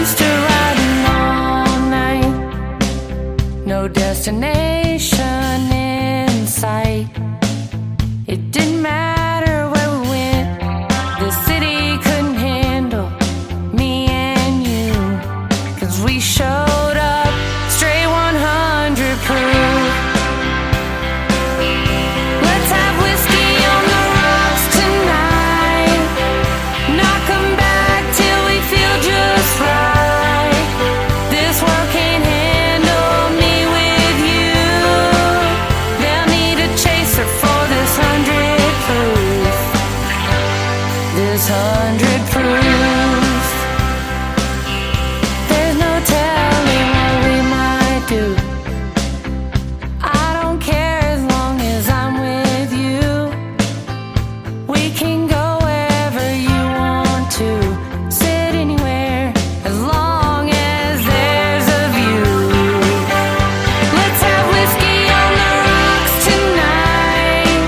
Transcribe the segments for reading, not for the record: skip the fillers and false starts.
Used to riding all night, no destination in sight. It didn't matter where we went, the city couldn't handle me and you, 'cause we showed up straight 100 proof. Let's have whiskey on the rocks tonight, knock 'em back till we feel just right. This world can't handle me with you, they'll need a chaser for this 100 proof. This 100 proof. There's no telling what we might do. I don't care as long as I'm with you. We can go wherever you want to, sit anywhere as long as there's a view. Let's have whiskey on the rocks tonight,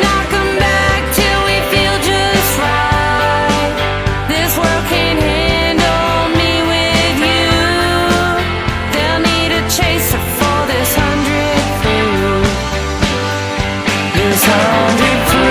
knock 'em back till we feel just right. This world can't handle me with you, they'll need a chaser for this 100 proof. This 100 proof.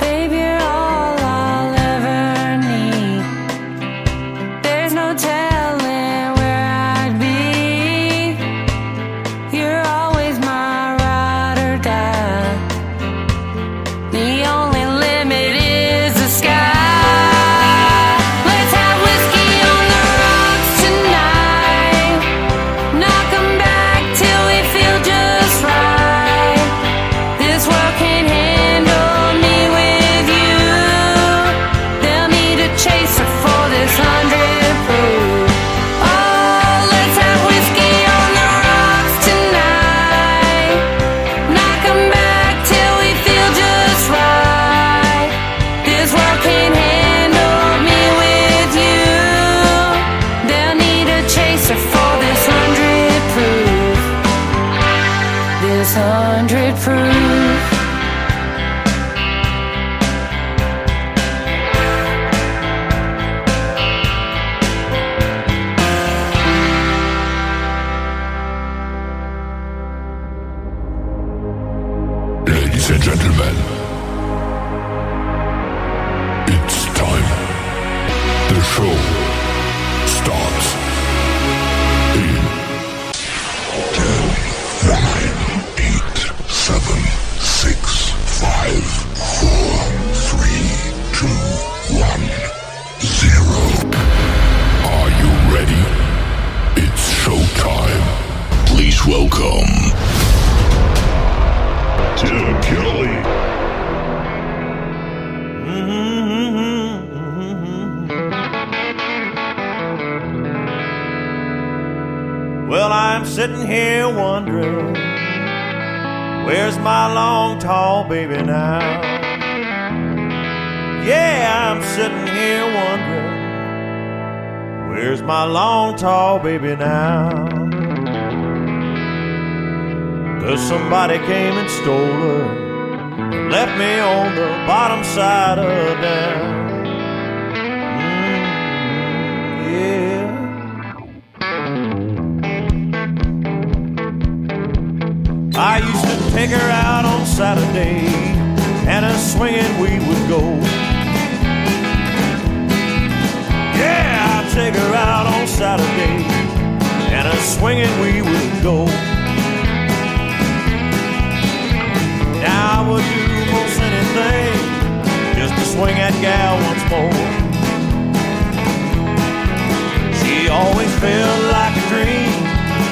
Babe, you're all I'll ever need. There's no telling where I'd be. You're always my ride or die. The only limit is the sky. Let's have whiskey on the rocks tonight, knock 'em back till we feel just right. This world can't handle me with you, they'll need a chaser for this 100 proof. Oh, let's have whiskey on the rocks tonight, knock 'em back till we feel just right. This world can't handle me with you, they'll need a chaser for this 100 proof. This 100 proof. Ladies and gentlemen, it's time. The show starts in 10, 9, 8, 7, 6, 5, 4, 3, 2, 1, 0. Are you ready? It's showtime. Please welcome Tim Kelly. Well, I'm sitting here wondering, where's my long, tall baby now? Yeah, I'm sitting here wondering, where's my long, tall baby now? 'Cause somebody came and stole her, left me on the bottom side of down. Yeah. I used to take her out on Saturday, and a swinging we would go. Yeah, I'd take her out on Saturday, and a swinging we would go. Now I would do most anything just to swing that gal once more. She always felt like a dream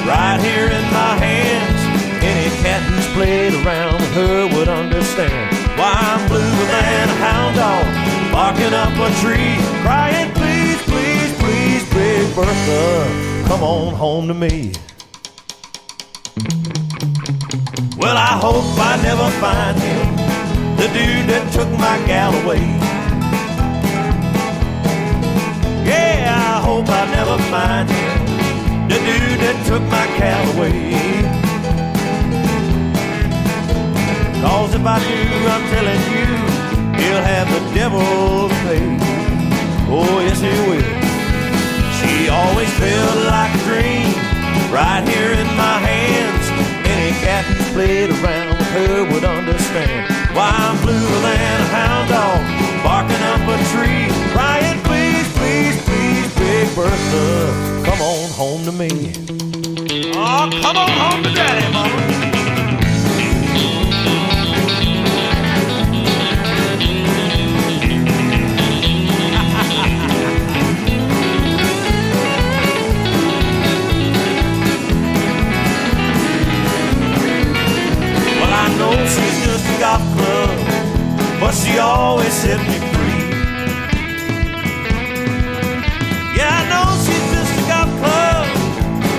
right here in my hands. Any cat who's played around with her would understand why I'm bluer than a hound dog, barking up a tree, crying, please, please, please, Big Bertha, come on home to me. Well, I hope I never find him the dude that took my gal away. Yeah, I hope I never find him, the dude that took my gal away. 'Cause if I do, I'm telling you, he'll have the devil to pay. Oh, yes, he will. She always felt like a dream right here in my hands. Any cat who played around with her would understand why I'm bluer than a hound dog barking up a tree, crying, please, please, please, Big Bertha, come on home to me. Oh, come on home to Daddy, Mama. I know she's just a golf club, but she always set me free. Yeah, I know she's just a golf club,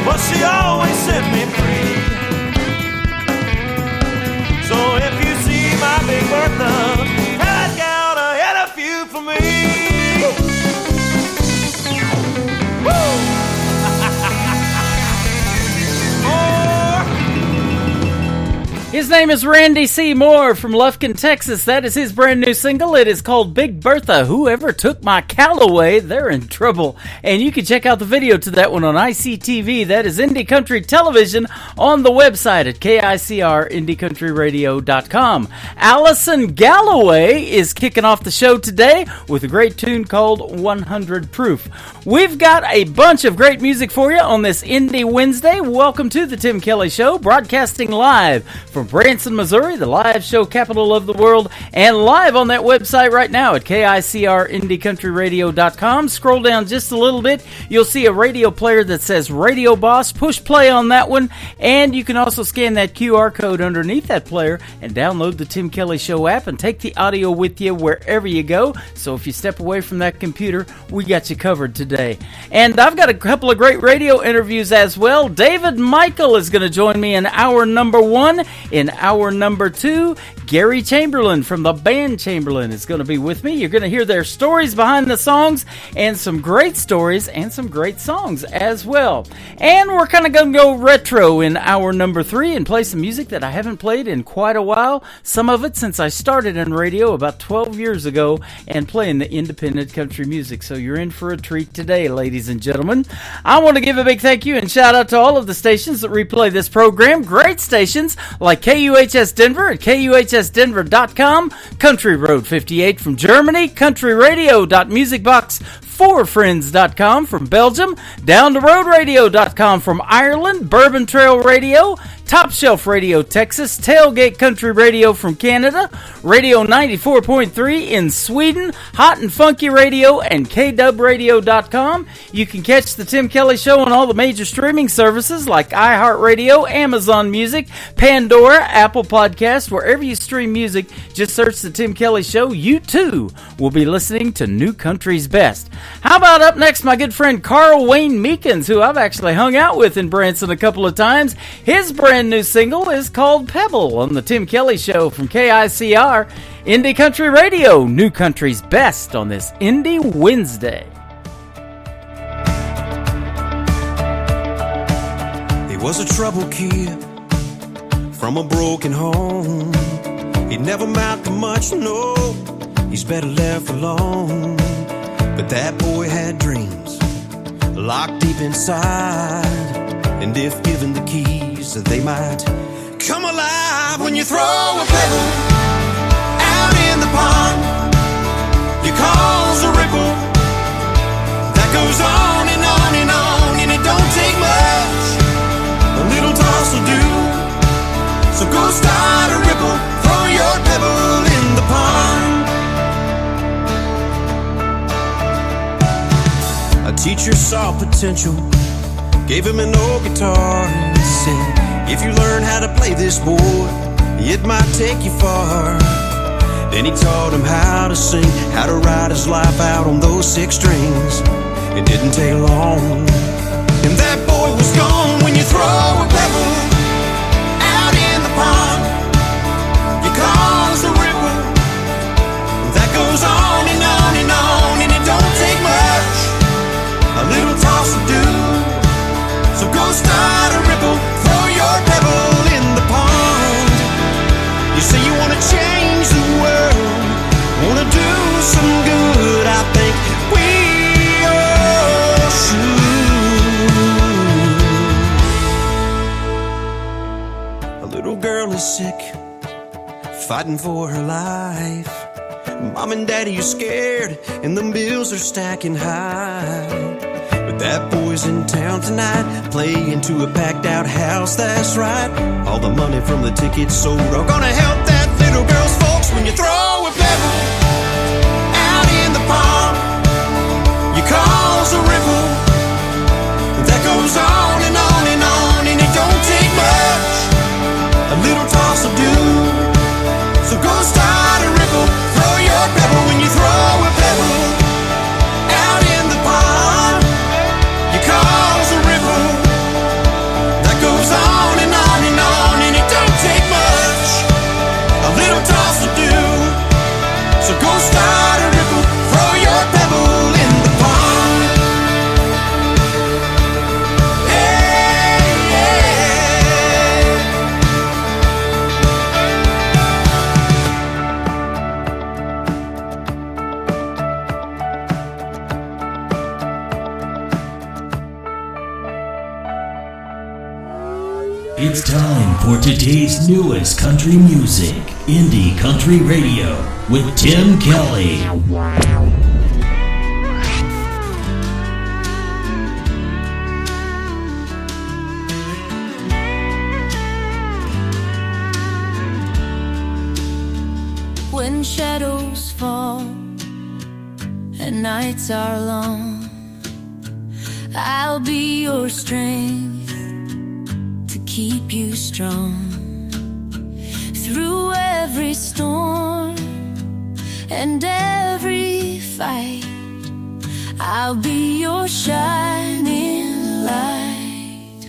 but she always set me free. So if you see my Big Bertha, tell that gal to hit a few for me. Woo! His name is Randy C. Moore from Lufkin, Texas. That is his brand new single. It is called Big Bertha. Whoever took my Callaway, they're in trouble. And you can check out the video to that one on ICTV. That is Indie Country Television on the website at KICR-IndieCountryRadio.com. Allison Galloway is kicking off the show today with a great tune called 100 Proof. We've got a bunch of great music for you on this Indie Wednesday. Welcome to the Tim Kelly Show, broadcasting live from Branson, Missouri, the live show capital of the world, and live on that website right now at KICR-IndieCountryRadio.com. Scroll down just a little bit. You'll see a radio player that says Radio Boss. Push play on that one, and you can also scan that QR code underneath that player and download the Tim Kelly Show app and take the audio with you wherever you go. So if you step away from that computer, we got you covered today. And I've got a couple of great radio interviews as well. David Michael is going to join me in hour number 1. In hour number 2, Gary Chamberlain from the band Chamberlain is going to be with me. You're going to hear their stories behind the songs and some great stories and some great songs as well. And we're kind of going to go retro in hour number 3 and play some music that I haven't played in quite a while. Some of it since I started in radio about 12 years ago and playing the independent country music. So you're in for a treat today, ladies and gentlemen. I want to give a big thank you and shout out to all of the stations that replay this program. Great stations like KUHS Denver at KUHSdenver.com, Country Road 58 from Germany, countryradio.musicbox4friends.com from Belgium, downtheroadradio.com from Ireland, Bourbon Trail Radio, Top Shelf Radio Texas, Tailgate Country Radio from Canada, Radio 94.3 in Sweden, Hot and Funky Radio, and KDubRadio.com. You can catch the Tim Kelly Show on all the major streaming services like iHeartRadio, Amazon Music, Pandora, Apple Podcasts. Wherever you stream music, just search the Tim Kelly Show. You too will be listening to New Country's Best. How about up next, my good friend Carl Wayne Meekins, who I've actually hung out with in Branson a couple of times. His brand new single is called Pebble on the Tim Kelly Show from KICR, Indie Country Radio, New Country's Best on this Indie Wednesday. He was a troubled kid from a broken home. He never amounted to much, no, he's better left alone. But that boy had dreams locked deep inside, and if given the keys, they might come alive. When you throw a pebble out in the pond, you cause a ripple that goes on and on and on, and it don't take much, a little toss will do. So go start a ripple, throw your pebble in the pond. A teacher saw potential, gave him an old guitar and said, if you learn how to play this, boy, it might take you far. Then he taught him how to sing, how to write his life out on those 6 strings. It didn't take long, and that boy was gone. When you throw a pebble out in the pond, you cause a ripple start a ripple, throw your pebble in the pond. You say you wanna change the world, wanna do some good. I think we all should. A little girl is sick, fighting for her life. Mom and daddy are scared, and the bills are stacking high. But that boy's in town tonight, playing to a packed out house, that's right. All the money from the tickets sold are gonna help that little girl's folks. When you throw a pebble out in the pond, you cause a ripple that goes on and on and on, and it don't take much, a little toss will do. So go start a ripple, throw your pebble. When you throw a pebble out in the pond, you cause a ripple that goes on and on and on, and it don't take much, a little toss will do. So go start a ripple, throw your pebble in the pond. Hey, hey. It's time for today's newest country music, Indie Country Radio, with Tim Kelly. When shadows fall and nights are long, I'll be your strength to keep you strong. Through every storm and every fight, I'll be your shining light.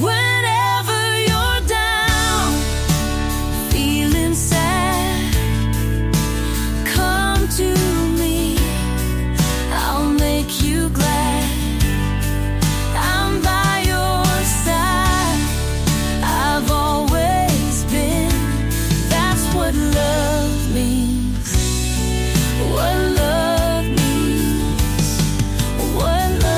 Whenever you're down, feeling sad, come to me, I'll make you glad. I'm by your side, I've always been. That's what love means. What love means. What love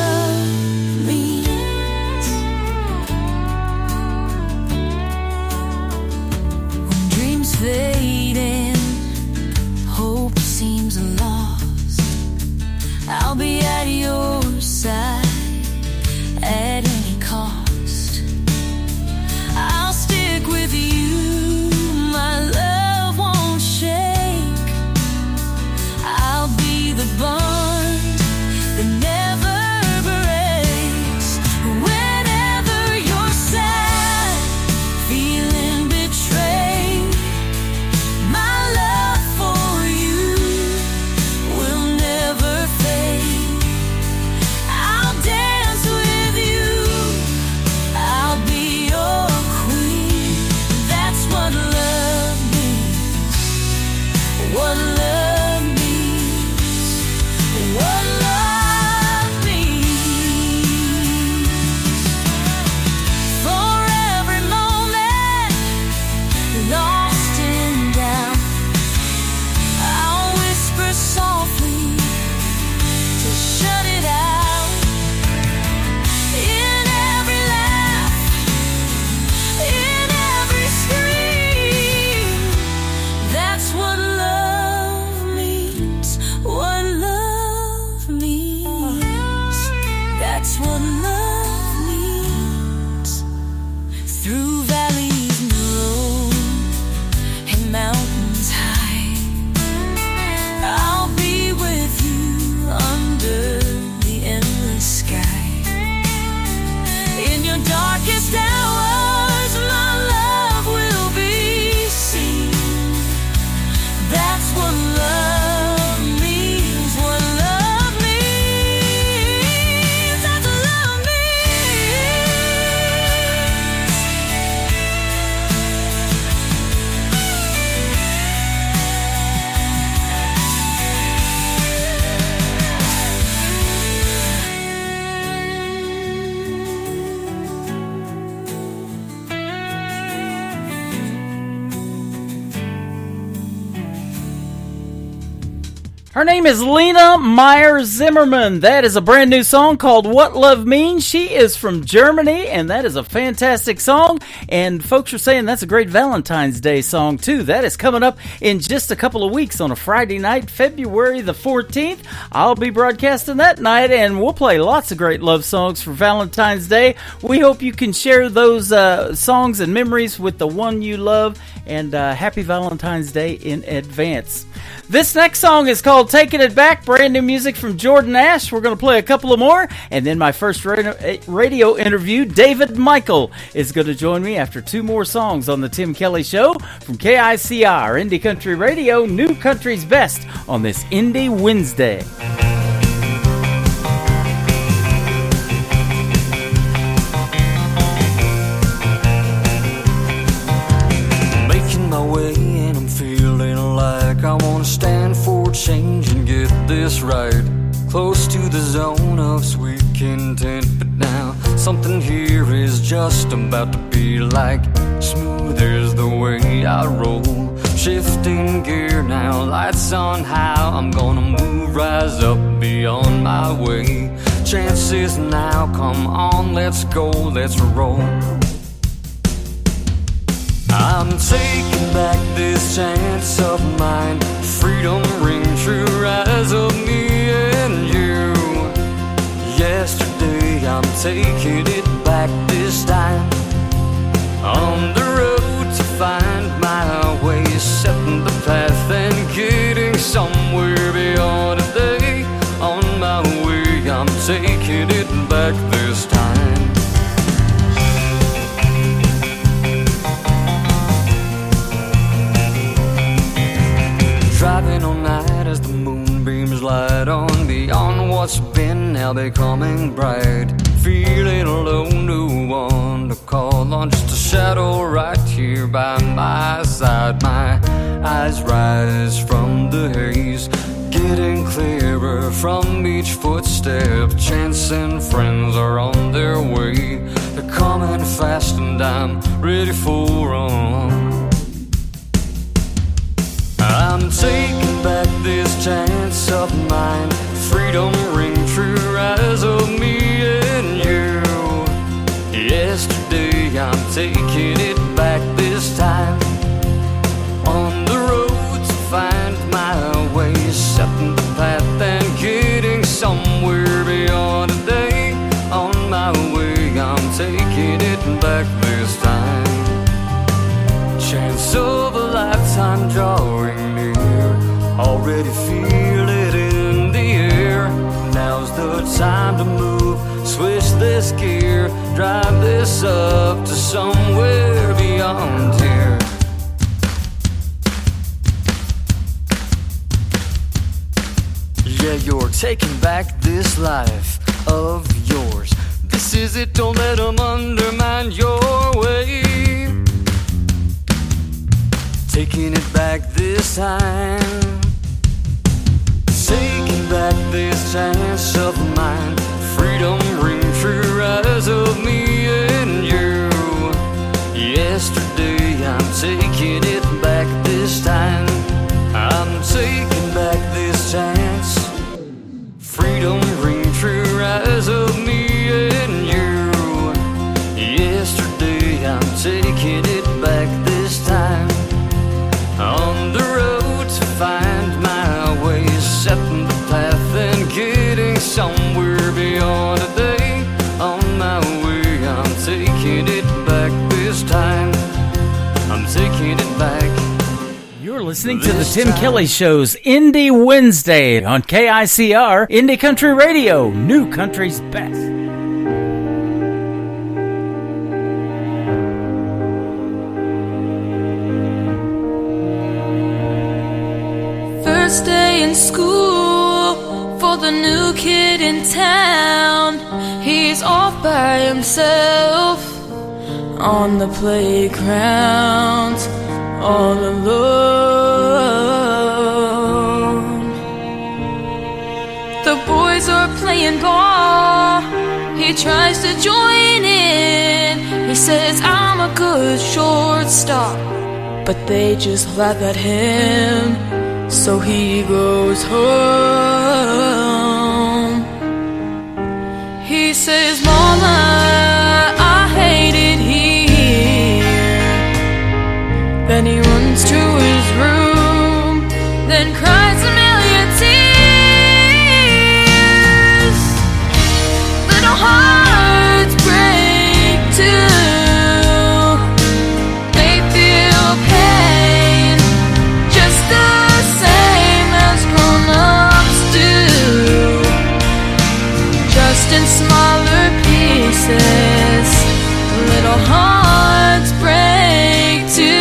Her name is Lena Meyer Zimmerman. That is a brand new song called What Love Means. She is from Germany, and that is a fantastic song. And folks are saying that's a great Valentine's Day song, too. That is coming up in just a couple of weeks on a Friday night, February the 14th. I'll be broadcasting that night, and we'll play lots of great love songs for Valentine's Day. We hope you can share those songs and memories with the one you love, and happy Valentine's Day in advance. This next song is called Taking It Back, brand new music from Jordan Ash. We're going to play a couple of more, and then my first radio interview, David Michael, is going to join me after two more songs on the Tim Kelly Show from KICR, Indie Country Radio, New Country's Best, on this Indie Wednesday. Making my way and I'm feeling like I want to stand for change and get this right. Close to the zone of sweet content, but now something here is just about to be like smooth as the way I roll. Shifting gear now, lights on how I'm gonna move, rise up beyond my way. Chances now, come on, let's go, let's roll. I'm taking back this chance of mine. Freedom ring true, rise of me and you. Yesterday I'm taking it back this time. On the road to find my way, setting the path and getting somewhere beyond today. On my way, I'm taking it back this time. Driving all night as the moonbeams light on beyond what's been, now becoming bright. Feeling alone, no one to call on, just a shadow right here by my side. My eyes rise from the haze, getting clearer from each footstep. Chance and friends are on their way, they're coming fast and I'm ready for 'em. I'm taking back this chance of mine. Freedom ring true, rise of me and you. Yesterday I'm taking it back this time. On the road to find my way, setting the path and getting somewhere beyond today. On my way, I'm taking it back this time. Chance of a lifetime drawing near, already feel it in the air. Now's the time to move, switch this gear, drive this up to somewhere beyond here. Yeah, you're taking back this life of yours. This is it, don't let them undermine your way. Taking it back this time. Taking back this chance of mine. Freedom ring true, rise of me and you. Yesterday I'm taking it back this time. I'm taking back this chance. Freedom ring true, rise of me and you. Yesterday I'm taking it back this time. On the road to find my way, setting the path and getting somewhere beyond today. On my way, I'm taking it back this time. I'm taking it back. You're listening to the Tim Kelly Show's Indie Wednesday on KICR, Indie Country Radio, New Country's Best. First day in school for the new kid in town. He's off by himself on the playground, all alone. The boys are playing ball. He tries to join in. He says, I'm a good shortstop, but they just laugh at him. So he goes home. He says, Mama, I hate it here. Then he runs to his room, then cries a million tears. Little hearts break too. They feel pain just the same as grown-ups do, just in smaller pieces. Little hearts break too.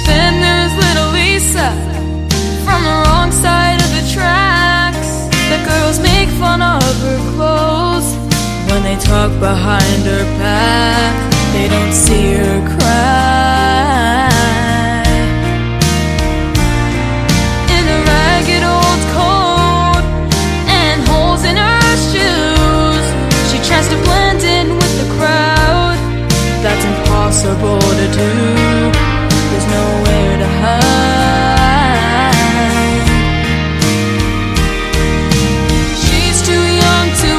Then there's little Lisa from the wrong side of the tracks. The girls make fun of her clothes when they talk behind her back. They don't see her cry. In a ragged old coat and holes in her shoes, she tries to blend in with the crowd. That's impossible to do. There's nowhere to hide. She's too young to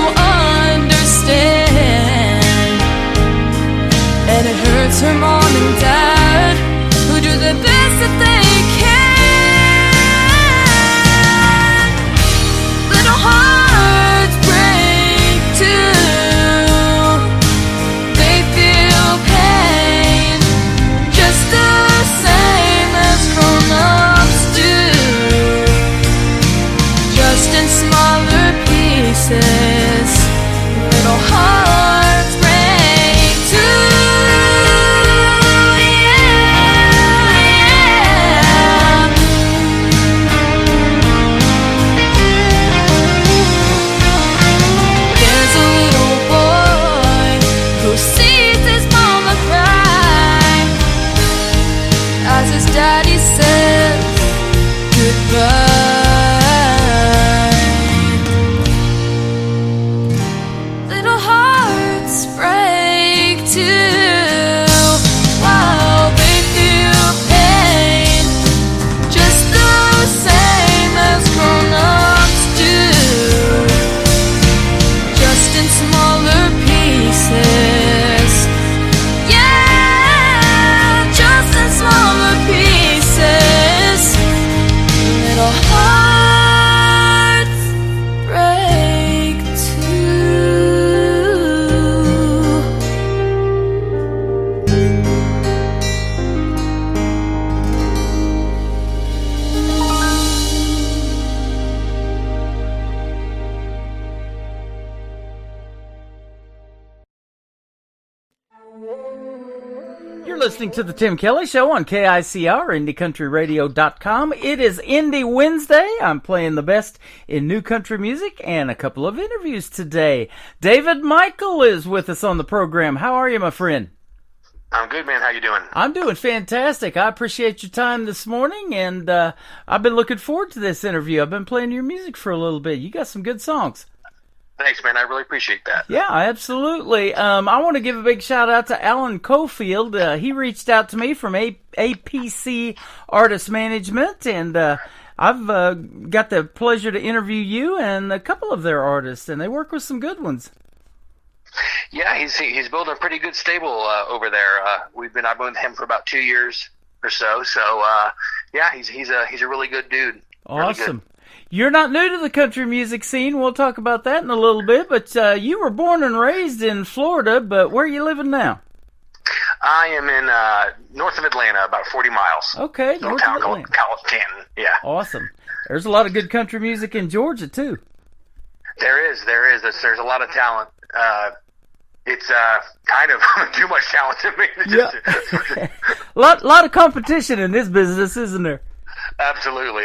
understand, and it hurts her mom and dad, who do the best that they can. Little hearts break too. They feel pain just the same as grown-ups do, just in smaller pieces. Little hearts break too. There's a little boy who sees his mama cry as his daddy says goodbye. Little hearts break too. Wow, they feel pain just the same as grown-ups do, just in smaller pieces. Yeah, just in smaller pieces. Little hearts break too. You're listening to the Tim Kelly Show on KICR, IndieCountryRadio.com. It is Indie Wednesday. I'm playing the best in new country music and a couple of interviews today. David Michael is with us on the program. How are you, my friend? I'm good, man. How you doing? I'm doing fantastic. I appreciate your time this morning, and I've been looking forward to this interview. I've been playing your music for a little bit. You got some good songs. Thanks, man. I really appreciate that. Yeah, absolutely. I want to give a big shout out to Alan Cofield. He reached out to me from APC Artist Management, and I've got the pleasure to interview you and a couple of their artists, and they work with some good ones. Yeah, he's building a pretty good stable over there. I've been with him for about 2 years or so. So yeah, he's a really good dude. Awesome. Really good. You're not new to the country music scene. We'll talk about that in a little bit. But you were born and raised in Florida, but where are you living now? I am in north of Atlanta, about 40 miles. Okay, Little north town of called Atlanta. Canton. Yeah. Awesome. There's a lot of good country music in Georgia, too. There is. There's a lot of talent. It's kind of too much talent to me. Yeah. lot of competition in this business, isn't there? Absolutely.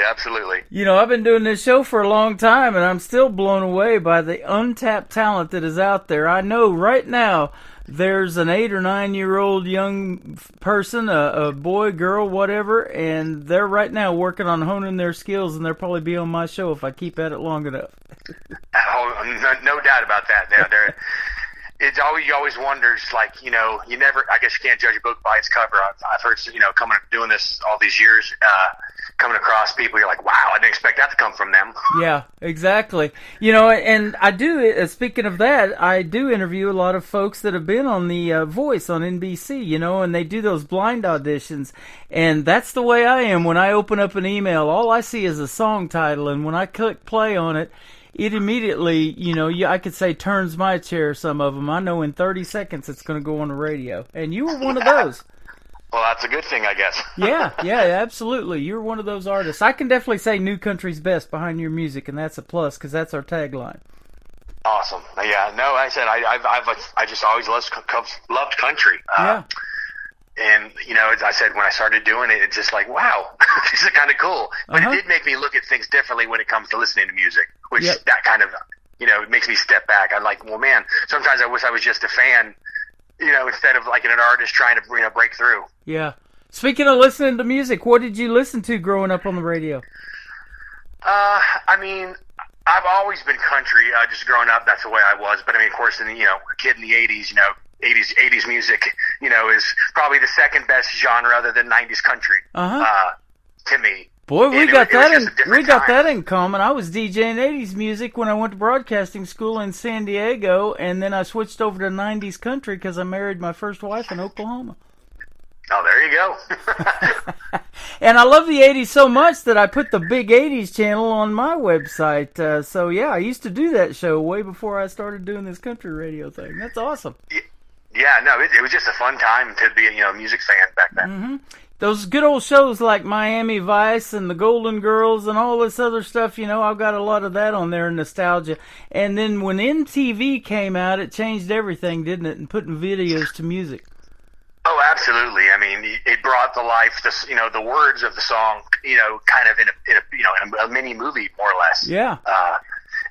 You know, I've been doing this show for a long time, and I'm still blown away by the untapped talent that is out there. I know right now there's an 8 or 9 year old young person, a boy, girl, whatever, and they're right now working on honing their skills, and they'll probably be on my show if I keep at it long enough. Oh, no doubt about that. It's always, you always wonders, like, you know, you never, I guess you can't judge a book by its cover. I've heard, you know, doing this all these years, coming across people, you're like, wow, I didn't expect that to come from them. Yeah, exactly. You know, and I do, speaking of that, I do interview a lot of folks that have been on The Voice on NBC, you know, and they do those blind auditions, and that's the way I am. When I open up an email, all I see is a song title, and when I click play on it, it immediately, you know, I could say turns my chair, some of them. I know in 30 seconds it's going to go on the radio. And you were one of those. Well, that's a good thing, I guess. Yeah, absolutely. You're one of those artists. I can definitely say New Country's best behind your music, and that's a plus because that's our tagline. Awesome. Yeah, no, I said I just always loved country. Yeah. And, you know, as I said, when I started doing it, it's just like, wow, this is kind of cool. But it did make me look at things differently when it comes to listening to music, which that kind of, you know, it makes me step back. I'm like, well, man, sometimes I wish I was just a fan, you know, instead of like an artist trying to, you know, break through. Yeah. Speaking of listening to music, what did you listen to growing up on the radio? I mean, I've always been country, just growing up. That's the way I was. But I mean, of course, you know, a kid in the 80s, you know, 80s music, you know, is probably the second best genre other than 90s country, to me. Boy, we got that in common. I was DJing 80s music when I went to broadcasting school in San Diego, and then I switched over to 90s country because I married my first wife in Oklahoma. Oh, there you go. And I love the 80s so much that I put the Big 80s channel on my website. So, yeah, I used to do that show way before I started doing this country radio thing. That's awesome. Yeah, no, it was just a fun time to be, you know, a music fan back then. Mm-hmm. Those good old shows like Miami Vice and the Golden Girls and all this other stuff, you know, I've got a lot of that on there, nostalgia. And then when MTV came out, it changed everything, didn't it, and putting videos to music. Oh, absolutely. I mean, it brought to life the, you know, the words of the song, you know, kind of in a mini movie, more or less. Yeah.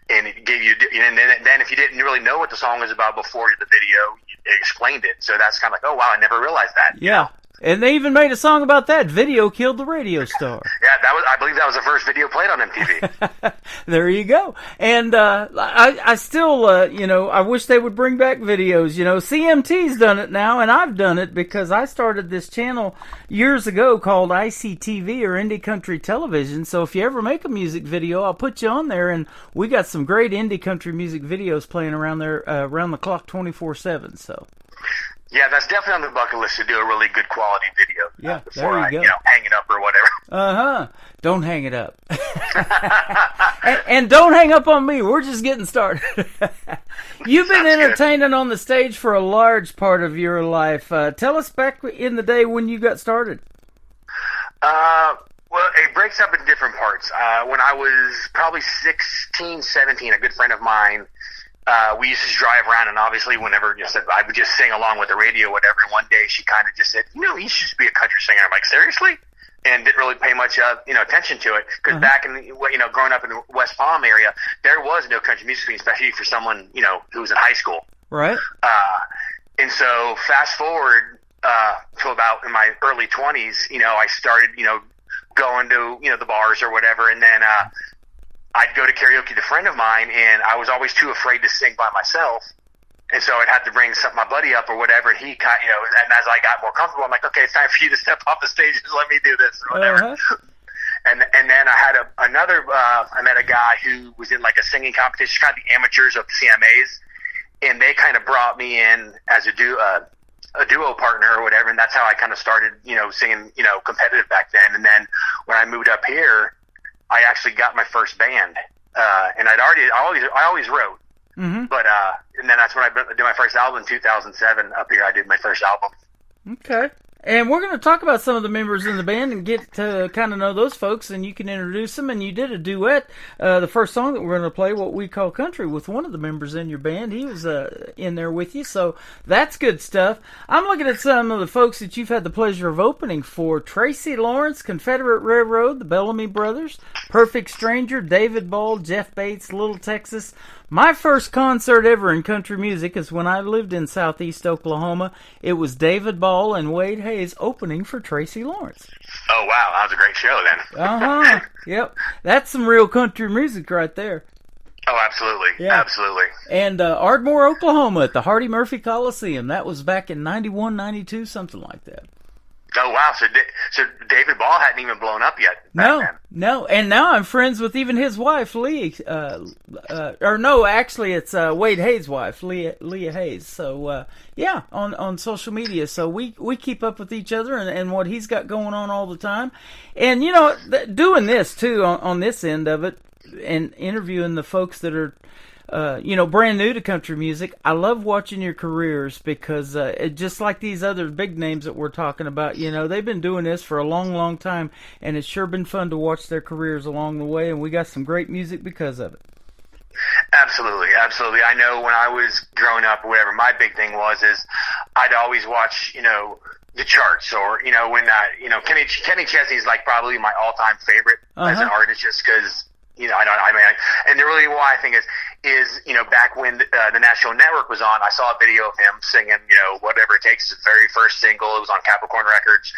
And it gave you, and then if you didn't really know what the song was about before the video, it explained it. So that's kind of like, oh wow, I never realized that. Yeah. And they even made a song about that. Video killed the radio star. Yeah, I believe that was the first video played on MTV. There you go. And I still, you know, I wish they would bring back videos. You know, CMT's done it now, and I've done it because I started this channel years ago called ICTV, or Indie Country Television. So if you ever make a music video, I'll put you on there, and we got some great indie country music videos playing around there around the clock 24/7. So. Yeah, that's definitely on the bucket list to do a really good quality video. Yeah, before there you go. You know, hang it up or whatever. Don't hang it up. and don't hang up on me. We're just getting started. You've been entertaining on the stage for a large part of your life. Tell us back in the day when you got started. Well, it breaks up in different parts. When I was probably 16, 17, a good friend of mine, we used to drive around, and obviously whenever, you know, I would just sing along with the radio or whatever, and one day she kind of just said, you know, you should just be a country singer. I'm like, seriously? And didn't really pay much, you know, attention to it, because back in, you know, growing up in the West Palm area, there was no country music scene, especially for someone, you know, who was in high school. Right. And so fast forward to about in my early 20s, you know, I started, you know, going to, you know, the bars or whatever, and then I'd go to karaoke with a friend of mine, and I was always too afraid to sing by myself. And so I'd have to bring my buddy up or whatever, and he, you know, and as I got more comfortable, I'm like, okay, it's time for you to step off the stage and let me do this or whatever. And then I had I met a guy who was in like a singing competition, kind of the amateurs of CMAs, and they kind of brought me in as a duo partner or whatever, and that's how I kind of started, you know, singing, you know, competitive back then. And then when I moved up here, I actually got my first band, and I always wrote, but and then that's when I did my first album in 2007. Up here, I did my first album. Okay. And we're going to talk about some of the members in the band and get to kind of know those folks, and you can introduce them. And you did a duet, the first song that we're going to play, What We Call Country, with one of the members in your band. He was in there with you, so that's good stuff. I'm looking at some of the folks that you've had the pleasure of opening for. Tracy Lawrence, Confederate Railroad, the Bellamy Brothers, Perfect Stranger, David Ball, Jeff Bates, Little Texas, My first concert ever in country music is when I lived in southeast Oklahoma. It was David Ball and Wade Hayes opening for Tracy Lawrence. Oh, wow. That was a great show then. Yep. That's some real country music right there. Oh, absolutely. Yeah. Absolutely. And Ardmore, Oklahoma at the Hardy Murphy Coliseum. That was back in 91, 92, something like that. Oh, wow. So David Ball hadn't even blown up yet. No. And now I'm friends with even his wife, Lee. Actually, it's Wade Hayes' wife, Leah Hayes. So, on social media. So we keep up with each other and what he's got going on all the time. And, doing this, too, on this end of it, and interviewing the folks that are, brand new to country music. I love watching your careers because just like these other big names that we're talking about, they've been doing this for a long, long time, and it's sure been fun to watch their careers along the way, and we got some great music because of it. Absolutely. I know when I was growing up or whatever, my big thing is I'd always watch, the charts or, when, Kenny Chesney's like probably my all-time favorite as an artist just because, and the really why I think is back when the National Network was on, I saw a video of him singing, Whatever It Takes, his very first single. It was on Capricorn Records.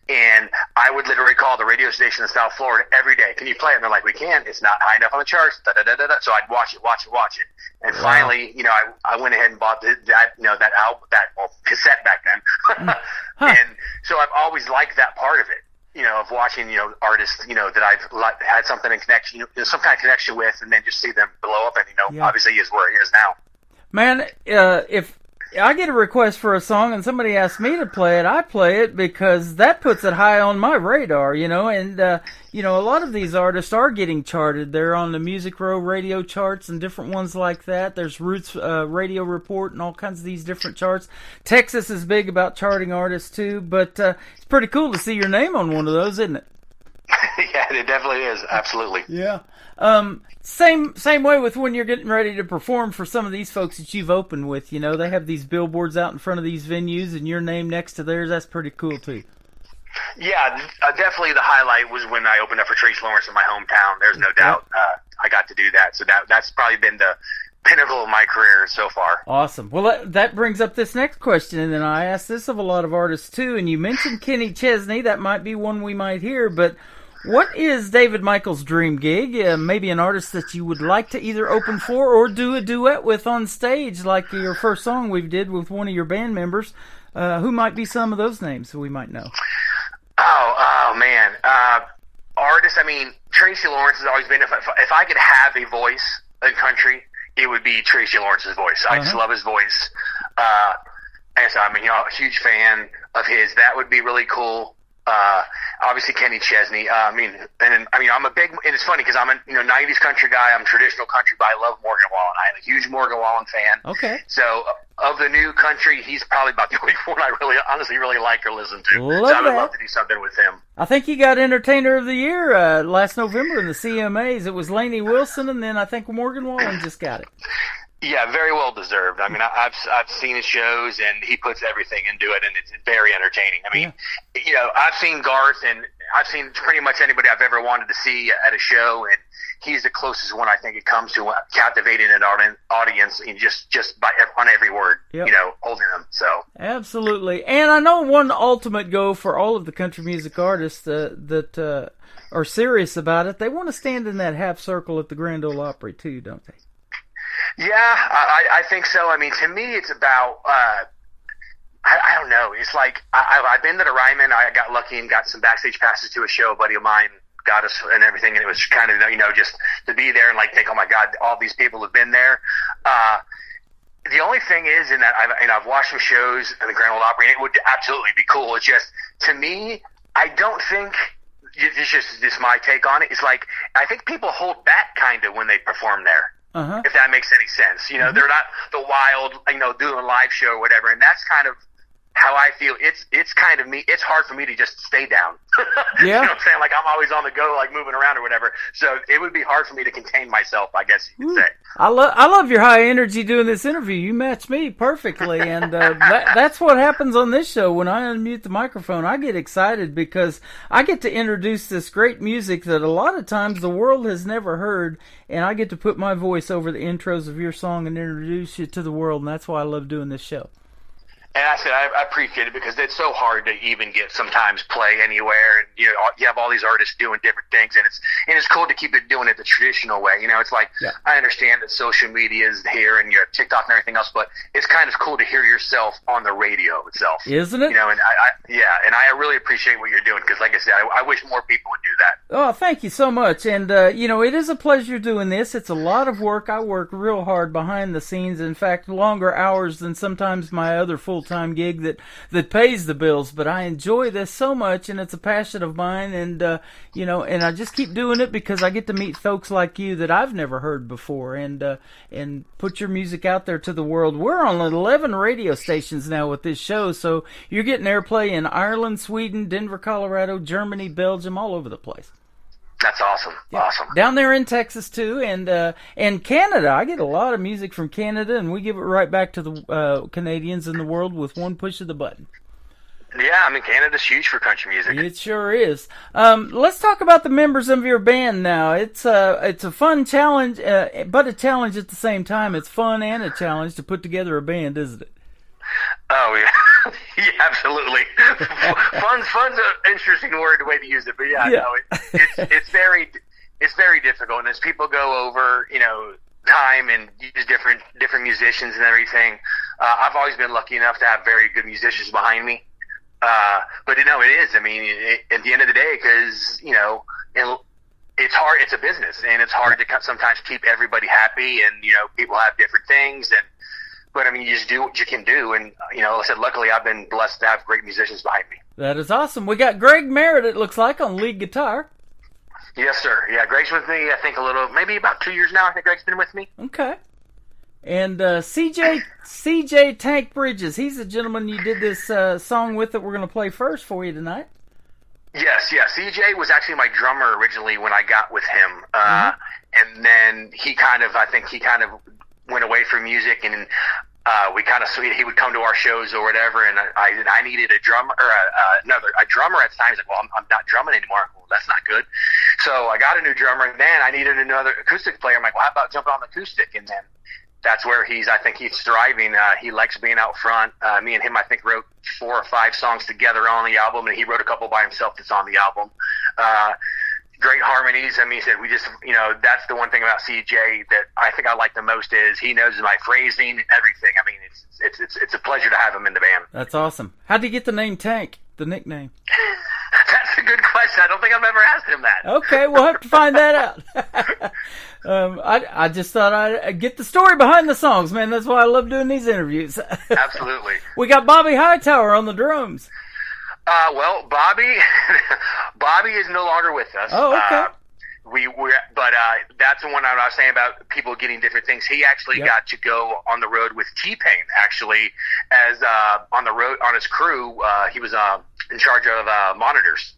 And I would literally call the radio station in South Florida every day. Can you play it? And they're like, we can't. It's not high enough on the charts. Da, da, da, da, da. So I'd watch it. And finally, I went ahead and bought that cassette back then. And so I've always liked that part of it. Of watching, artists, that I've had something in connection, some kind of connection with, and then just see them blow up, and obviously he is where he is now. Man, if I get a request for a song and somebody asks me to play it, I play it because that puts it high on my radar, and a lot of these artists are getting charted. They're on the Music Row radio charts and different ones like that. There's Roots Radio Report and all kinds of these different charts. Texas is big about charting artists too, but it's pretty cool to see your name on one of those, isn't it? Yeah, it definitely is. Absolutely. Yeah. Same way with when you're getting ready to perform for some of these folks that you've opened with. They have these billboards out in front of these venues and your name next to theirs. That's pretty cool too. Yeah, definitely the highlight was when I opened up for Tracy Lawrence in my hometown. There's no doubt I got to do that. So that's probably been the pinnacle of my career so far. Awesome. Well, that brings up this next question, and then I asked this of a lot of artists too, and you mentioned Kenny Chesney. That might be one we might hear, but what is David Michael's dream gig? Maybe an artist that you would like to either open for or do a duet with on stage, like your first song we did with one of your band members. Who might be some of those names that we might know? Oh man. Artists, Tracy Lawrence has always been, if I could have a voice in country, it would be Tracy Lawrence's voice. I just love his voice. And so I'm a huge fan of his. That would be really cool. Obviously Kenny Chesney. I'm a big, and it's funny because I'm a 90s country guy. I'm traditional country, but I love Morgan Wallen. I'm a huge Morgan Wallen fan. Okay. So of the new country, he's probably about the only one I honestly really like or listen to. Love so I would that. love to do something with him. I think he got Entertainer of the Year last November in the CMAs. It was Lainey Wilson, and then I think Morgan Wallen just got it. Yeah, very well deserved. I've seen his shows, and he puts everything into it, and it's very entertaining. I've seen Garth, and I've seen pretty much anybody I've ever wanted to see at a show, and he's the closest one I think it comes to captivating an audience, and just on every word, holding them. So absolutely, and I know one ultimate goal for all of the country music artists that are serious about it. They want to stand in that half circle at the Grand Ole Opry too, don't they? Yeah, I think so. To me, it's about, I don't know. It's like, I've been to the Ryman. I got lucky and got some backstage passes to a show. A buddy of mine got us and everything. And it was kind of, just to be there and think, oh my God, all these people have been there. The only thing is in that I've watched some shows in the Grand Ole Opry, and it would absolutely be cool. It's just, to me, I don't think, it's just my take on it. It's like, I think people hold back kind of when they perform there. If that makes any sense. They're not the wild, doing a live show or whatever. And that's kind of how I feel, it's kind of me. It's hard for me to just stay down. Yeah. You know what I'm saying? Like, I'm always on the go, like moving around or whatever. So it would be hard for me to contain myself, I guess you could say. I love your high energy doing this interview. You match me perfectly, and that's what happens on this show. When I unmute the microphone, I get excited because I get to introduce this great music that a lot of times the world has never heard, and I get to put my voice over the intros of your song and introduce you to the world, and that's why I love doing this show. And I said, I appreciate it because it's so hard to even get sometimes play anywhere. And, you know, you have all these artists doing different things, and it's cool to keep it doing it the traditional way. You know, it's like, yeah. I understand that social media is here and you have TikTok and everything else, but it's kind of cool to hear yourself on the radio itself. Isn't it? You know, and I really appreciate what you're doing because, like I said, I wish more people would do that. Oh, thank you so much. And, you know, it is a pleasure doing this. It's a lot of work. I work real hard behind the scenes. In fact, longer hours than sometimes my other full-time gig that pays the bills. But I enjoy this so much, and it's a passion of mine. And, you know, and I just keep doing it because I get to meet folks like you that I've never heard before and put your music out there to the world. We're on 11 radio stations now with this show, so you're getting airplay in Ireland, Sweden, Denver, Colorado, Germany, Belgium, all over the place. That's awesome. Yeah. Awesome. Down there in Texas too, and Canada. I get a lot of music from Canada, and we give it right back to the Canadians in the world with one push of the button. Yeah, I mean, Canada's huge for country music. It sure is. Let's talk about the members of your band now. It's a fun challenge, but a challenge at the same time. It's fun and a challenge to put together a band, isn't it? Oh yeah, yeah, absolutely. Fun's an interesting way to use it, but yeah. No, it's very difficult. And as people go over, you know, time and use different musicians and everything, I've always been lucky enough to have very good musicians behind me. But you know, it is. I mean, at the end of the day, because you know, it's hard. It's a business, and it's hard to sometimes keep everybody happy. And you know, people have different things But, I mean, you just do what you can do. And, you know, like I said, luckily I've been blessed to have great musicians behind me. That is awesome. We got Greg Merritt, it looks like, on lead guitar. Yes, sir. Yeah, Greg's with me, I think, maybe about 2 years now. I think Greg's been with me. Okay. And CJ Tank Bridges, he's the gentleman you did this song with that we're going to play first for you tonight. Yes. CJ was actually my drummer originally when I got with him. And then he kind of went away from music, and he would come to our shows or whatever, and I needed a drummer or a drummer at the time. He's like, well, I'm not drumming anymore. Well, that's not good. So I got a new drummer, and then I needed another acoustic player. I'm like, well, how about jumping on the acoustic? And then that's where I think he's thriving. He likes being out front. Me and him, I think, wrote 4 or 5 songs together on the album, and he wrote a couple by himself that's on the album. Great harmonies. I mean, he said that's the one thing about CJ that I think I like the most is he knows my phrasing, everything. I mean, it's a pleasure to have him in the band. That's awesome. How did you get the name Tank, the nickname? That's a good question. I don't think I've ever asked him that. Okay, we'll have to find that out. I just thought I'd get the story behind the songs, man. That's why I love doing these interviews. Absolutely. We got Bobby Hightower on the drums. Well, Bobby is no longer with us. Oh, okay. But that's the one I was saying about people getting different things. He actually got to go on the road with T-Pain, actually, as on the road on his crew. He was in charge of monitors.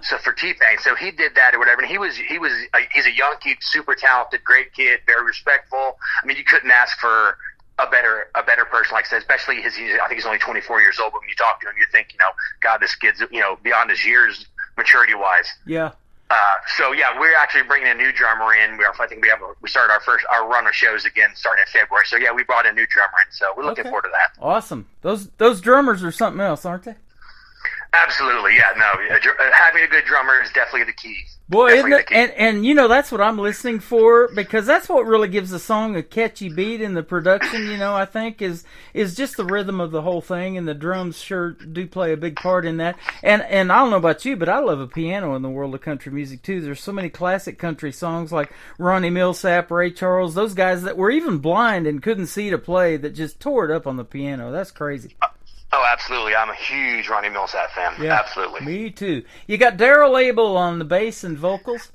So for T-Pain, so he did that or whatever. And he's a young kid, super talented, great kid, very respectful. I mean, you couldn't ask for a better person, like I said, especially I think he's only 24 years old, but when you talk to him, you think, God, this kid's, beyond his years maturity-wise. Yeah. So yeah, we're actually bringing a new drummer in. I think we started our run of shows again starting in February. So yeah, we brought a new drummer in, so we're looking forward to that. Awesome. Those drummers are something else, aren't they? Absolutely, yeah. No, having a good drummer is definitely the key. Boy, isn't it? And that's what I'm listening for, because that's what really gives a song a catchy beat in the production, I think, is just the rhythm of the whole thing, and the drums sure do play a big part in that. And I don't know about you, but I love a piano in the world of country music, too. There's so many classic country songs like Ronnie Millsap, Ray Charles, those guys that were even blind and couldn't see to play that just tore it up on the piano. That's crazy. Oh, absolutely. I'm a huge Ronnie Millsap fan. Yeah, absolutely. Me too. You got Daryl Abel on the bass and vocals?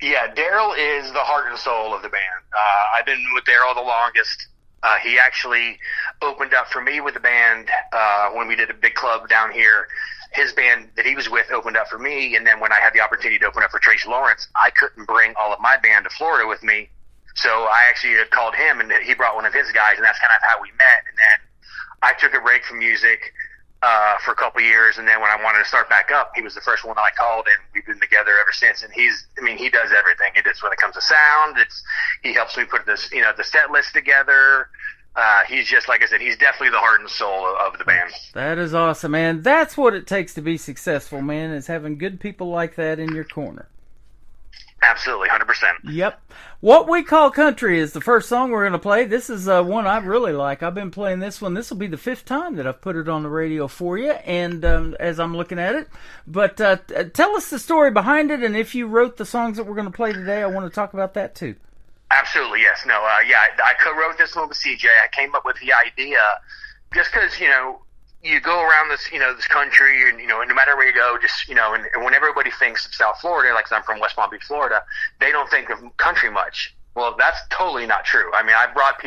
Yeah, Daryl is the heart and soul of the band. I've been with Daryl the longest. He actually opened up for me with the band when we did a big club down here. His band that he was with opened up for me, and then when I had the opportunity to open up for Tracy Lawrence, I couldn't bring all of my band to Florida with me. So I actually had called him, and he brought one of his guys, and that's kind of how we met. And then I took a break from music for a couple of years, and then when I wanted to start back up, he was the first one I called, and we've been together ever since. And he does everything. He does when it comes to sound. He helps me put this, the set list together. He's just, like I said, he's definitely the heart and soul of the band. That is awesome, man. That's what it takes to be successful, man, is having good people like that in your corner. Absolutely, 100%. Yep. What We Call Country is the first song we're going to play. This is one I really like. I've been playing this one. This will be the 5th time that I've put it on the radio for you, and as I'm looking at it. But tell us the story behind it, and if you wrote the songs that we're going to play today, I want to talk about that too. Absolutely, yes. No, I co-wrote this one with CJ. I came up with the idea just because, you go around this, this country, and, no matter where you go, just, and when everybody thinks of South Florida, like I'm from West Palm Beach, Florida, they don't think of country much. Well, that's totally not true. I mean, I've brought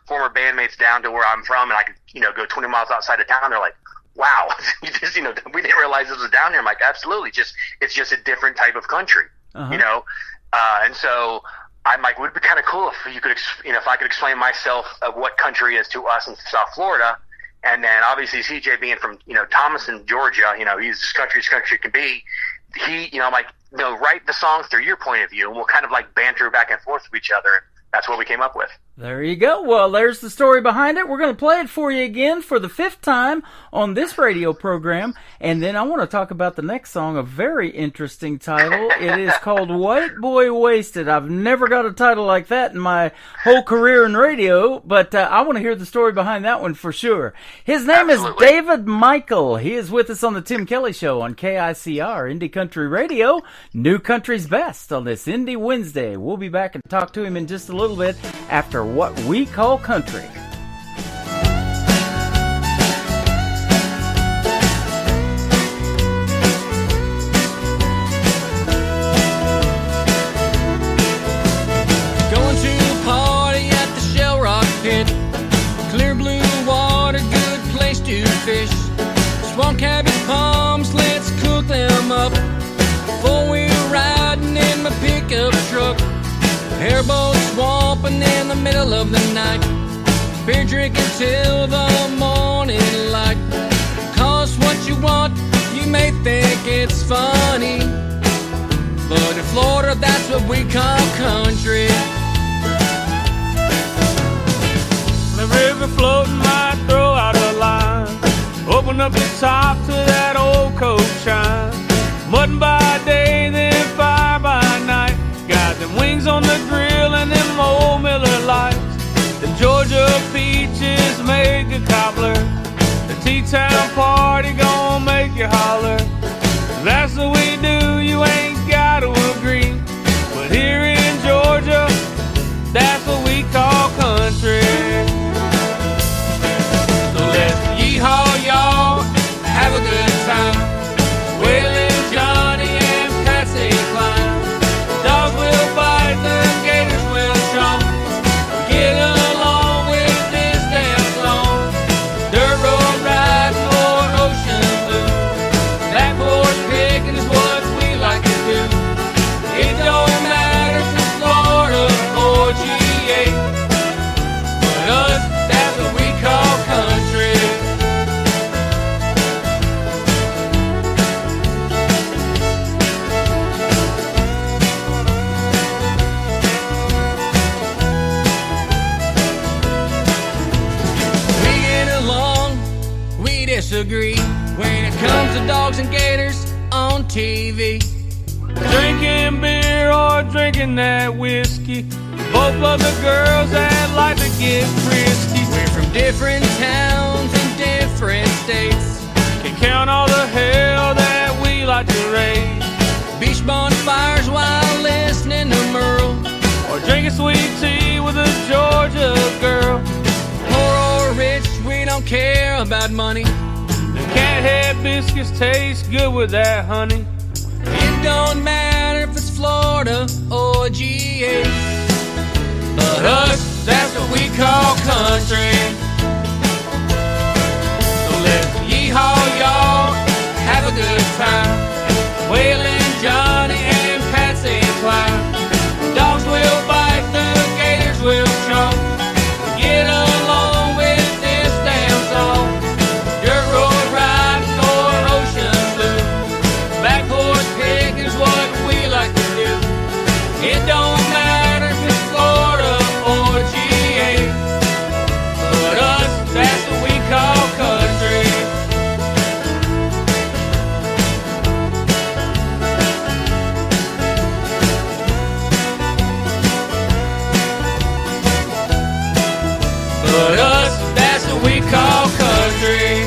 former bandmates down to where I'm from, and I could, go 20 miles outside of town. They're like, wow, we didn't realize this was down here. I'm like, absolutely. It's just a different type of country, and so I'm like, would it be kind of cool if you could, if I could explain myself of what country is to us in South Florida. And then obviously CJ being from, Thomaston, Georgia, he's as country as country can be. I'm like, write the songs through your point of view, and we'll kind of like banter back and forth with each other. That's what we came up with. There you go. Well, there's the story behind it. We're going to play it for you again for the 5th time on this radio program. And then I want to talk about the next song, a very interesting title. It is called White Boy Wasted. I've never got a title like that in my whole career in radio, but I want to hear the story behind that one for sure. His name is David Michael. He is with us on the Tim Kelly Show on KICR, Indie Country Radio, New Country's Best on this Indie Wednesday. We'll be back and talk to him in just a little bit after What We Call Country. Going to a party at the Shell Rock Pit. Clear blue water, good place to fish. Swamp cabbage palms, let's cook them up. 4-wheel riding in my pickup truck. Airboat swamping in the middle of the night. Beer drinking till the morning light. Cost what you want, you may think it's funny, but in Florida that's what we call country. The river floating might throw out a line. Open up the top to that old coat shine. Mud by day, then fire by night. Got them wings on the grill and them old Miller Lights. The Georgia peaches make a cobbler. The T-Town party gon' make you holler. That's what we do, you ain't gotta agree. But here in Georgia, that's what we call country. So let's yeehaw y'all, have a good time. Waylon, Johnny, and Patsy Cline. Dogs will bite, the gators will chomp. Get along with this damn song. Dirt road riding or ocean blue. Black horse picking is what we like to do. It don't matter if it's Florida or GA, but us, that's what we call country. Disagree when it comes to dogs and gators on TV. Drinking beer or drinking that whiskey, both love the girls that like to get frisky. We're from different towns and different states, can count all the hell that we like to raise. Beach bonfires while listening to Merle, or drinking sweet tea with a Georgia girl. Poor or rich, we don't care about money. Cathead biscuits taste good with that honey. It don't matter if it's Florida or GA, but us, that's what we call country. So let's yeehaw, y'all, have a good time. Waylon, Johnny, and Patsy Cline. Dogs will bite, the gators will choke. Get along with this damn song. Dirt road riding or ocean blue. Back horse pig is what we like to do. It don't matter if it's Florida or GA. But us, that's what we call country. But us, that's what we call country.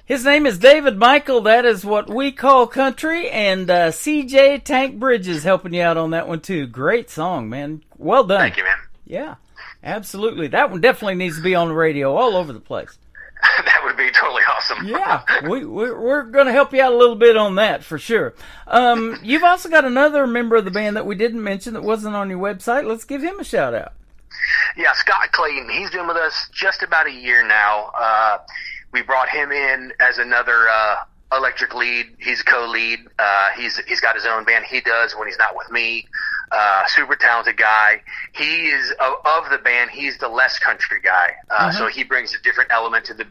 His name is David Michael. That is what we call country. And CJ Tank Bridges helping you out on that one, too. Great song, man. Well done. Thank you, man. Yeah, absolutely. That one definitely needs to be on the radio all over the place. That would be totally awesome. Yeah, we're going to help you out a little bit on that for sure. You've also got another member of the band that we didn't mention that wasn't on your website. Let's give him a shout out. Yeah, Scott Clayton. He's been with us just about a year now. We brought him in as another electric lead. He's a co-lead. He's got his own band he does when he's not with me. Super talented guy. He is of the band. He's the less country guy. So he brings a different element to the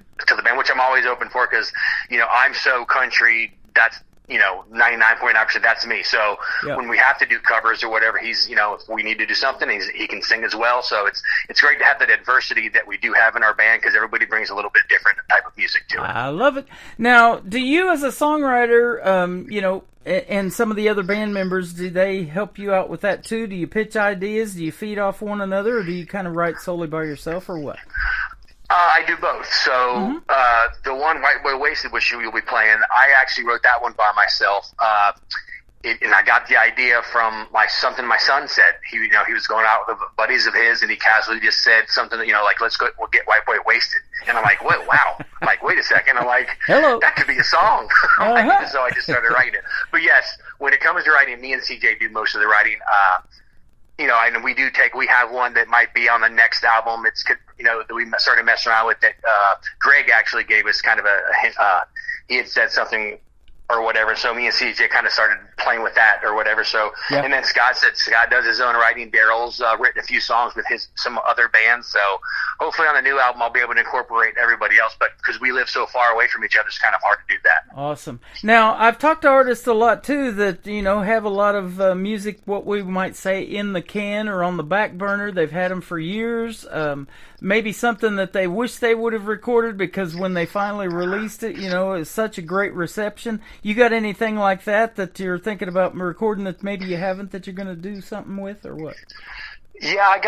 band, which I'm always open for because I'm so country. That's 99.9% that's me. So when we have to do covers or whatever, he's if we need to do something, he can sing as well. So it's great to have that adversity that we do have in our band because everybody brings a little bit different type of music to it. I love it. Now, do you as a songwriter, and some of the other band members, do they help you out with that too? Do you pitch ideas? Do you feed off one another, or do you kind of write solely by yourself, or what? I do both. So the one White Boy Wasted, which you'll be playing, I actually wrote that one by myself. And I got the idea from my son said. He was going out with buddies of his, and he casually just said something, like, we'll get White Boy Wasted. And I'm like, what? Wow. I'm like, wait a second. I'm like, hello, that could be a song. So I just started writing it. But yes, when it comes to writing, me and CJ do most of the writing. And we have one that might be on the next album. It's, that we started messing around with that. Greg actually gave us kind of a hint. He had said something or whatever. So me and CJ kind of started playing with that or whatever. So, and then Scott does his own writing. Daryl's written a few songs with some other bands. So hopefully on the new album, I'll be able to incorporate everybody else. But because we live so far away from each other, it's kind of hard to do that. Awesome. Now, I've talked to artists a lot too that, have a lot of music, what we might say in the can or on the back burner. They've had them for years. Maybe something that they wish they would have recorded because when they finally released it, it's such a great reception. You got anything like that you're thinking about recording that maybe you haven't, that you're going to do something with, or what? Yeah, I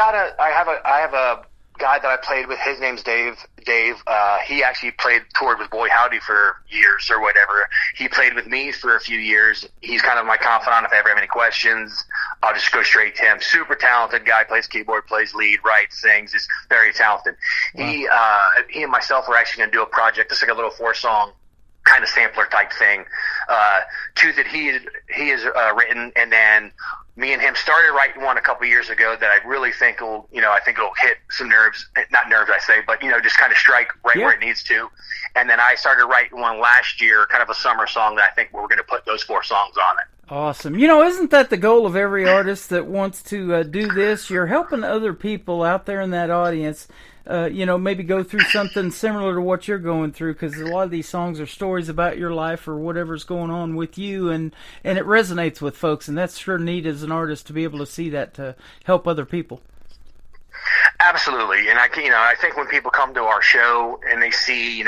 have a guy that I played with. His name's Dave. He actually toured with Boy Howdy for years or whatever. He played with me for a few years. He's kind of my confidant. If I ever have any questions, I'll just go straight to him. Super talented guy, plays keyboard, plays lead, writes, sings, is very talented. Wow. He and myself are actually going to do a project, just like a little 4-song kind of sampler type thing. Two that he has written, and then me and him started writing one a couple years ago that I really think will, it'll hit some nerves, not nerves I say, but, just kind of strike right where it needs to. And then I started writing one last year, kind of a summer song that I think we're going to put those 4 songs on it. Awesome. Isn't that the goal of every artist that wants to do this? You're helping other people out there in that audience, maybe go through something similar to what you're going through, because a lot of these songs are stories about your life or whatever's going on with you, and it resonates with folks, and that's sure neat as an artist to be able to see that, to help other people. Absolutely. And I think when people come to our show and they see,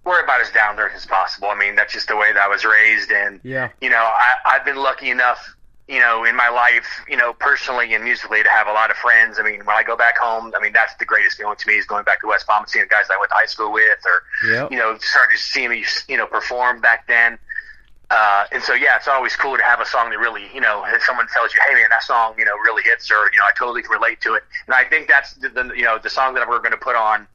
we're about as down to earth as possible. I mean, that's just the way that I was raised. And, I've been lucky enough, in my life, personally and musically, to have a lot of friends. I mean, when I go back home, that's the greatest feeling to me, is going back to West Palm and seeing the guys I went to high school with, or, started to see me, perform back then. And so, it's always cool to have a song that really, if someone tells you, hey man, that song, really hits, or, I totally can relate to it. And I think that's the song that we're going to put on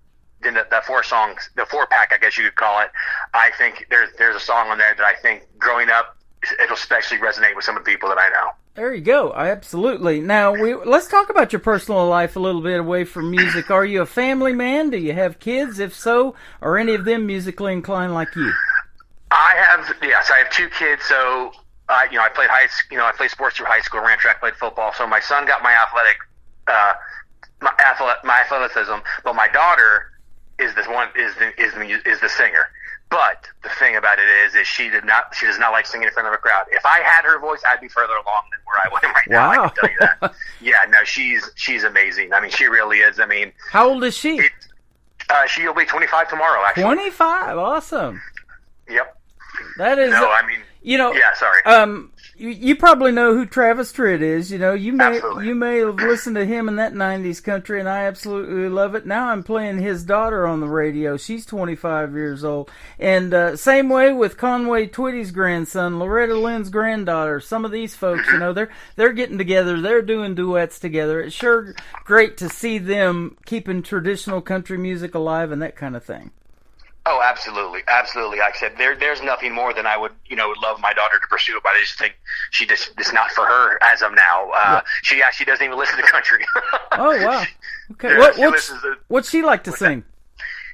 the 4 songs, the 4-pack, I guess you could call it. I think there's a song on there that I think growing up it'll especially resonate with some of the people that I know. There you go. Absolutely. Now, let's talk about your personal life a little bit away from music. Are you a family man? Do you have kids? If so, are any of them musically inclined like you? I have 2 kids. So, I played I played sports through high school, ran track, played football. So my son got my athleticism, but my daughter is the singer. But the thing about it is she does not like singing in front of a crowd. If I had her voice, I'd be further along than where I am right now. I can tell you that. Yeah, no, she's amazing. I mean, she really is. I mean, how old is she? She'll be 25 tomorrow. Actually, 25. Awesome. Yep. That is. No, I mean, yeah. Sorry. You probably know who Travis Tritt is. You may Absolutely. have listened to him in that 90s country, and I absolutely love it. Now I'm playing his daughter on the radio. She's 25 years old. And same way with Conway Twitty's grandson, Loretta Lynn's granddaughter. Some of these folks, they're getting together. They're doing duets together. It's sure great to see them keeping traditional country music alive and that kind of thing. Oh, absolutely, absolutely. Like I said, there's nothing more than I would love my daughter to pursue, but I just think it's not for her as of now. She actually doesn't even listen to country. Oh wow. Okay. Yeah, what's she like to sing?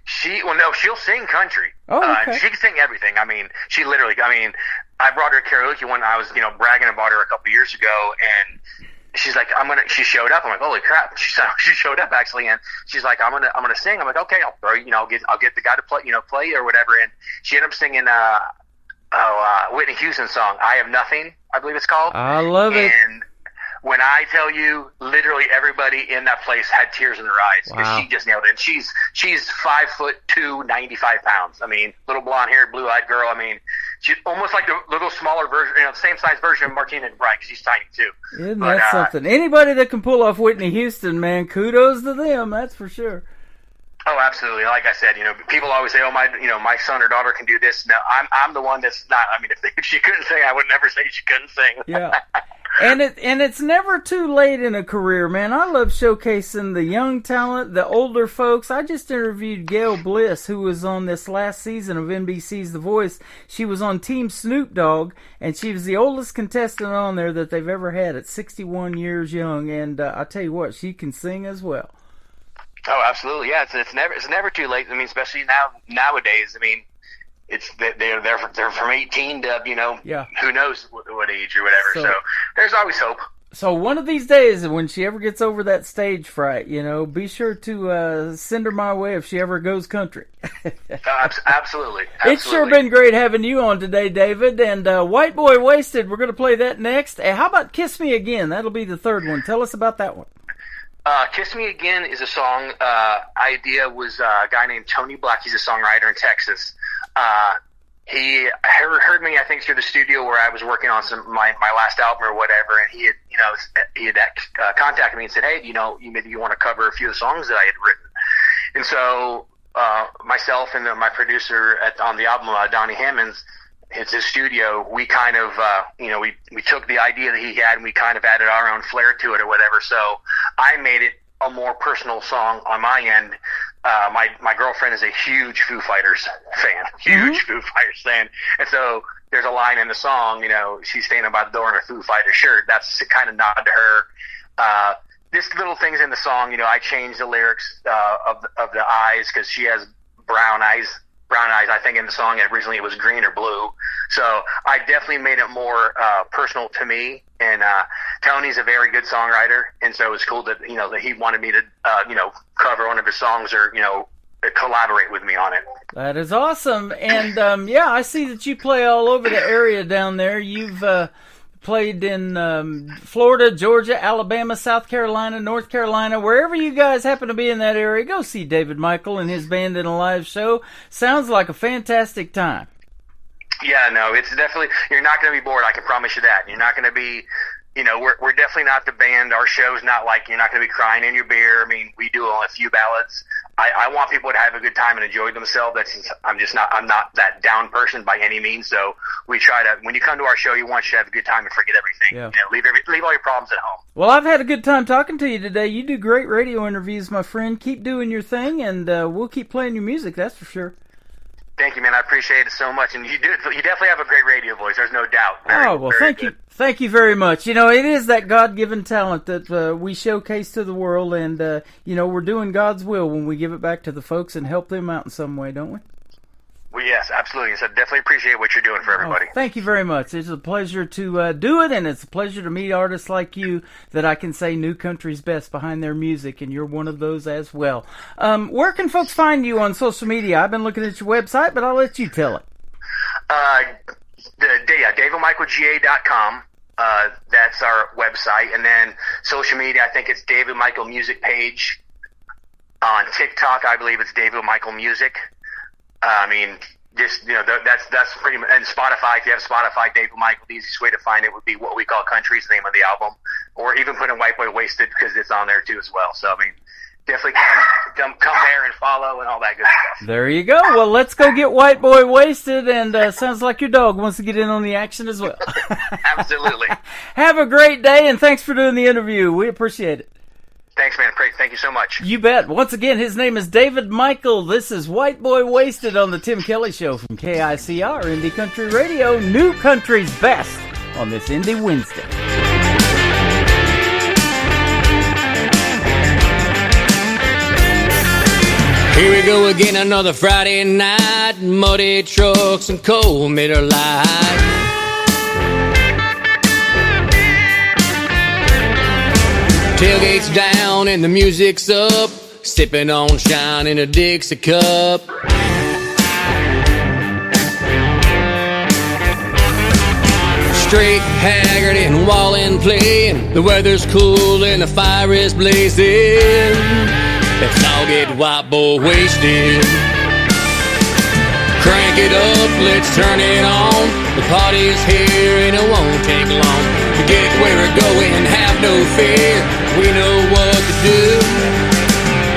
She'll sing country. Oh, okay. She can sing everything. I mean, I brought her to karaoke when I was bragging about her a couple years ago, and she's like, she showed up. I'm like, holy crap. She showed up actually. And she's like, I'm going to sing. I'm like, okay, I'll get the guy to play or whatever. And she ended up singing, Whitney Houston's song, I Have Nothing, I believe it's called. I love it. And when I tell you, literally everybody in that place had tears in their eyes. Wow. She just nailed it. And she's 5'2", 95 pounds. I mean, little blonde haired, blue eyed girl. I mean, she's almost like the little smaller version, same size version of Martina McBride, because she's tiny too. Isn't that something? Anybody that can pull off Whitney Houston, man, kudos to them. That's for sure. Oh, absolutely. Like I said, people always say, "Oh, my son or daughter can do this." No, I'm the one that's not. I mean, if she couldn't sing, I would never say she couldn't sing. Yeah. And it's never too late in a career, man. I love showcasing the young talent, the older folks. I just interviewed Gail Bliss, who was on this last season of NBC's The Voice. She was on Team Snoop Dogg, and she was the oldest contestant on there that they've ever had at 61 years young. And I tell you what, she can sing as well. Oh, absolutely. Yeah, it's never too late. I mean, especially nowadays. I mean, they're from 18 to who knows what age or whatever. So there's always hope. So one of these days, when she ever gets over that stage fright, be sure to send her my way if she ever goes country. Absolutely. It's sure been great having you on today, David. And White Boy Wasted, we're going to play that next. How about Kiss Me Again? That'll be the third one. Tell us about that one. Kiss Me Again is a song, idea was a guy named Tony Black. He's a songwriter in Texas. He heard me, I think, through the studio where I was working on my last album or whatever, and he had contacted me and said, "Hey, maybe you want to cover a few of the songs that I had written." And so myself and my producer on the album, Donnie Hammonds, it's his studio. We kind of, we took the idea that he had and we kind of added our own flair to it or whatever. So I made it a more personal song on my end. My girlfriend is a huge Foo Fighters fan, Foo Fighters fan. And so there's a line in the song, she's standing by the door in a Foo Fighters shirt. That's a kind of nod to her. This little things in the song, I changed the lyrics of the eyes because she has brown eyes. I think in the song originally it was green or blue. So I definitely made it more personal to me. And Tony's a very good songwriter, and so it was cool that that he wanted me to cover one of his songs or collaborate with me on it. That is awesome. And I see that you play all over the area down there. You've played in Florida, Georgia, Alabama, South Carolina, North Carolina. Wherever you guys happen to be in that area, go see David Michael and his band in a live show. Sounds like a fantastic time. Yeah, no, it's definitely, you're not going to be bored, I can promise you that. You're not going to be, we're definitely not the band. Our show's not like, you're not going to be crying in your beer. I mean, we do a few ballads. I want people to have a good time and enjoy themselves. I'm not that down person by any means. So we try to, when you come to our show, we want you to have a good time and forget everything. Yeah. Leave all your problems at home. Well, I've had a good time talking to you today. You do great radio interviews, my friend. Keep doing your thing, and we'll keep playing your music, that's for sure. Thank you, man. I appreciate it so much, and you definitely have a great radio voice. There's no doubt. Thank you very much. You know, it is that God-given talent that we showcase to the world, and we're doing God's will when we give it back to the folks and help them out in some way, don't we? Well, yes, absolutely. So definitely appreciate what you're doing for everybody. Thank you very much. It's a pleasure to do it, and it's a pleasure to meet artists like you that I can say New Country's best behind their music, and you're one of those as well. Where can folks find you on social media? I've been looking at your website, but I'll let you tell it. DavidMichaelGA.com. That's our website. And then social media, I think it's David Michael Music page. On TikTok, I believe it's David Michael Music. That's pretty much, and Spotify, if you have Spotify, David Michael, the easiest way to find it would be What We Call Country is the name of the album, or even put in White Boy Wasted because it's on there too as well. So, definitely come there and follow and all that good stuff. There you go. Well, let's go get White Boy Wasted, and sounds like your dog wants to get in on the action as well. Absolutely. Have a great day, and thanks for doing the interview. We appreciate it. Thanks, man. Great. Thank you so much. You bet. Once again, his name is David Michael. This is White Boy Wasted on the Tim Kelly Show from KICR, Indie Country Radio, New Country's best on this Indie Wednesday. Here we go again, another Friday night, muddy trucks and cold Miller Lite. Tailgate's down and the music's up, sipping on shine in a Dixie cup. Straight, haggard, and Wallin playing. The weather's cool and the fire is blazing. Let's all get White Boy Wasted. Crank it up, let's turn it on. The party's here and it won't take long to get where we're going. Have no fear, we know what to do.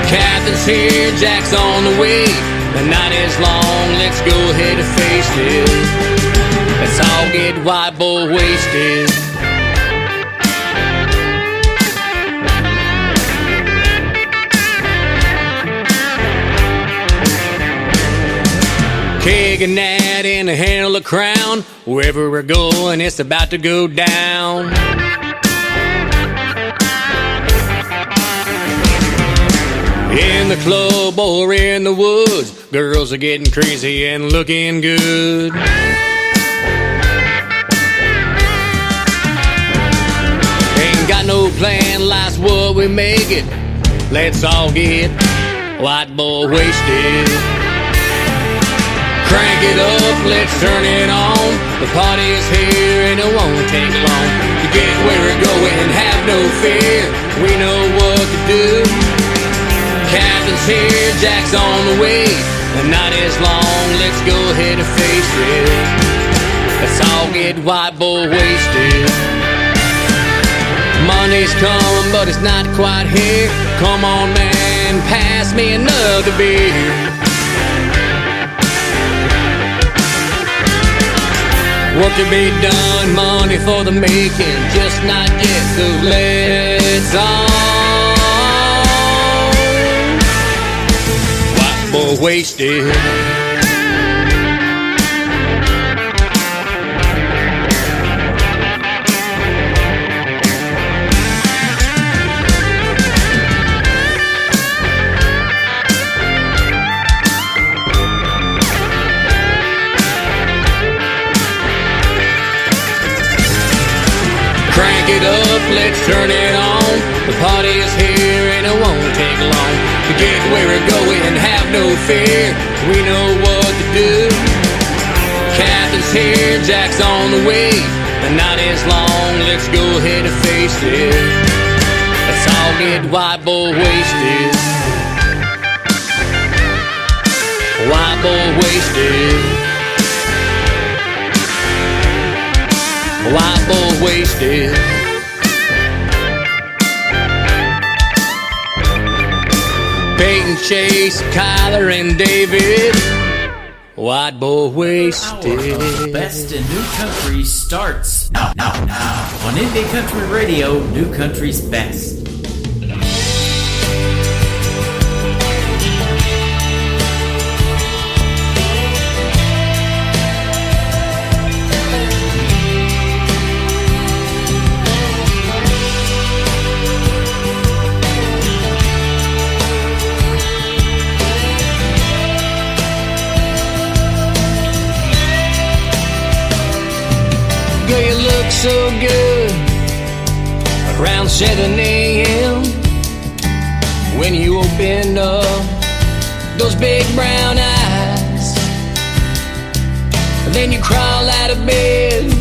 Captain's here, Jack's on the way. The night is long, let's go ahead and face it. Let's all get White Boy Wasted. Keg and Nat in the handle of Crown. Wherever we're going, it's about to go down. In the club or in the woods, girls are getting crazy and looking good. Ain't got no plan, life's what we make it. Let's all get White Boy Wasted. Crank it up, let's turn it on. The party's here and it won't take long to get where we're going. Have no fear, we know what to do. Captain's here, Jack's on the way. The night is long, let's go ahead and face it. Let's all get White Boy Wasted. Monday's come, but it's not quite here. Come on, man, pass me another beer. Work to be done, money for the making, just not yet, so let's on. White Boy Wasted. Crank it up, let's turn it on. The party is here and it won't take long to get where we're going. Have no fear, we know what to do. Captain's here, Jack's on the way. The night is long, let's go ahead and face it. Let's all get White Boy Wasted. White Boy Wasted. White Boy Wasted. Peyton, Chase, Kyler, and David. White Boy Wasted. The best in new country starts now on Indie Country Radio, New Country's best. look so good around 7 a.m. when you opened up those big brown eyes. Then you crawl out of bed,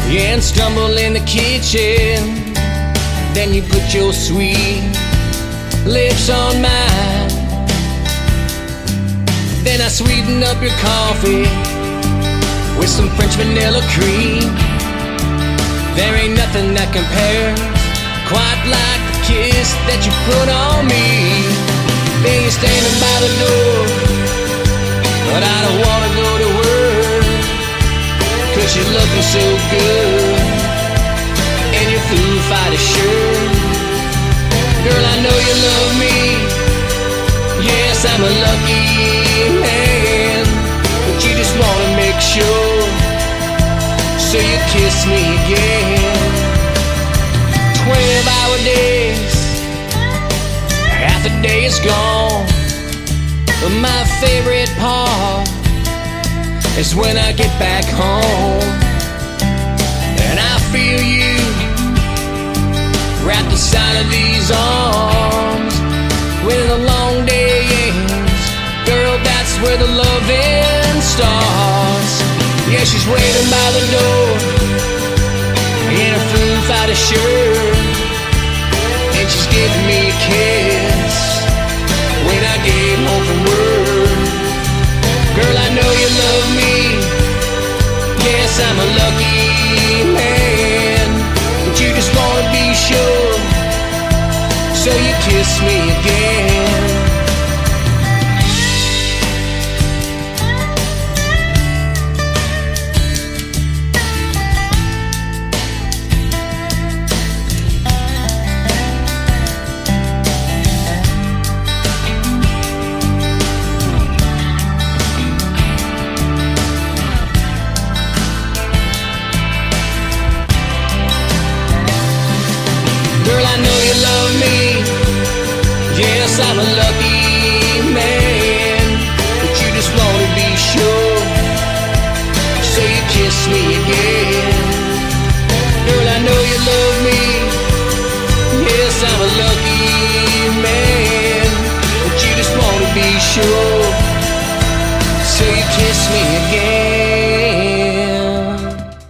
yeah, and stumble in the kitchen. Then you put your sweet lips on mine. Then I sweeten up your coffee with some French vanilla cream. There ain't nothing that compares quite like the kiss that you put on me. Then you're standing by the door, but I don't wanna go to work, 'cause you're looking so good in your Foo Fighter shirt. Girl, I know you love me, yes, I'm a lucky man, but you just wanna make sure, so you kiss me again. 12-hour days, half a day is gone, but my favorite part is when I get back home and I feel you wrapped inside of these arms. When the long day ends, girl, that's where the loving starts. Yeah, she's waiting by the door in a Foo Fighter shirt, and she's giving me a kiss when I get home from work. Girl, I know you love me, yes, I'm a lucky man, but you just wanna be sure, so you kiss me again. I'm a lucky man, but you just wanna be sure, so you kiss me again. Girl, I know you love me, yes, I'm a lucky man, but you just wanna be sure, so you kiss me again.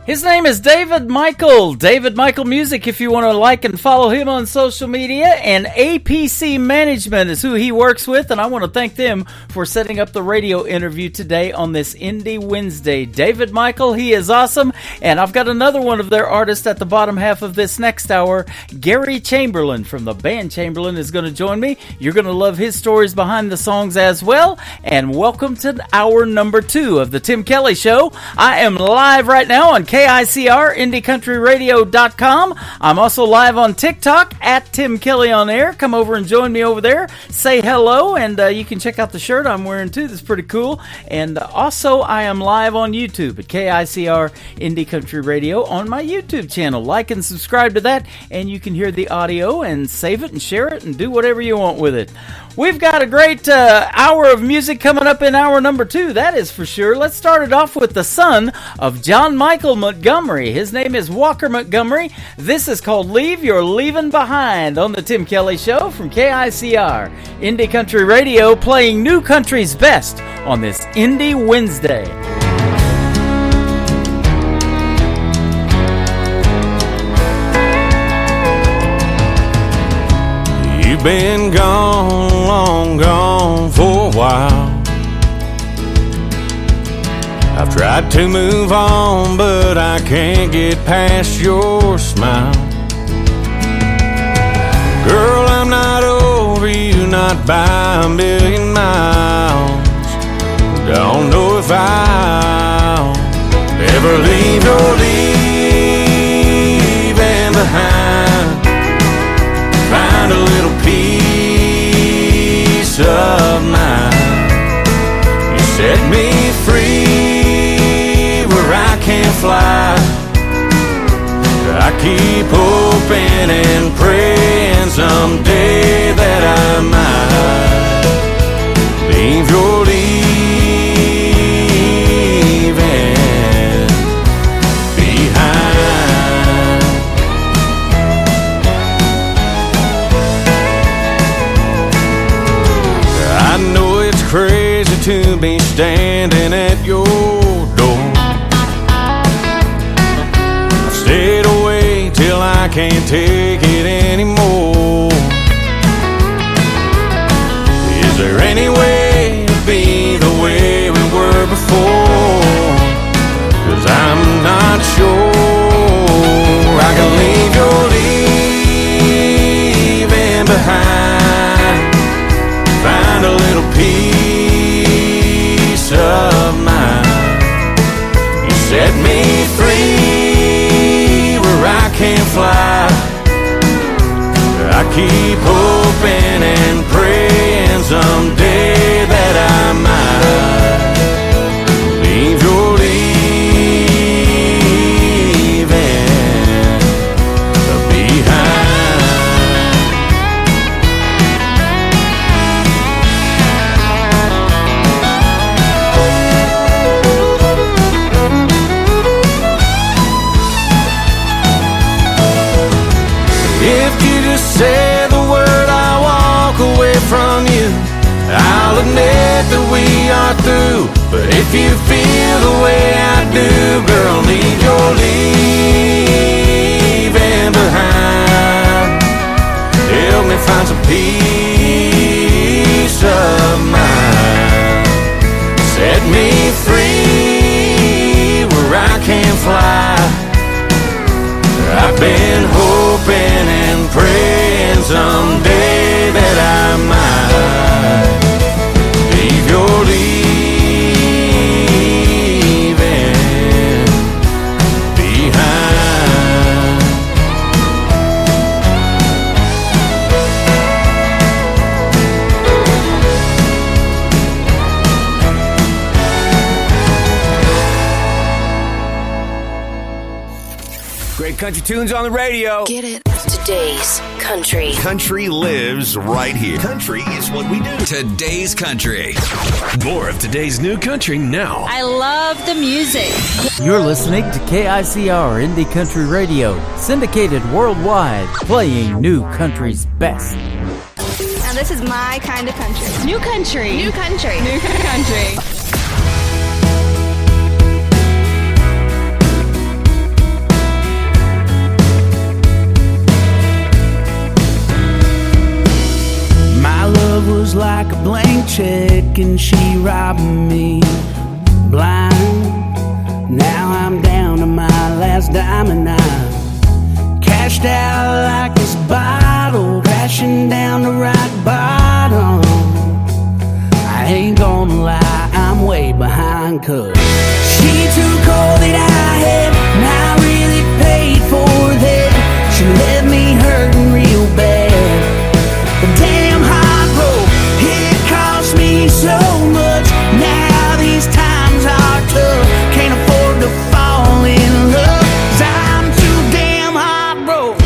His name is David Michael. David Michael Music, if you want to like and follow him on social media. And APC Management is who he works with, and I want to thank them for setting up the radio interview today on this Indie Wednesday. David Michael, he is awesome. And I've got another one of their artists at the bottom half of this next hour. Gary Chamberlain from the band Chamberlain is going to join me. You're going to love his stories behind the songs as well. And welcome to hour number 2 of the Tim Kelly Show. I am live right now on KICR, IndieCountryRadio.com. I'm also live on TikTok at Tim Kelly on Air. Come over and join me over there. Say hello, and you can check out the shirt I'm wearing too. That's pretty cool. And also, I am live on YouTube at KICR Indie Country Radio on my YouTube channel. Like and subscribe to that, and you can hear the audio and save it and share it and do whatever you want with it. We've got a great hour of music coming up in hour number 2, that is for sure. Let's start it off with the son of John Michael Montgomery. His name is Walker Montgomery. This is called Leave Your Leaving Behind on the Tim Kelly Show from KICR. Indie Country Radio, playing new country's best on this Indie Wednesday. You've been gone, long gone for a while. I've tried to move on, but I can't get past your smile. Girl, I'm not over you, not by a million miles. Don't know if I'll ever leave your leaving behind. Find a little peace of mind. You set me free where I can't fly. I keep hoping and praying someday that I might leave your leaving behind. standing at your door. I stayed away till I can't take it anymore. Is there any way to be the way we were before? 'Cause I'm not sure I can leave your leaving behind. Find a little peace of mind. You set me free where I can't fly. I keep hoping and praying someday that I might leave your leaving behind. If you just say the word, I walk away from you. I'll admit that we are through. But if you feel the way I do, girl, leave your leaving behind. Help me find some peace of mind. Set me free where I can't fly. I've been hoping and praying someday that I might leave your leaving behind. Great country tunes on the radio. Get it? Today's country. Country lives right here. Country is what we do. Today's country. More of today's new country now. I love the music. You're listening to KICR Indie Country Radio, syndicated worldwide, playing new country's best. Now this is my kind of country. New country. New country. New country. Was like a blank check and she robbed me blind. Now I'm down to my last dime and I cashed out like this bottle, crashing down the rock bottom. I ain't gonna lie, I'm way behind, 'cause she took all that I had and I really paid for that. She left me hurting real bad, but damn heartbroken, it cost me so much. Now these times are tough, can't afford to fall in love, 'cause I'm too damn heartbroken.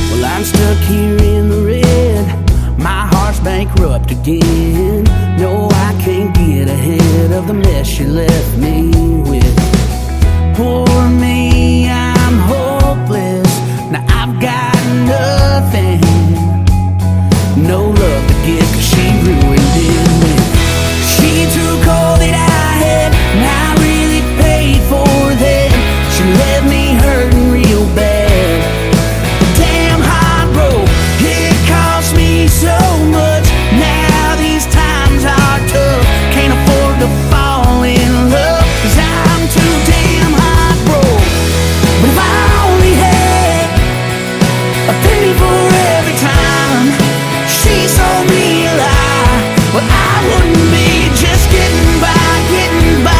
Well, I'm stuck here in the red, my heart's bankrupt again. No, I can't get ahead of the mess she left me with. Poor me, I'm hopeless. Now I've got nothing, no love to give, 'cause she ruined it. She took all that I had and I really paid for that. She left me hurting real bad, but damn heartbroken, it cost me so much. Now these times are tough, can't afford to fall in love, 'cause I'm too damn heartbroken. But if I only had a penny for every time she sold me a lie, well, I wouldn't be just getting by, getting by.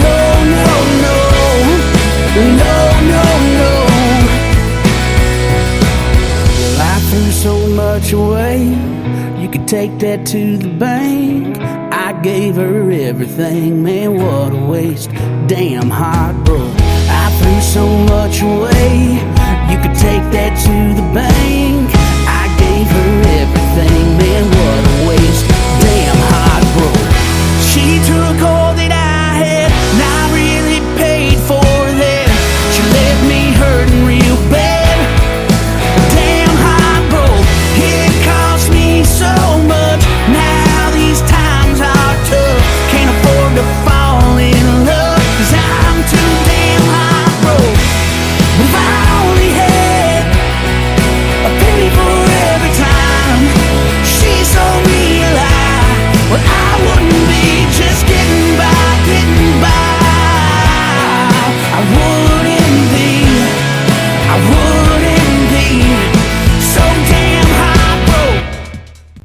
No, no, no, no, no, no. Well, I threw so much away, you could take that to the bank. I gave her everything, man, what a waste. Damn heartbroken, I threw so much away, you could take that to the bank. I gave her everything, man, what a waste. Damn heartbroken, she took all that I had and I really paid for that. She left me hurting real bad. Damn heartbroken,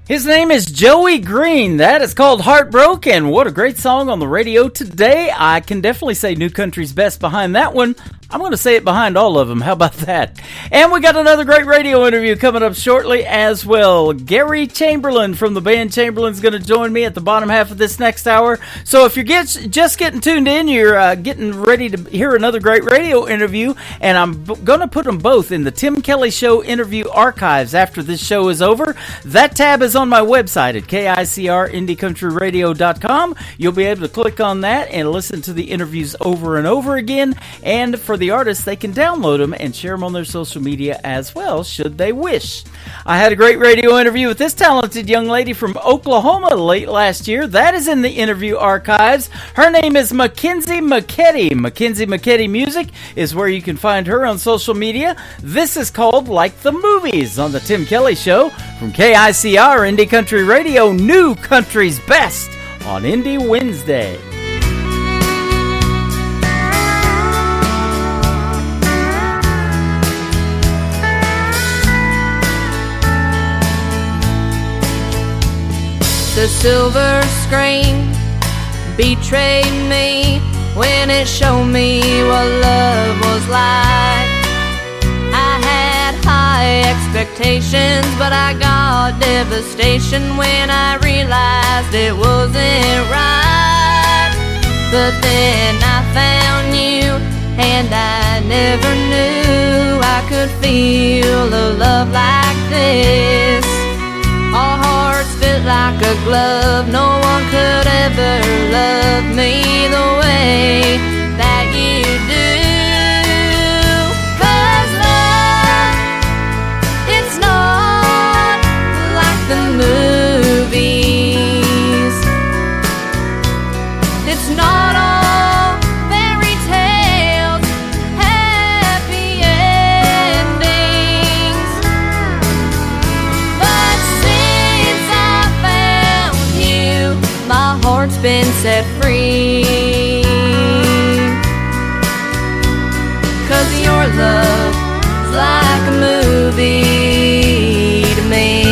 His name is Joey Green. That is called Heartbroken. What a great song on the radio today. I can definitely say New Country's best behind that one. I'm going to say it behind all of them. How about that? And we got another great radio interview coming up shortly as well. Gary Chamberlain from the band Chamberlain's going to join me at the bottom half of this next hour. So if you're just getting tuned in, you're getting ready to hear another great radio interview. And I'm going to put them both in the Tim Kelly Show interview archives after this show is over. That tab is on my website at KICRIndieCountryRadio.com. You'll be able to click on that and listen to the interviews over and over again. And for the artists, they can download them and share them on their social media as well, should they wish. I had a great radio interview with this talented young lady from Oklahoma late last year. That is in the interview archives. Her name is Mackenzie McKetty. Mackenzie McKetty Music is where you can find her on social media. This is called Like the Movies on the Tim Kelly Show from KICR Indie Country Radio, New Country's Best on Indie Wednesday. The silver screen betrayed me when it showed me what love was like. I had high expectations, but I got devastation when I realized it wasn't right. But then I found you, and I never knew I could feel a love like this. Our hearts fit like a glove. No one could ever love me the way that you do. 'Cause love, it's not like the movies. It's not all fairy tales, happy endings. But since I found you, my heart's been set free. 'Cause your love's like a movie to me.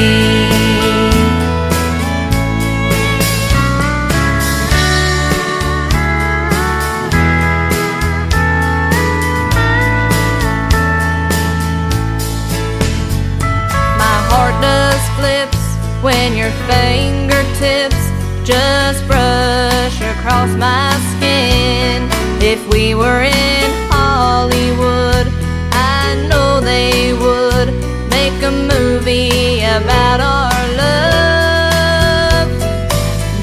My heart does flips when your fingertips just brush across my skin. If we were in Hollywood, I know they would make a movie about our love.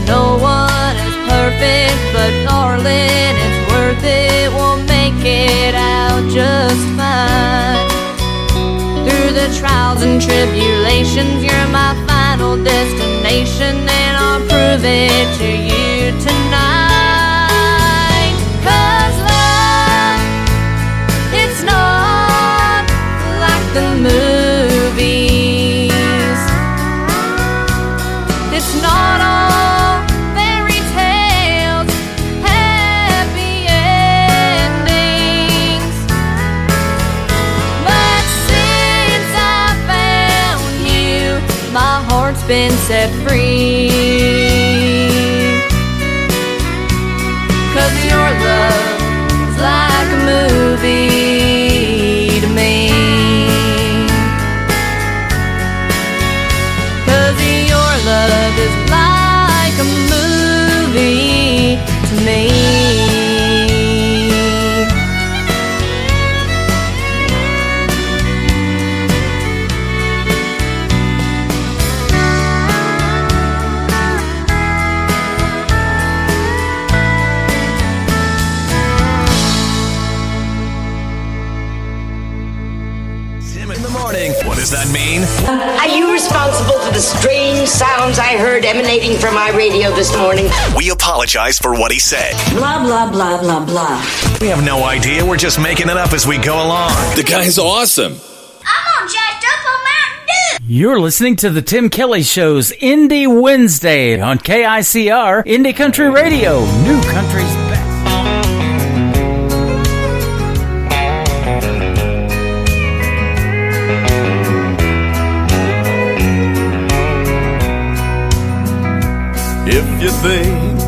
No one is perfect, but darling, it's worth it. We'll make it out just fine. Through the trials and tribulations, you're my final destination, and I'll prove it to you tonight. 'Cause love, it's not like the movies. It's not all fairy tales, happy endings. But since I found you, my heart's been set free. 'Cause your love's like a movie to me. 'Cause your love is like a movie to me. What does that mean? Are you responsible for the strange sounds I heard emanating from my radio this morning? We apologize for what he said. Blah, blah, blah, blah, blah. We have no idea. We're just making it up as we go along. The guy's awesome. I'm all jacked up on Mountain Dew. You're listening to the Tim Kelly Show's Indie Wednesday on KICR Indie Country Radio, New Country's Best. you think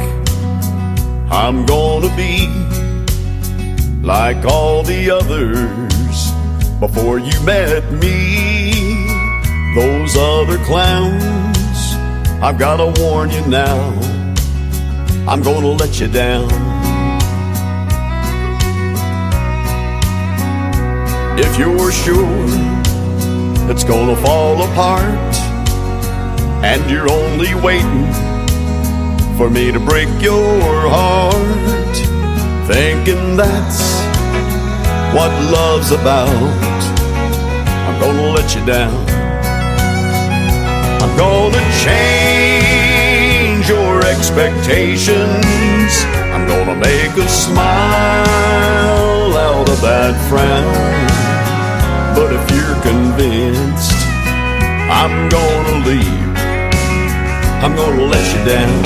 I'm gonna be like all the others before you met me, those other clowns, I've gotta warn you now, I'm gonna let you down. If you're sure it's gonna fall apart and you're only waiting for me to break your heart, thinking that's what love's about, I'm gonna let you down. I'm gonna change your expectations, I'm gonna make a smile out of that frown. But if you're convinced I'm gonna leave, I'm gonna let you down.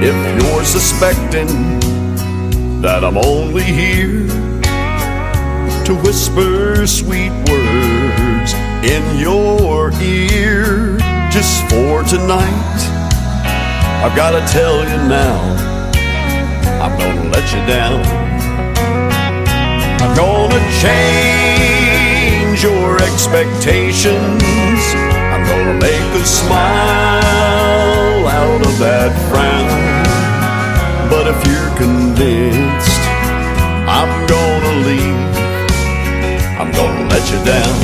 If you're suspecting that I'm only here to whisper sweet words in your ear just for tonight, I've gotta tell you now, I'm gonna let you down. I'm gonna change your expectations, I'm gonna make a smile out of that frown. But if you're convinced I'm gonna leave, I'm gonna let you down.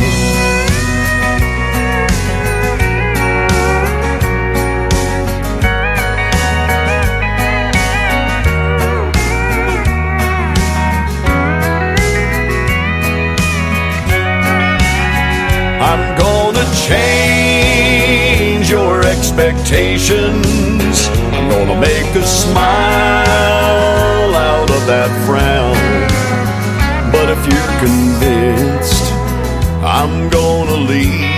I'm gonna change your expectations, I'm gonna make a smile out of that frown. But if you're convinced I'm gonna leave,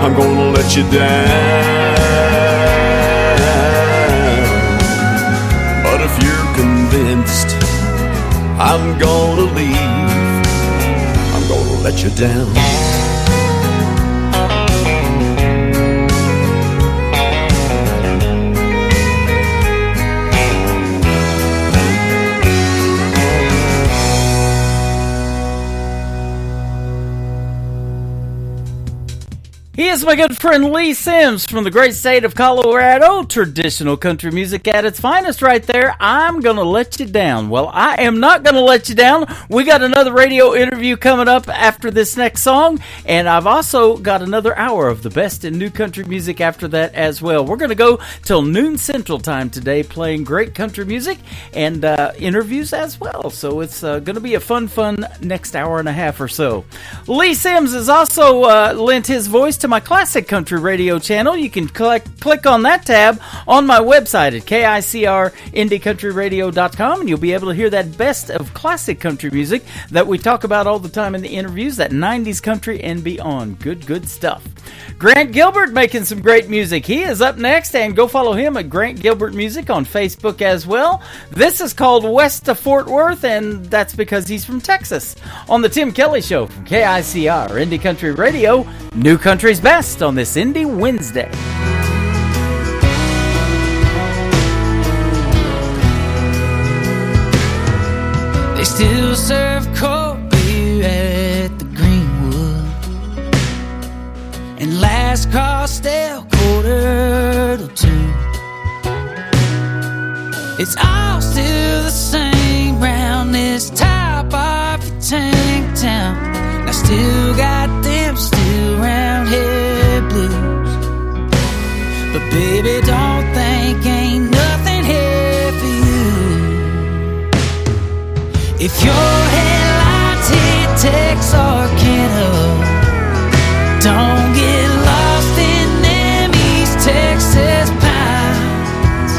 I'm gonna let you down. But if you're convinced I'm gonna leave, I'm gonna let you down. He is my good friend Lee Sims from the great state of Colorado. Traditional country music at its finest right there. I'm going to let you down. Well, I am not going to let you down. We got another radio interview coming up after this next song, and I've also got another hour of the best in new country music after that as well. We're going to go till noon Central Time today playing great country music and interviews as well. So it's going to be a fun next hour and a half or so. Lee Sims has also lent his voice to my classic country radio channel. You can click on that tab on my website at KICRIndieCountryRadio.com, and you'll be able to hear that best of classic country music that we talk about all the time in the interviews, that 90s country and beyond. Good stuff. Grant Gilbert making some great music. He is up next, and go follow him at Grant Gilbert Music on Facebook as well. This is called West of Fort Worth, and that's because he's from Texas. On the Tim Kelly Show from KICR Indie Country Radio, New Country's best on this Indie Wednesday. They still serve cold beer at the Greenwood, and last call still 1:45. It's all still the same round this top of your tank town. I still got them still round head blues, but baby, don't think ain't nothing here for you. If your headlights hit Texarkana, don't get lost in them East Texas pines.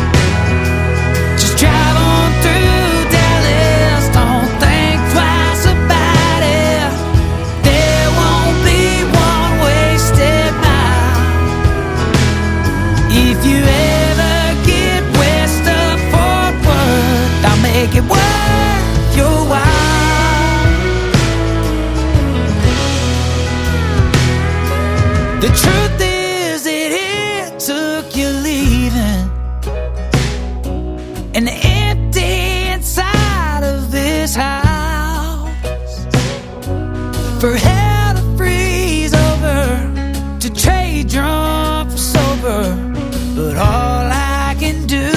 Just drive on through Dallas, don't think twice about it. There won't be one wasted mile. If you ever get west of Fort Worth, I'll make it worth your while. this house for hell to freeze over, to trade drunk for sober. But all I can do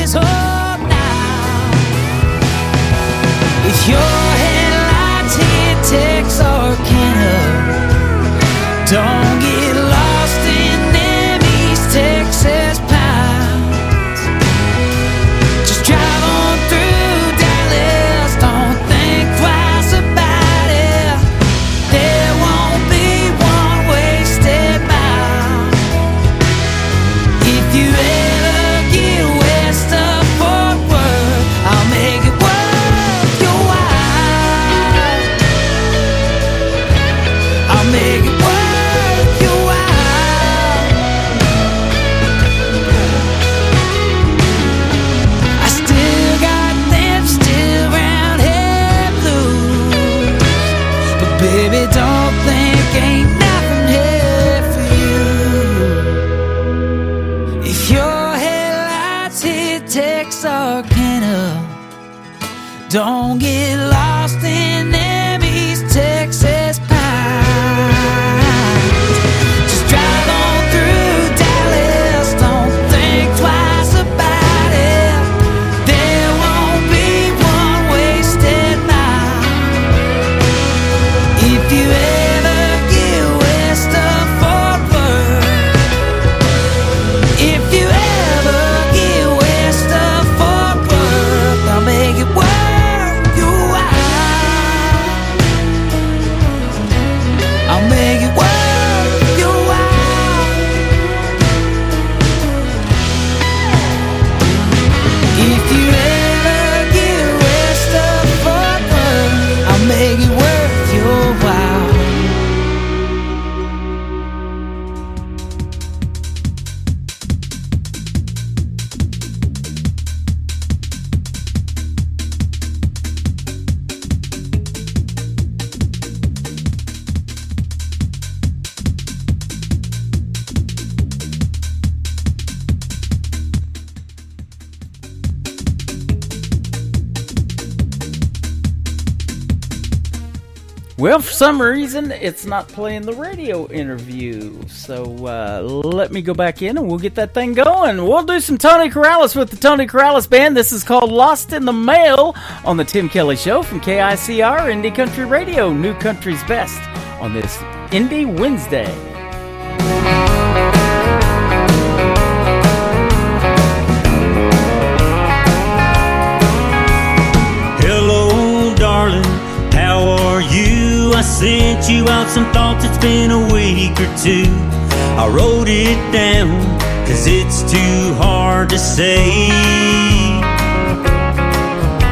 is hope now. If your headlights hit Texarkana, don't get lost in them East Texas pines. Just drive on through Dallas, don't think twice about it. There won't be one wasted mile. If you ever get west of Fort Worth, I'll make it worth your while. I'll make it worth your while. I still got them still round head blues, but baby, don't think ain't nothing here for you. If your headlights hit Texarkana, don't get lost in them East Texas pines. Just drive on through Dallas, don't think twice about it. There won't be one wasted mile. If you ever get west of Fort Worth, if you ever get west of Fort Worth, I'll make it worth your while. I'll make it worth your while. If you ever get west of Fort Worth, I'll make it worth your while. Well, for some reason, it's not playing the radio interview. So let me go back in and we'll get that thing going. We'll do some Tony Corrales with the Tony Corrales Band. This is called Lost in the Mail on the Tim Kelly Show from KICR Indie Country Radio, New Country's Best, on this Indie Wednesday. Hello, darling, how are you? I sent you out some thoughts, it's been a week or two. I wrote it down, cause it's too hard to say.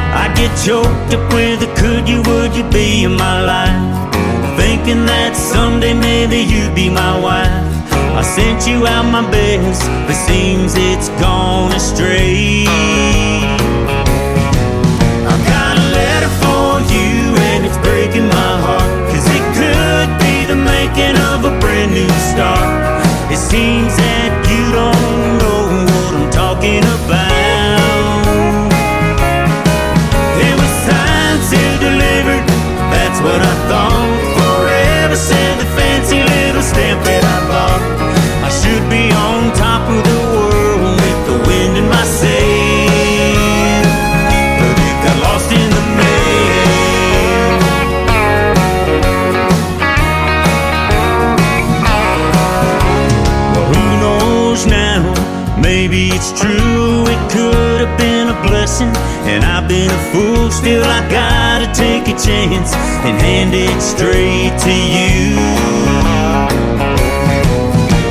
I get choked up with a could you, would you be in my life? Thinking that someday maybe you'd be my wife. I sent you out my best, but seems it's gone astray. I've got a letter for you and it's breaking my heart, cause it could be the making of a brand new start. It seems that you don't know what I'm talking about. It was signed, sealed, delivered, that's what I thought. Forever said the fancy little stamp that I bought. I should be on top of the world with the wind in my sail, but it got lost in the mail. Well, who knows now? Maybe it's true, it could have been a blessing, and I've been a fool. Still I gotta take a chance and hand it straight to you.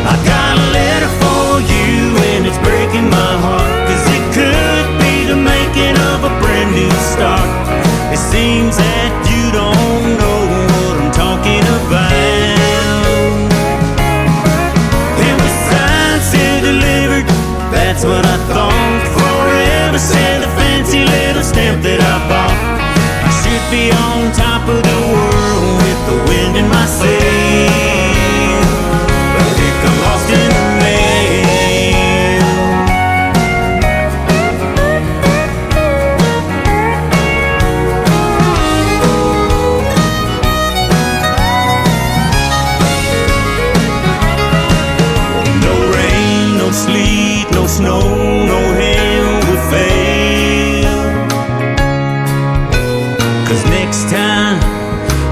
I got a letter for you and it's breaking my heart, cause it could be the making of a brand new start. It seems that you don't know what I'm talking about. It was signed, sealed, delivered, that's what I thought. Forever said the fancy little stamp that I bought. I should be on top of the world with the wind in my sail, but it got lost in the mail.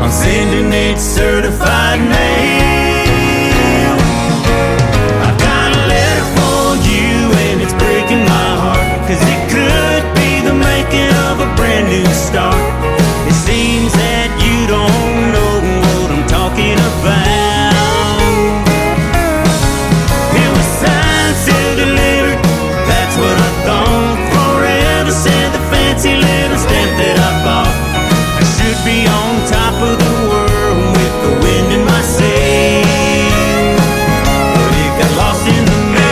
I'm sending it certified mail. I've got a letter for you and it's breaking my heart, 'cause it could be the making of a brand new start. It seems that you don't know what I'm talking about. It was signed, sealed, delivered, that's what I thought. Forever said the fancy little stamp that I bought. I should be on top of the world with the wind in my sail, but it got lost in the mail.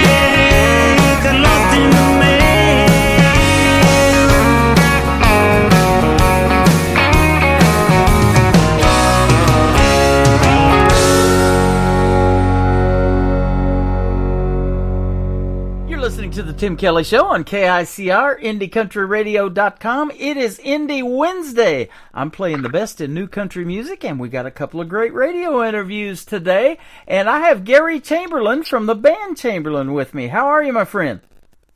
Yeah, it got lost in the You're listening to the Tim Kelly Show on KICR, IndieCountryRadio.com. It is Indie Wednesday. I'm playing the best in new country music, and we got a couple of great radio interviews today. And I have Gary Chamberlain from the band Chamberlain with me. How are you, my friend?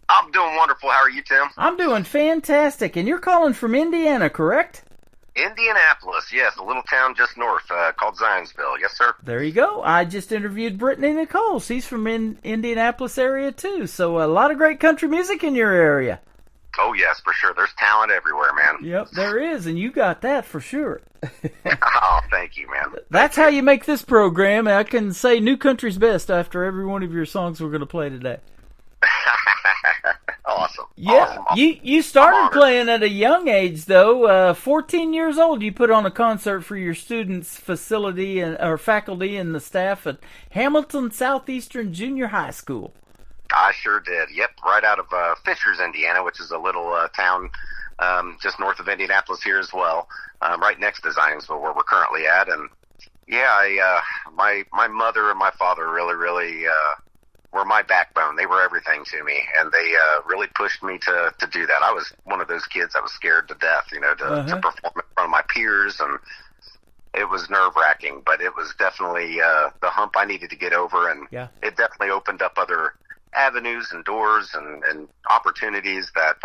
I'm doing wonderful. How are you, Tim? I'm doing fantastic. And you're calling from Indiana, correct? Indianapolis, yes, a little town just north called Zionsville. Yes, sir. There you go. I just interviewed Brittany Nicole. She's from Indianapolis area, too. So a lot of great country music in your area. Oh, yes, for sure. There's talent everywhere, man. Yep, there is, and you got that for sure. Oh, thank you, man. That's how you make this program. I can say New Country's best after every one of your songs we're going to play today. Awesome. Yeah, awesome. You started playing at a young age, though. 14 years old, you put on a concert for your students' facility or faculty and the staff at Hamilton Southeastern Junior High School. I sure did. Yep, right out of Fishers, Indiana, which is a little town just north of Indianapolis here as well, right next to Zionsville, where we're currently at. And yeah, my mother and my father really were my backbone. They were everything to me, and they really pushed me to do that. I was one of those kids that was scared to death, to perform in front of my peers, and it was nerve-wracking, but it was definitely the hump I needed to get over, and it definitely opened up other avenues and doors and opportunities that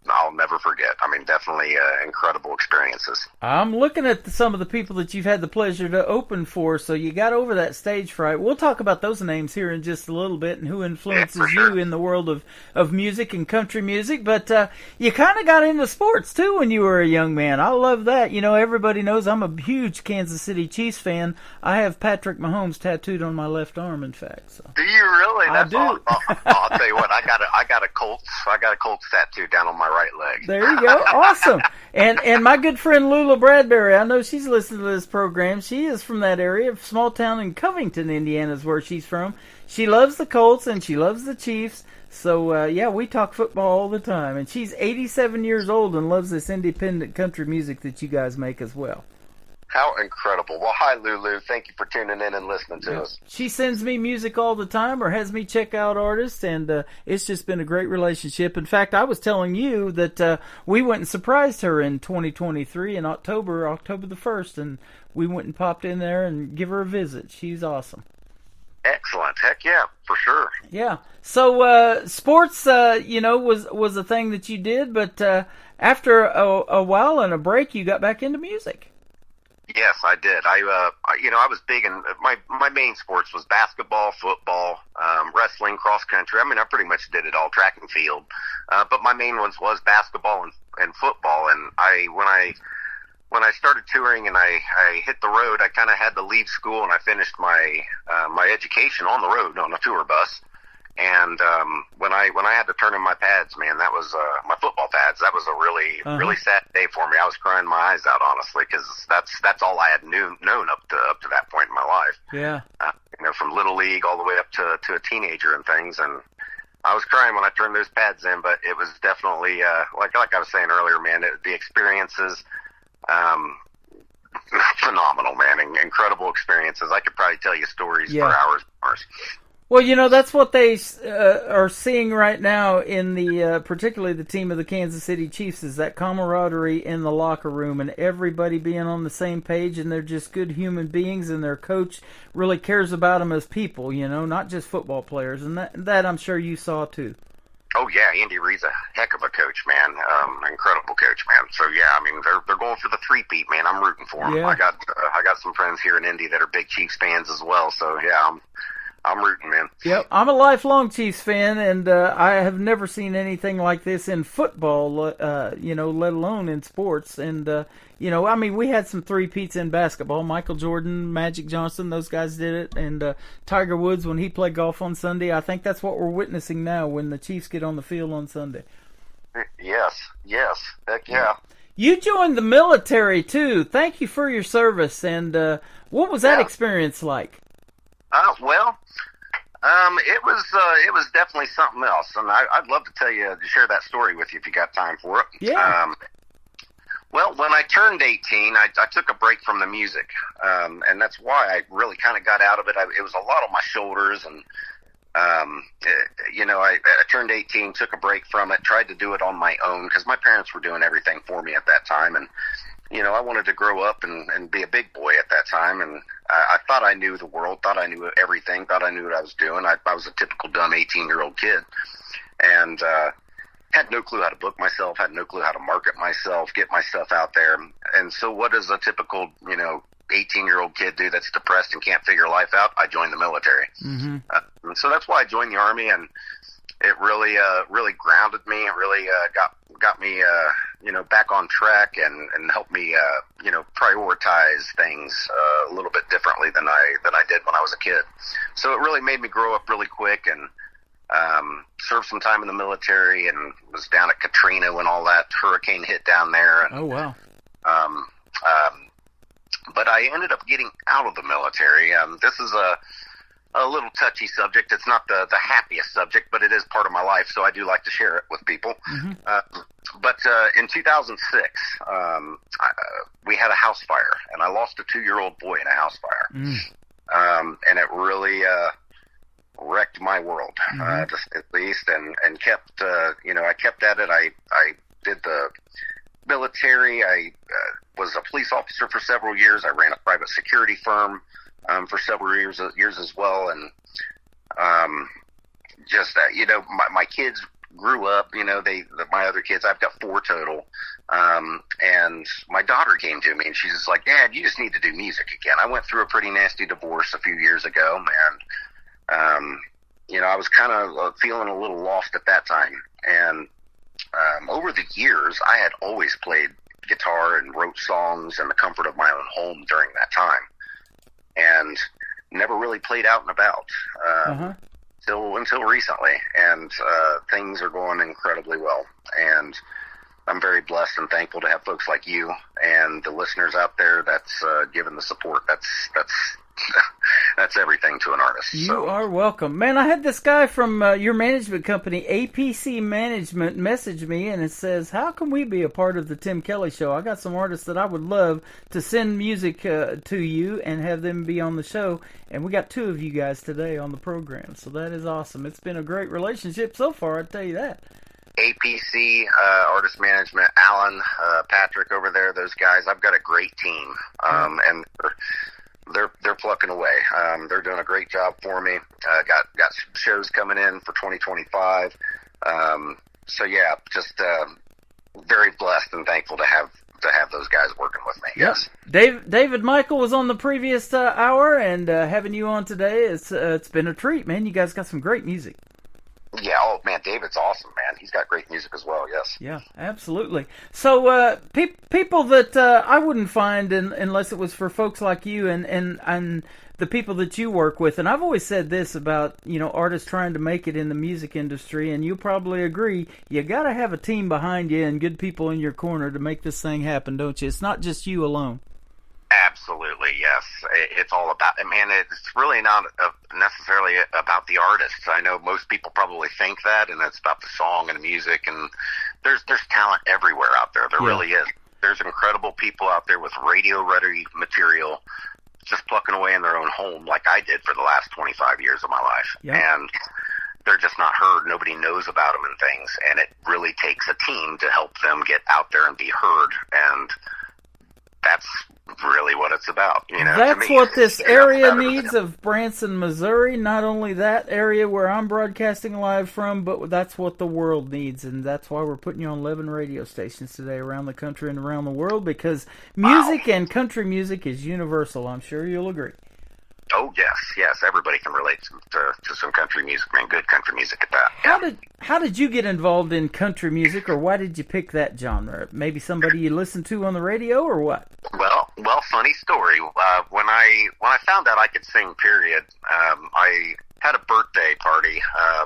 I'll never forget. I mean, definitely incredible experiences. I'm looking at some of the people that you've had the pleasure to open for, so you got over that stage fright. We'll talk about those names here in just a little bit and who influences you in the world of music and country music. But you kind of got into sports, too, when you were a young man. I love that. Everybody knows I'm a huge Kansas City Chiefs fan. I have Patrick Mahomes tattooed on my left arm, in fact. So. Do you really? I do. Awesome. I'll tell you what, I got a Colts tattoo down on my right leg. There you go. Awesome. And my good friend Lula Bradbury, I know she's listening to this program. She is from that area, small town in Covington, Indiana is where she's from. She loves the Colts and she loves the Chiefs. So, we talk football all the time. And she's 87 years old and loves this independent country music that you guys make as well. How incredible. Well, hi, Lulu. Thank you for tuning in and listening to us. She sends me music all the time or has me check out artists, and it's just been a great relationship. In fact, I was telling you that we went and surprised her in 2023 in October the 1st, and we went and popped in there and give her a visit. She's awesome. Excellent. Heck yeah, for sure. Yeah. So sports, was a thing that you did, but after a while and a break, you got back into music. Yes, I did. I was big in my main sports was basketball, football, wrestling, cross country. I mean, I pretty much did it all, track and field. But my main ones was basketball and football. And when I started touring and I hit the road, I kind of had to leave school, and I finished my education on the road on a tour bus. And when I had to turn in my pads, man, that was my football pads. That was a really sad day for me. I was crying my eyes out, honestly, because that's all I had known up to that point in my life. Yeah. From little league all the way up to a teenager and things, and I was crying when I turned those pads in. But it was definitely like I was saying earlier, man. The experiences. Phenomenal, man. Incredible experiences. I could probably tell you stories for hours and hours. Well, that's what they are seeing right now in the particularly the team of the Kansas City Chiefs, is that camaraderie in the locker room and everybody being on the same page, and they're just good human beings, and their coach really cares about them as people, not just football players, and that I'm sure you saw too. Oh yeah, Andy Reid's a heck of a coach, man. Incredible coach, man. So yeah, I mean they're going for the three-peat, man. I'm rooting for them. Yeah. I got some friends here in Indy that are big Chiefs fans as well. So yeah, I'm rooting, man. Yep, I'm a lifelong Chiefs fan, and I have never seen anything like this in football, let alone in sports. And, I mean, we had some three-peats in basketball. Michael Jordan, Magic Johnson, those guys did it. And Tiger Woods, when he played golf on Sunday, I think that's what we're witnessing now when the Chiefs get on the field on Sunday. Yes, heck yeah. You joined the military, too. Thank you for your service. And what was that experience like? It was definitely something else, and I'd love to share that story with you if you got time for it. Yeah. Well, when I turned 18, I took a break from the music, and that's why I really kind of got out of it. It was a lot on my shoulders, and I turned 18, took a break from it, tried to do it on my own because my parents were doing everything for me at that time, and I wanted to grow up and be a big boy at that time, and I thought I knew the world, thought I knew everything, thought I knew what I was doing. I was a typical dumb 18-year-old kid, and had no clue how to book myself, had no clue how to market myself, get myself out there. And so what does a typical, 18-year-old kid do that's depressed and can't figure life out? I joined the military. Mm-hmm. And so that's why I joined the Army, and it really grounded me. It really got me, back on track and helped me, prioritize things a little bit differently than I did when I was a kid. So it really made me grow up really quick, and served some time in the military, and was down at Katrina when all that hurricane hit down there. And, oh wow. But I ended up getting out of the military. This is a little touchy subject. It's not the happiest subject, but it is part of my life, so I do like to share it with people. Mm-hmm. But in 2006, we had a house fire, and I lost a 2-year-old boy in a house fire. And it really wrecked my world, to say the least, and kept, I kept at it. I did the military. I was a police officer for several years. I ran a private security firm for several years as well, and my kids grew up. My other kids, I've got 4 total, and my daughter came to me and she's just like, "Dad, you just need to do music again." I went through a pretty nasty divorce a few years ago, and I was kind of feeling a little lost at that time, and over the years, I had always played guitar and wrote songs in the comfort of my own home during that time, and never really played out and about until recently. And things are going incredibly well, and I'm very blessed and thankful to have folks like you and the listeners out there that's given the support. That's everything to an artist. You are welcome. Man, I had this guy from your management company, APC Management, message me, and it says, "How can we be a part of the Tim Kelly Show? I got some artists that I would love to send music to you and have them be on the show." And we got 2 of you guys today on the program, so that is awesome. It's been a great relationship so far, I'll tell you that. APC, Artist Management, Alan, Patrick over there, those guys, I've got a great team, and they're plucking away. They're doing a great job for me. Got shows coming in for 2025. So yeah, just very blessed and thankful to have those guys working with me. Yes. David Michael was on the previous hour, and having you on today, it's been a treat, man. You guys got some great music. Yeah, oh man, David's awesome, man. He's got great music as well, yes. Yeah, absolutely. So people that I wouldn't find unless it was for folks like you and the people that you work with, and I've always said this about, artists trying to make it in the music industry, and you'll probably agree, you got to have a team behind you and good people in your corner to make this thing happen, don't you? It's not just you alone. Absolutely, yes. It's all about, man, it's really not necessarily about the artists. I know most people probably think that, and it's about the song and the music, and there's talent everywhere out there. There really is. There's incredible people out there with radio-ready material just plucking away in their own home like I did for the last 25 years of my life. Yep. And they're just not heard. Nobody knows about them and things, and it really takes a team to help them get out there and be heard. And that's really what it's about. You know, That's to me. what this You know, area that- needs of Branson, Missouri. Not only that area where I'm broadcasting live from, but that's what the world needs. And that's why we're putting you on 11 radio stations today around the country and around the world, because music and country music is universal. I'm sure you'll agree. Oh, yes. Everybody can relate to some country music, man. Good country music at that. How did you get involved in country music, or why did you pick that genre? Maybe somebody you listened to on the radio, or what? Well, funny story. When I found out I could sing, period, I had a birthday party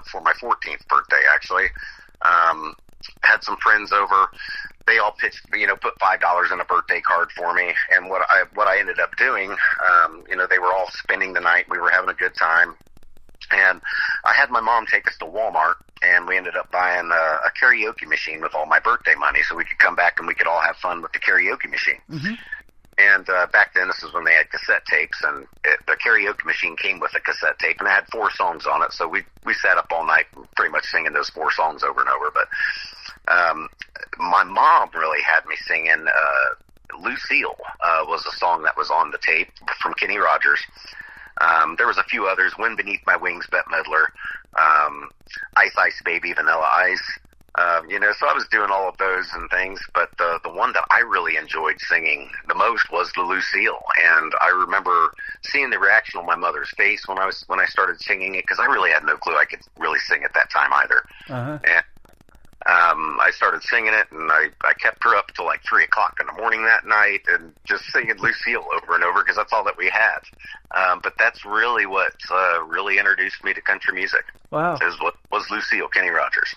for my 14th birthday, actually. Had some friends over. They all pitched, put $5 in a birthday card for me. And what I ended up doing, they were all spending the night. We were having a good time. And I had my mom take us to Walmart, and we ended up buying a karaoke machine with all my birthday money so we could come back and we could all have fun with the karaoke machine. Mm-hmm. And back then, this is when they had cassette tapes, and the karaoke machine came with a cassette tape, and it had 4 songs on it. So we sat up all night pretty much singing those 4 songs over and over. But my mom really had me singing Lucille was a song that was on the tape from Kenny Rogers. There was a few others, Wind Beneath My Wings, Bette Midler, Ice Ice Baby, Vanilla Ice. So I was doing all of those and things, but the one that I really enjoyed singing the most was the Lucille. And I remember seeing the reaction on my mother's face when I started singing it, because I really had no clue I could really sing at that time either. Uh-huh. And I started singing it, and I kept her up till like 3 o'clock in the morning that night, and just singing Lucille over and over, because that's all that we had. But that's really what really introduced me to country music. Wow. What was Lucille, Kenny Rogers.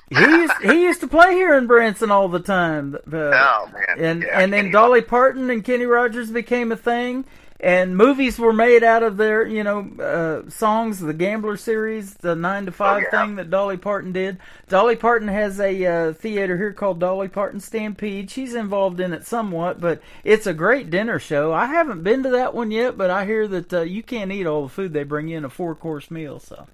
He used to play here in Branson all the time. Oh, man. And then Dolly Parton and Kenny Rogers became a thing. And movies were made out of their, songs, the Gambler series, the 9 to 5 thing that Dolly Parton did. Dolly Parton has a theater here called Dolly Parton Stampede. She's involved in it somewhat, but it's a great dinner show. I haven't been to that one yet, but I hear that you can't eat all the food they bring in a 4-course meal, so.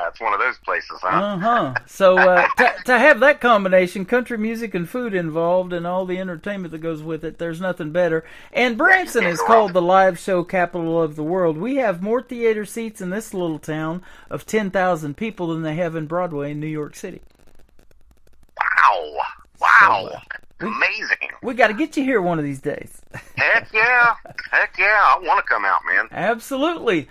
It's one of those places, huh? Uh-huh. So to have that combination, country music and food involved, and all the entertainment that goes with it, there's nothing better. And Branson is called the live show capital of the world. We have more theater seats in this little town of 10,000 people than they have in Broadway in New York City. Wow. Amazing. We got to get you here one of these days. Heck yeah. I want to come out, man. Absolutely.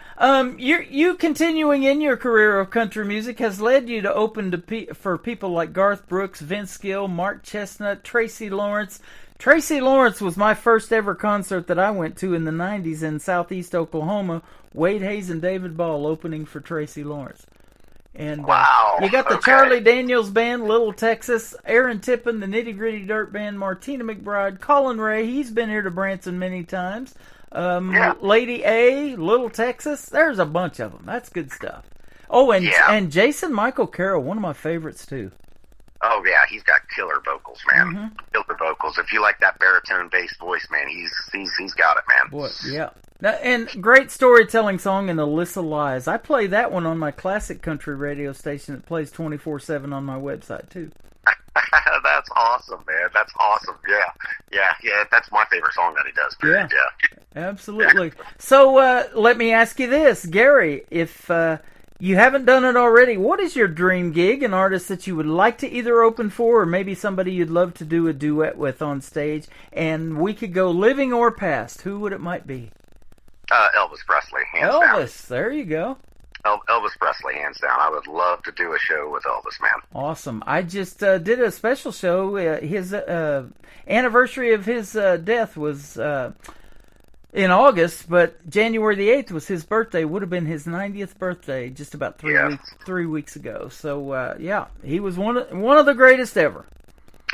You continuing in your career of country music has led you to open for people like Garth Brooks, Vince Gill, Mark Chestnut, Tracy Lawrence. Tracy Lawrence was my first ever concert that I went to in the 90s in Southeast Oklahoma. Wade Hayes and David Ball opening for Tracy Lawrence. And wow. You got the Charlie Daniels Band, Little Texas, Aaron Tippin, the Nitty Gritty Dirt Band, Martina McBride, Colin Ray, he's been here to Branson many times, Lady A, Little Texas, there's a bunch of them. That's good stuff. Oh, and Jason Michael Carroll, one of my favorites too. Oh, yeah, he's got killer vocals, man. Mm-hmm. Killer vocals. If you like that baritone bass voice, man, he's got it, man. Boy, yeah. And great storytelling song in Alyssa Lies. I play that one on my classic country radio station that plays 24/7 on my website, too. That's awesome, man. That's awesome. Yeah. That's my favorite song that he does. Period. Yeah. Absolutely. So let me ask you this, Gary, if you haven't done it already, what is your dream gig, an artist that you would like to either open for, or maybe somebody you'd love to do a duet with on stage? And we could go living or past. Who would it might be? Elvis Presley, hands down. Elvis, there you go. Elvis Presley, hands down. I would love to do a show with Elvis, man. Awesome. I just did a special show. His anniversary of his death was in August, but January the 8th was his birthday. Would have been his 90th birthday just about 3 weeks ago. So, he was one of the greatest ever.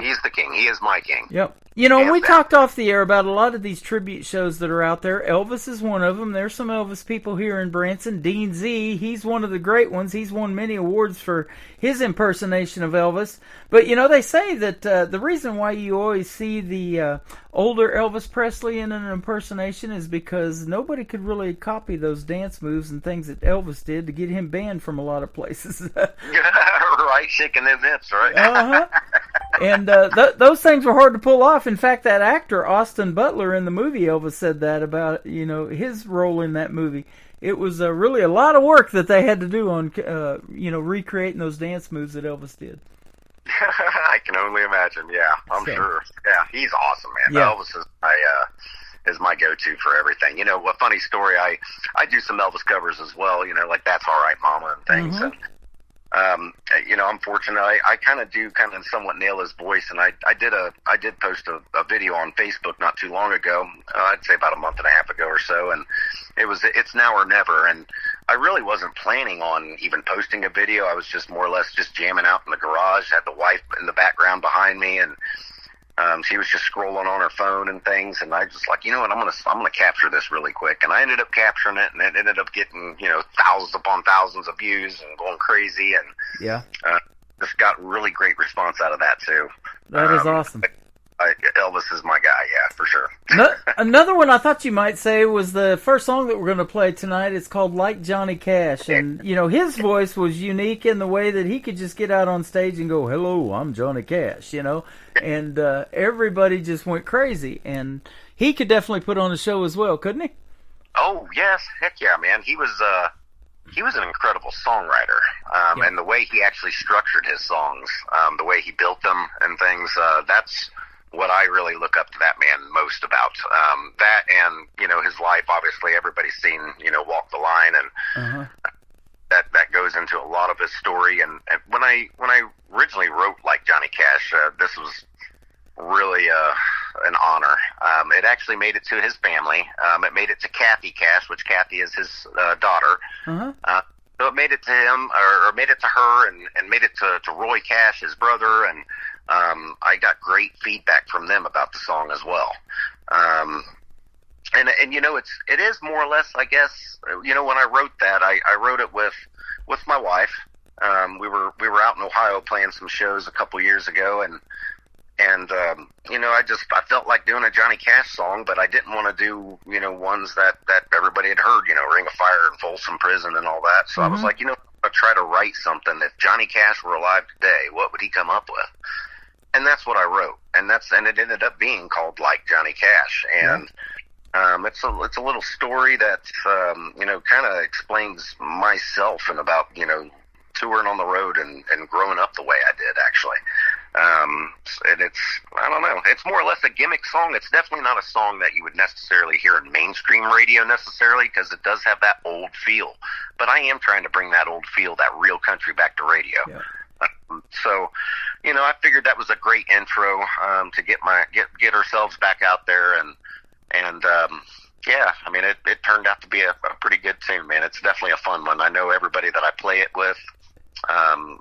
He's the king. He is my king. Yep. We talked off the air about a lot of these tribute shows that are out there. Elvis is one of them. There's some Elvis people here in Branson. Dean Z, he's one of the great ones. He's won many awards for his impersonation of Elvis. But, they say that the reason why you always see the older Elvis Presley in an impersonation is because nobody could really copy those dance moves and things that Elvis did to get him banned from a lot of places. Right, shaking them hips, right? Uh-huh. And those things were hard to pull off. In fact, that actor, Austin Butler, in the movie Elvis, said that about, his role in that movie. It was really a lot of work that they had to do on, recreating those dance moves that Elvis did. I can only imagine. Yeah, I'm sure. Yeah, he's awesome, man. Yeah. Elvis is my go-to for everything. A funny story. I do some Elvis covers as well. Like That's All Right, Mama, and things. Mm-hmm. And I'm fortunate. I kind of somewhat nail his voice, and I did post a video on Facebook not too long ago. I'd say about a month and a half ago or so, and it's now or never. And I really wasn't planning on even posting a video. I was just more or less just jamming out in the garage. Had the wife in the background behind me, and she was just scrolling on her phone and things. And I just like, I'm gonna capture this really quick. And I ended up capturing it, and it ended up getting thousands upon thousands of views and going crazy. And just got really great response out of that too. That is awesome. Elvis is my guy, yeah, for sure. Another one I thought you might say was the first song that we're going to play tonight. It's called Like Johnny Cash. And, his voice was unique in the way that he could just get out on stage and go, hello, I'm Johnny Cash, And everybody just went crazy. And he could definitely put on a show as well, couldn't he? Oh, yes. Heck yeah, man. He was an incredible songwriter. And the way he actually structured his songs, the way he built them and things, that's what I really look up to that man most about. That and, his life, obviously everybody's seen, Walk the Line, and that goes into a lot of his story. And when I originally wrote Like Johnny Cash, this was really an honor. It actually made it to his family. It made it to Kathy Cash, which Kathy is his daughter. So it made it to him, or made it to her, and made it to Roy Cash, his brother, and I got great feedback from them about the song as well. And it is more or less, I guess, when I wrote that, I wrote it with my wife. We were out in Ohio playing some shows a couple years ago, and I felt like doing a Johnny Cash song, but I didn't want to do, ones that everybody had heard, Ring of Fire and Folsom Prison and all that. So I was like, I'll try to write something. If Johnny Cash were alive today, what would he come up with? And that's what I wrote. And it ended up being called Like Johnny Cash. And, it's a little story that, kind of explains myself and about, touring on the road and growing up the way I did, actually. And I don't know, it's more or less a gimmick song. It's definitely not a song that you would necessarily hear in mainstream radio necessarily, because it does have that old feel. But I am trying to bring that old feel, that real country, back to radio. Yeah. So, I figured that was a great intro to get ourselves back out there, and it turned out to be a pretty good tune, man. It's definitely a fun one. I know everybody that I play it with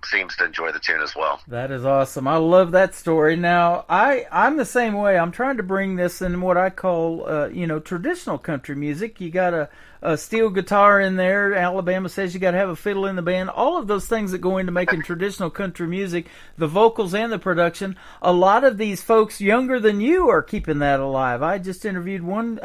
seems to enjoy the tune as well. That is awesome. I love that story. Now, I'm the same way. I'm trying to bring this in what I call, traditional country music. You got a steel guitar in there. Alabama says you got to have a fiddle in the band. All of those things that go into making traditional country music, the vocals and the production. A lot of these folks younger than you are keeping that alive. I just interviewed one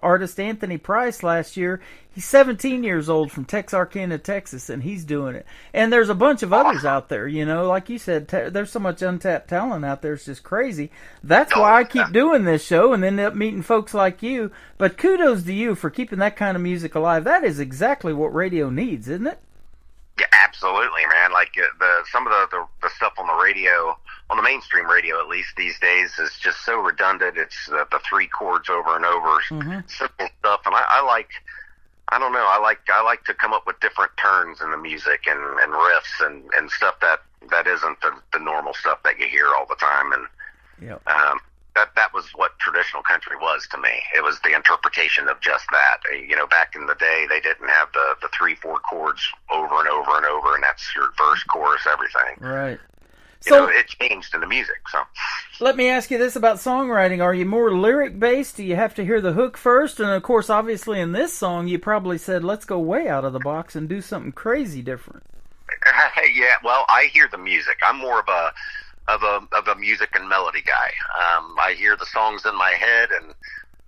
artist, Anthony Price, last year. He's 17 years old from Texarkana, Texas, and he's doing it. And there's a bunch of others out there, like you said, there's so much untapped talent out there, it's just crazy. That's why I keep doing this show and end up meeting folks like you. But kudos to you for keeping that kind of music alive. That is exactly what radio needs, isn't it? Yeah, absolutely, man. Like some of the stuff on the radio, on the mainstream radio at least these days, is just so redundant. It's the three chords over and over, simple stuff. And I don't know. I like to come up with different turns in the music and riffs and stuff that isn't the normal stuff that you hear all the time. And that was what traditional country was to me. It was the interpretation of just that. Back in the day, they didn't have the 3-4 chords over and over and over, and that's your verse, chorus, everything. Right. So it changed in the music. So let me ask you this about songwriting. Are you more lyric-based? Do you have to hear the hook first? And, of course, obviously in this song, you probably said, let's go way out of the box and do something crazy different. Yeah, well, I hear the music. I'm more of a music and melody guy. I hear the songs in my head, and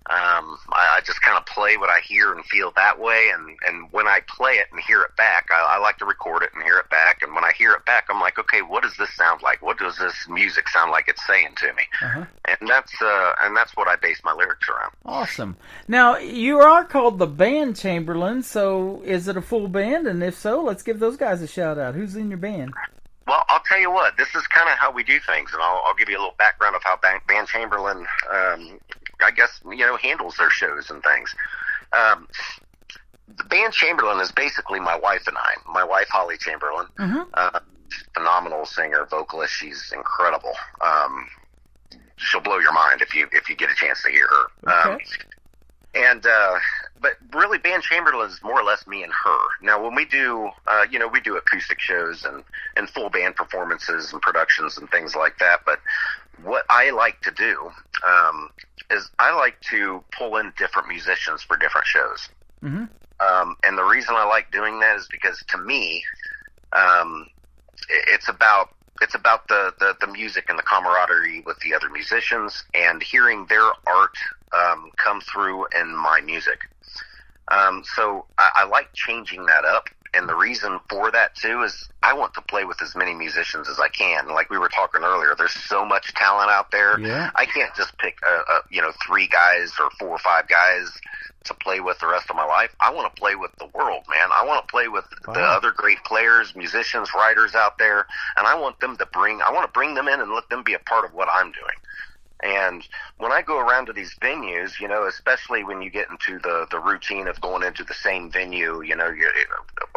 I just kind of play what I hear and feel that way, and when I play it and hear it back, I like to record it and hear it back, and when I hear it back, I'm like, okay, what does this sound like? What does this music sound like it's saying to me? And that's what I base my lyrics around. Awesome. Now, you are called the Band Chamberlain, so is it a full band? And if so, let's give those guys a shout out. Who's in your band? Well, I'll tell you what, this is kind of how we do things, and I'll give you a little background of how Band Chamberlain, I guess, handles their shows and things. The Band Chamberlain is basically my wife and I. My wife, Holly Chamberlain, phenomenal singer, vocalist. She's incredible. She'll blow your mind if you get a chance to hear her. Okay. But really, Band Chamberlain is more or less me and her. Now, when we do, we do acoustic shows and full band performances and productions and things like that. But what I like to do is I like to pull in different musicians for different shows. And the reason I like doing that is because, to me, it's about the music and the camaraderie with the other musicians and hearing their art come through in my music. So I like changing that up, and the reason for that too is I want to play with as many musicians as I can. Like we were talking earlier, there's so much talent out there. Yeah. I can't just pick 3 guys or 4 or 5 guys to play with the rest of my life. I want to play with the world, man. I want to play with the other great players, musicians, writers out there, and I want to bring them in and let them be a part of what I'm doing. And when I go around to these venues, especially when you get into the routine of going into the same venue,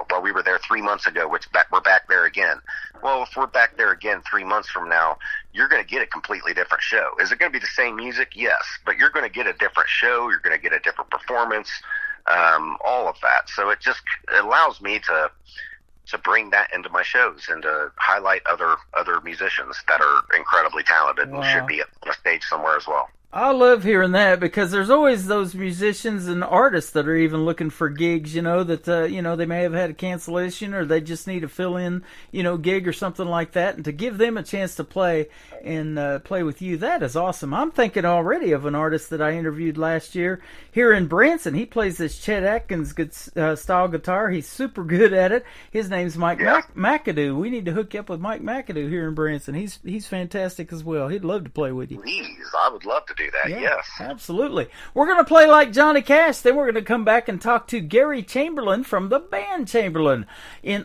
well, we were there 3 months ago, we're back there again. Well, if we're back there again 3 months from now, you're going to get a completely different show. Is it going to be the same music? Yes, but you're going to get a different show. You're going to get a different performance, all of that. So it just allows me to bring that into my shows and to highlight other musicians that are incredibly talented and should be on a stage somewhere as well. I love hearing that because there's always those musicians and artists that are even looking for gigs, that, they may have had a cancellation or they just need a fill-in, gig or something like that. And to give them a chance to play and play with you, that is awesome. I'm thinking already of an artist that I interviewed last year here in Branson. He plays this Chet Atkins style guitar. He's super good at it. His name's Mike McAdoo. We need to hook you up with Mike McAdoo here in Branson. He's fantastic as well. He'd love to play with you. Please, I would love to do that. Yeah, yes, absolutely. We're going to play like Johnny Cash, then we're going to come back and talk to Gary Chamberlain from the Band Chamberlain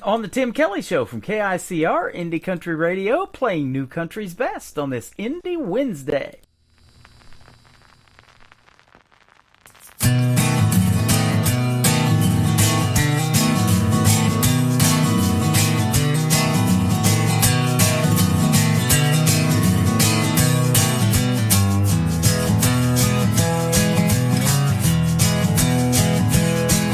on the Tim Kelly Show from KICR Indie Country Radio, playing New Country's best on this Indie Wednesday.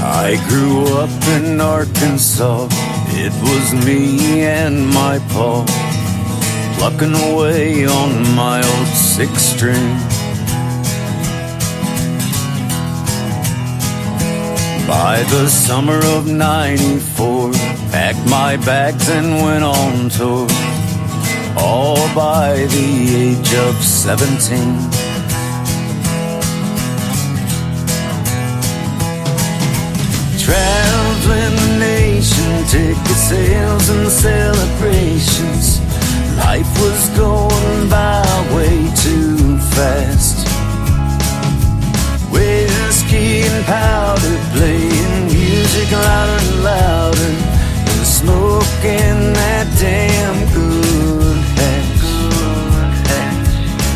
I grew up in Arkansas. It was me and my pa plucking away on my old 6-string. By the summer of '94, packed my bags and went on tour, all by the age of 17. Traveling the nation, ticket sales and celebrations. Life was going by way too fast. Whiskey and powder, playing music louder and louder, and smoking that damn good hash.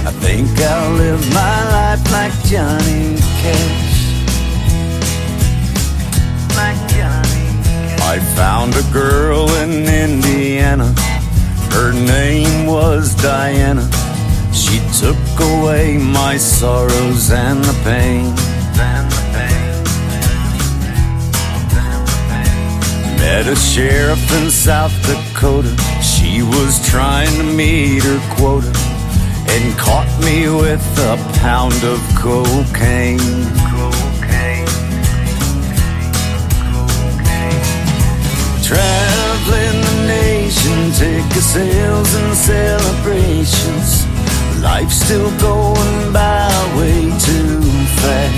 I think I'll live my life like Johnny Cash. I found a girl in Indiana. Her name was Diana. She took away my sorrows and the pain. Met a sheriff in South Dakota. She was trying to meet her quota and caught me with a pound of cocaine. Traveling the nation, ticket sales and celebrations. Life's still going by way too fast.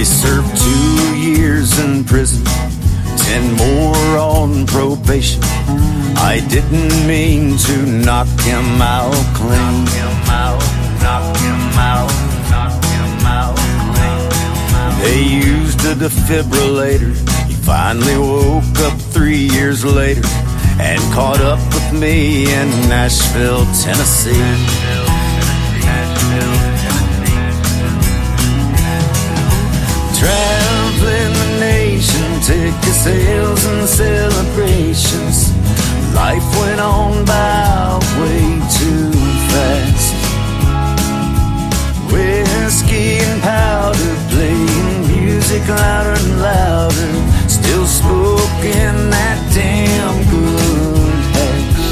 He served 2 years in prison, 10 more on probation. I didn't mean to knock him out clean. They used a defibrillator. He finally woke up 3 years later and caught up with me in Nashville, Tennessee. Traveling the nation, ticket sales and celebrations. Life went on by way too fast. Whiskey and powder, playing music louder and louder. Still smoking that damn good hash.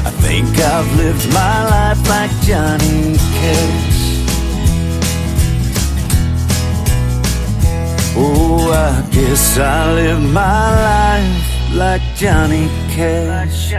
I think I've lived my life like Johnny Cash. Oh, I guess I lived my life like Johnny Cash.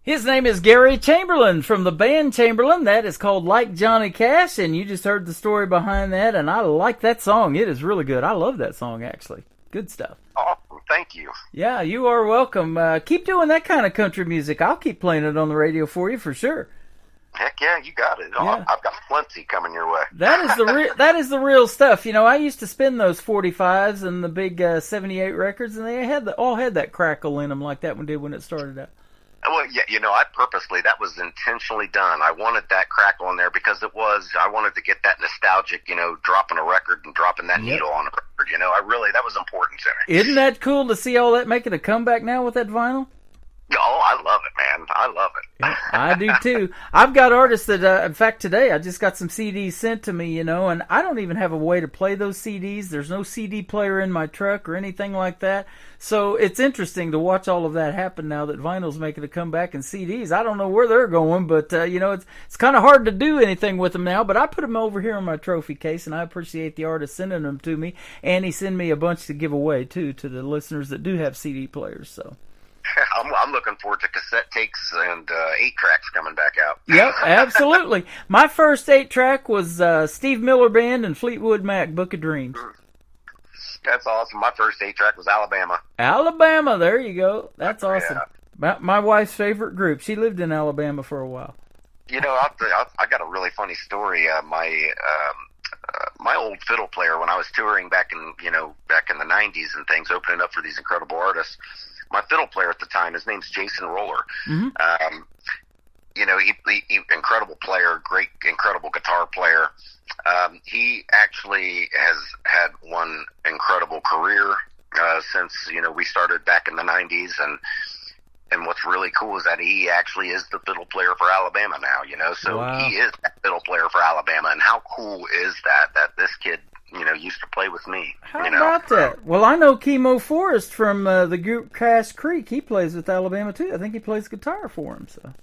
His name is Gary Chamberlain from the band Chamberlain. That is called Like Johnny Cash, and you just heard the story behind that, and I like that song. It is really good. I love that song, actually. Good stuff. Awesome. Thank you. Yeah, you are welcome. Keep doing that kind of country music. I'll keep playing it on the radio for you for sure. Heck yeah, you got it. Yeah. I've got plenty coming your way. That is the real stuff. You know, I used to spin those 45s and the big 78 records, and they all had that crackle in them like that one did when it started out. Well, yeah, that was intentionally done. I wanted that crackle in there because I wanted to get that nostalgic, dropping a record and dropping that needle on a record. That was important to me. Isn't that cool to see all that making a comeback now with that vinyl? Oh, I love it, man. I love it. Yeah, I do too. I've got artists that, in fact, today I just got some CDs sent to me, and I don't even have a way to play those CDs. There's no CD player in my truck or anything like that. So it's interesting to watch all of that happen now that vinyl's making a comeback and CDs. I don't know where they're going, but, it's kind of hard to do anything with them now. But I put them over here in my trophy case, and I appreciate the artist sending them to me. And he sent me a bunch to give away, too, to the listeners that do have CD players, so. I'm looking forward to cassette tapes and 8-tracks coming back out. Yep, absolutely. My first 8-track was Steve Miller Band and Fleetwood Mac, Book of Dreams. That's awesome. My first 8-track was Alabama. Alabama, there you go. That's awesome. Yeah. My wife's favorite group. She lived in Alabama for a while. I got a really funny story. My old fiddle player, when I was touring back in the 90s and things, opening up for these incredible artists, my fiddle player at the time, his name's Jason Roller. Mm-hmm. He incredible player, great, incredible guitar player. He actually has had one incredible career since we started back in the 90s, and what's really cool is that he actually is the fiddle player for Alabama now. So wow. He is that fiddle player for Alabama, and how cool is that this kid used to play with me. How about that? Well, I know Kimo Forrest from the group Cass Creek. He plays with Alabama, too. I think he plays guitar for him. So.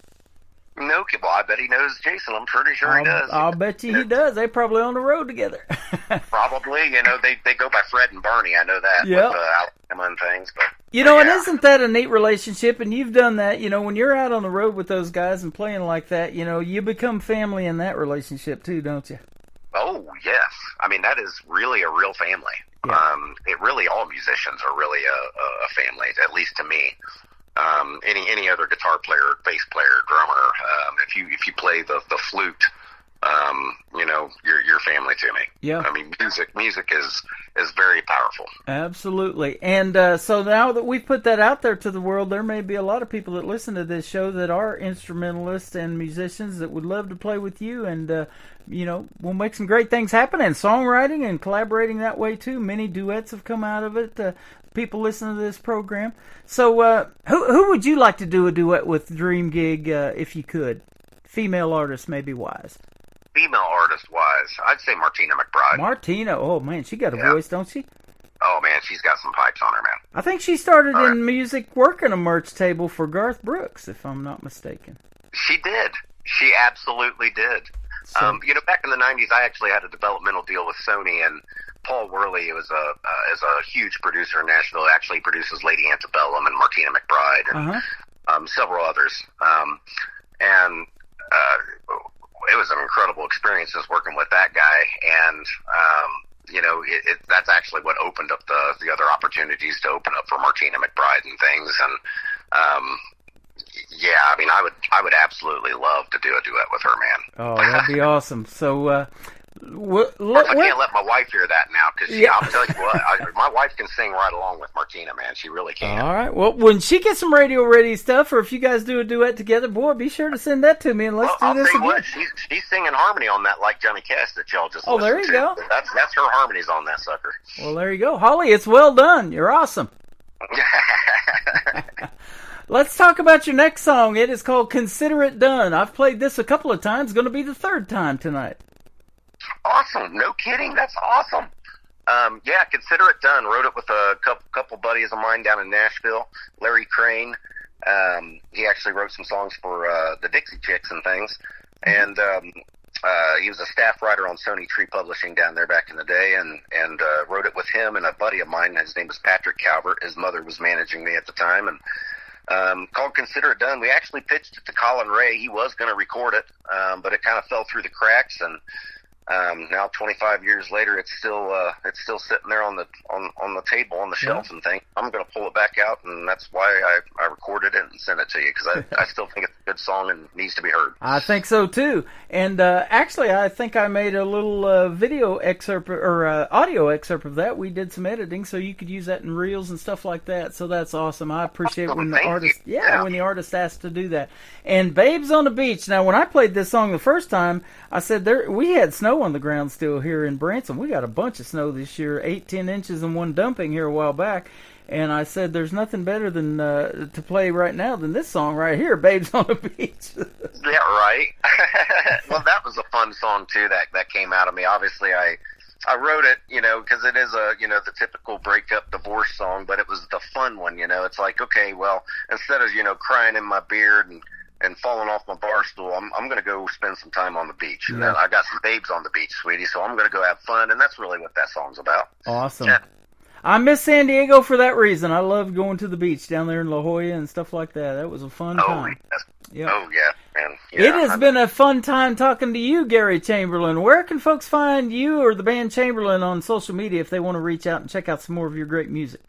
No, well, I bet he knows Jason. I'm pretty sure he does. I'll bet you he does. They're probably on the road together. Probably. They go by Fred and Barney. I know that with Alabama and things. But, and isn't that a neat relationship? And you've done that. When you're out on the road with those guys and playing like that, you become family in that relationship, too, don't you? Oh, yes. I mean, that is really a real family. Yeah. All musicians are really a family, at least to me. Any other guitar player, bass player, drummer, if you play the flute, you're family to me. Yeah. I mean, music is very powerful. Absolutely. And so now that we've put that out there to the world, there may be a lot of people that listen to this show that are instrumentalists and musicians that would love to play with you, and we'll make some great things happen, and songwriting and collaborating that way too. Many duets have come out of it. People listen to this program. So who would you like to do a duet with, Dream Gig, if you could? Female artist, maybe wise. Female artist-wise, I'd say Martina McBride. Martina, oh man, she got a voice, don't she? Oh man, she's got some pipes on her, man. I think she started in music working a merch table for Garth Brooks, if I'm not mistaken. She did. She absolutely did. So, back in the 90s, I actually had a developmental deal with Sony, and Paul Worley is a huge producer in Nashville. Actually produces Lady Antebellum and Martina McBride and several others. It was an incredible experiences working with that guy. And, that's actually what opened up the other opportunities to open up for Martina McBride and things. And, I would absolutely love to do a duet with her, man. Oh, that'd be awesome. So, I can't let my wife hear that now, because I'll tell you what, my wife can sing right along with Martina, man. She really can. All right. Well, when she gets some radio ready stuff, or if you guys do a duet together, boy, be sure to send that to me, and let's do this again. What, she's singing harmony on that, like Johnny Cash that y'all just listened there you to. go. That's her harmonies on that sucker. Well, there you go. Holly, it's well done. You're awesome. Let's talk about your next song. It is called Consider It Done. I've played this a couple of times. Going to be the third time tonight. Awesome. No kidding. That's awesome. Consider It Done. Wrote it with a couple buddies of mine down in Nashville. Larry Crane. He actually wrote some songs for the Dixie Chicks and things. And he was a staff writer on Sony Tree Publishing down there back in the day, and wrote it with him and a buddy of mine. His name was Patrick Calvert. His mother was managing me at the time, and called Consider It Done. We actually pitched it to Colin Ray. He was going to record it, but it kind of fell through the cracks, and now 25 years later, it's still sitting there on the table on the shelf and thing. I'm going to pull it back out, and that's why I recorded it and sent it to you, because I still think it's a good song and needs to be heard. I think so too. And actually, I think I made a little video excerpt or audio excerpt of that. We did some editing, so you could use that in reels and stuff like that. So that's awesome. I appreciate when the artist, when the artist asks to do that. And Babes on the Beach. Now, when I played this song the first time, I said we had snow on the ground still here in Branson. We got a bunch of snow this year, 8-10 inches and one dumping here a while back. And I said there's nothing better than to play right now than this song right here, Babes on the Beach. Yeah, right. Well, that was a fun song too that came out of me. Obviously, I wrote it, because it is the typical breakup divorce song, but it was the fun one, It's like, okay, well, instead of, crying in my beard and falling off my bar stool, I'm going to go spend some time on the beach. And then I got some babes on the beach, sweetie, so I'm going to go have fun, and that's really what that song's about. Awesome. Yeah. I miss San Diego for that reason. I love going to the beach down there in La Jolla and stuff like that. That was a fun time. Yes. Yep. Oh, yeah, man. It has been a fun time talking to you, Gary Chamberlain. Where can folks find you or the band Chamberlain on social media if they want to reach out and check out some more of your great music?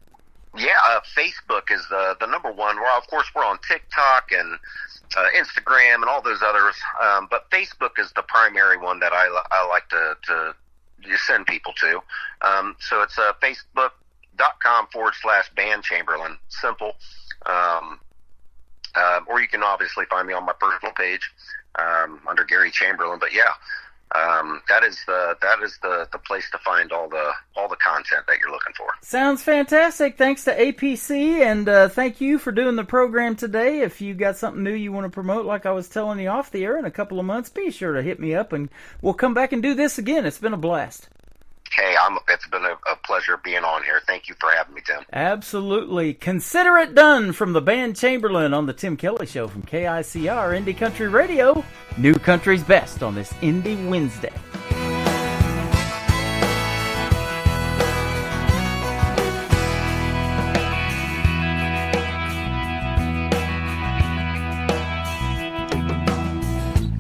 Yeah, Facebook is the number one. Of course, we're on TikTok and Instagram and all those others, but Facebook is the primary one that I like to send people to. So it's facebook.com/band Chamberlain. Simple. Or you can obviously find me on my personal page under Gary Chamberlain. But yeah, that is the place to find all the content that you're looking for. Sounds fantastic. Thanks to APC, and thank you for doing the program today. If you got something new you want to promote, like I was telling you off the air, in a couple of months, be sure to hit me up, and we'll come back and do this again. It's been a blast. Hey, it's been a pleasure being on here. Thank you for having me, Tim. Absolutely. Consider It Done from the band Chamberlain on the Tim Kelly Show from KICR Indie Country Radio. New Country's best on this Indie Wednesday.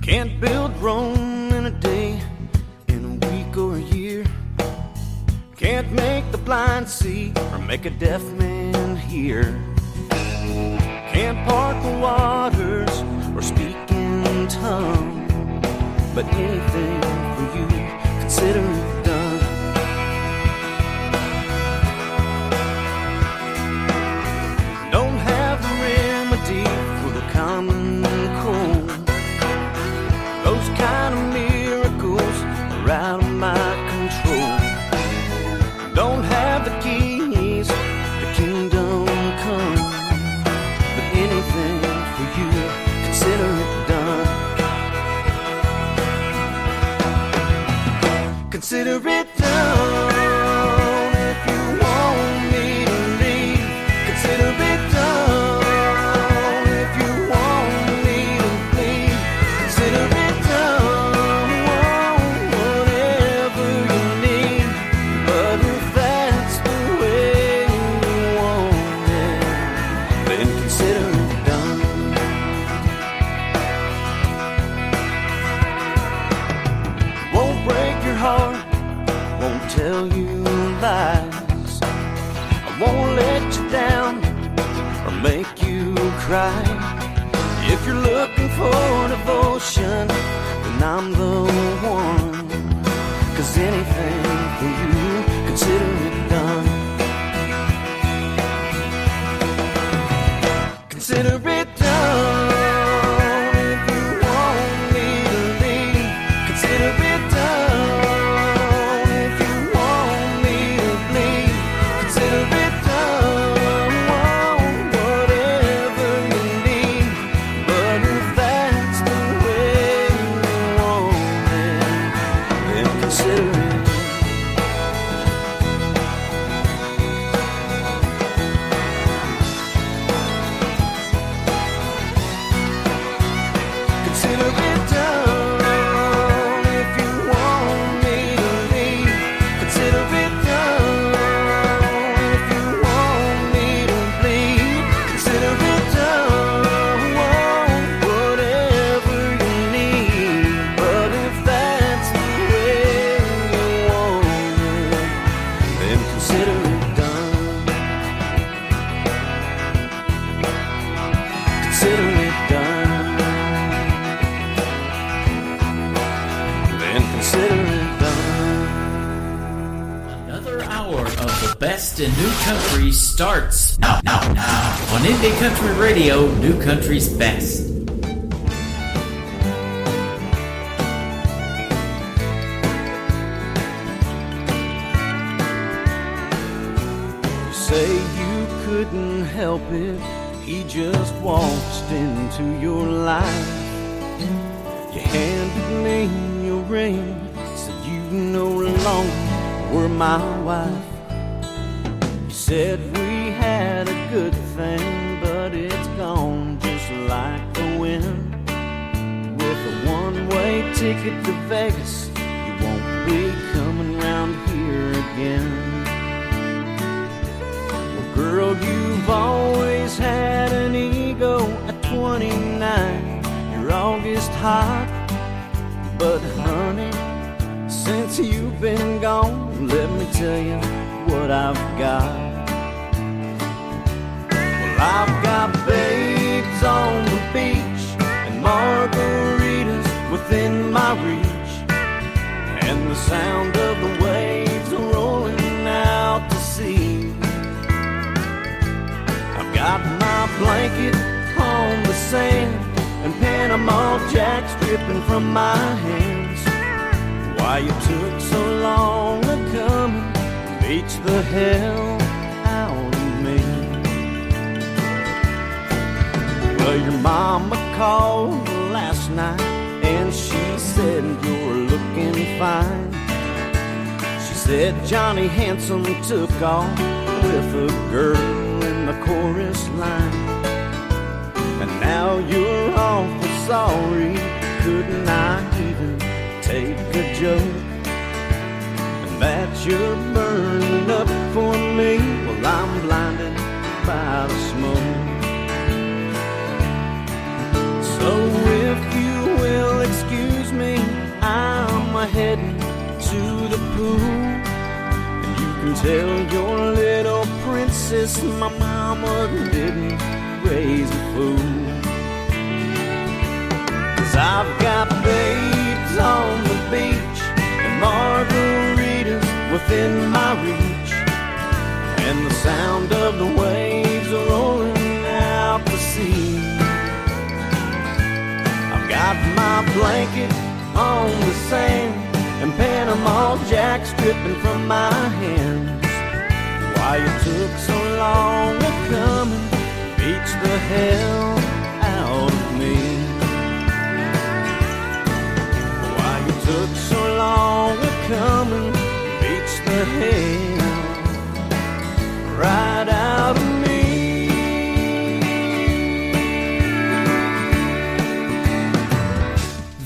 Can't build Rome in a day, in a week or a year. Can't make the blind see or make a deaf man hear. Can't part the waters or speak in tongue. But anything for you, consider it done. Don't have the remedy for the common cold. Those kind of miracles are out of my control. Don't have the keys to kingdom come, but anything for you, consider it done. Consider it done if you want me to leave. Consider it done if you want me to leave. Consider it done, whatever you need. But if that's the way you want it, then consider it done. right. If you're looking for devotion, then I'm the one. 'Cause anything for you, consider it done. Consider it done. If you want me to leave, consider it done. If you want me to bleed, consider it done. Whatever you need, but if that's the way you want it, then consider it. Consider it done. If you want me to leave, consider it done. If you want me to bleed, consider it done. Whatever you need, but if that's the way you want it, then consider it done. Consider it done. Then consider it done. Another hour of the best in new country starts now on Indie Country Radio, New Country's best. You say you couldn't help it, he just waltzed into your life. You handed me your ring, said you no longer were my wife. You said we had a good thing, but it's gone just like the wind. With a one-way ticket to Vegas, you won't be coming round here again. Well, girl, you've always had an ego at 29. You're August hot, but honey, since you've been gone, let me tell you what I've got. Well, I've got babes on the beach and margaritas within my reach, and the sound of the waves rolling out to sea. I've got my blanket on the sand and Panama Jacks dripping from my hands. Why you took so long to come and beach the hell out of me? Well, your mama called last night and she said you're looking fine. She said Johnny Handsome took off with a girl in the chorus line. And now you're awful sorry, couldn't I even take a joke? And that you're burning up for me, well, I'm blinded by the smoke. So if you will excuse me, I'm heading to the pool. And you can tell your little princess my mama didn't raise a fool. 'Cause I've got babes on the beach and margaritas within my reach, and the sound of the waves rolling out to sea. I've got my blanket on the sand and Panama Jacks dripping from my hands. Why you took so long to come and beach the hell out of me? Why you took so long to come and beach the hell right out of me?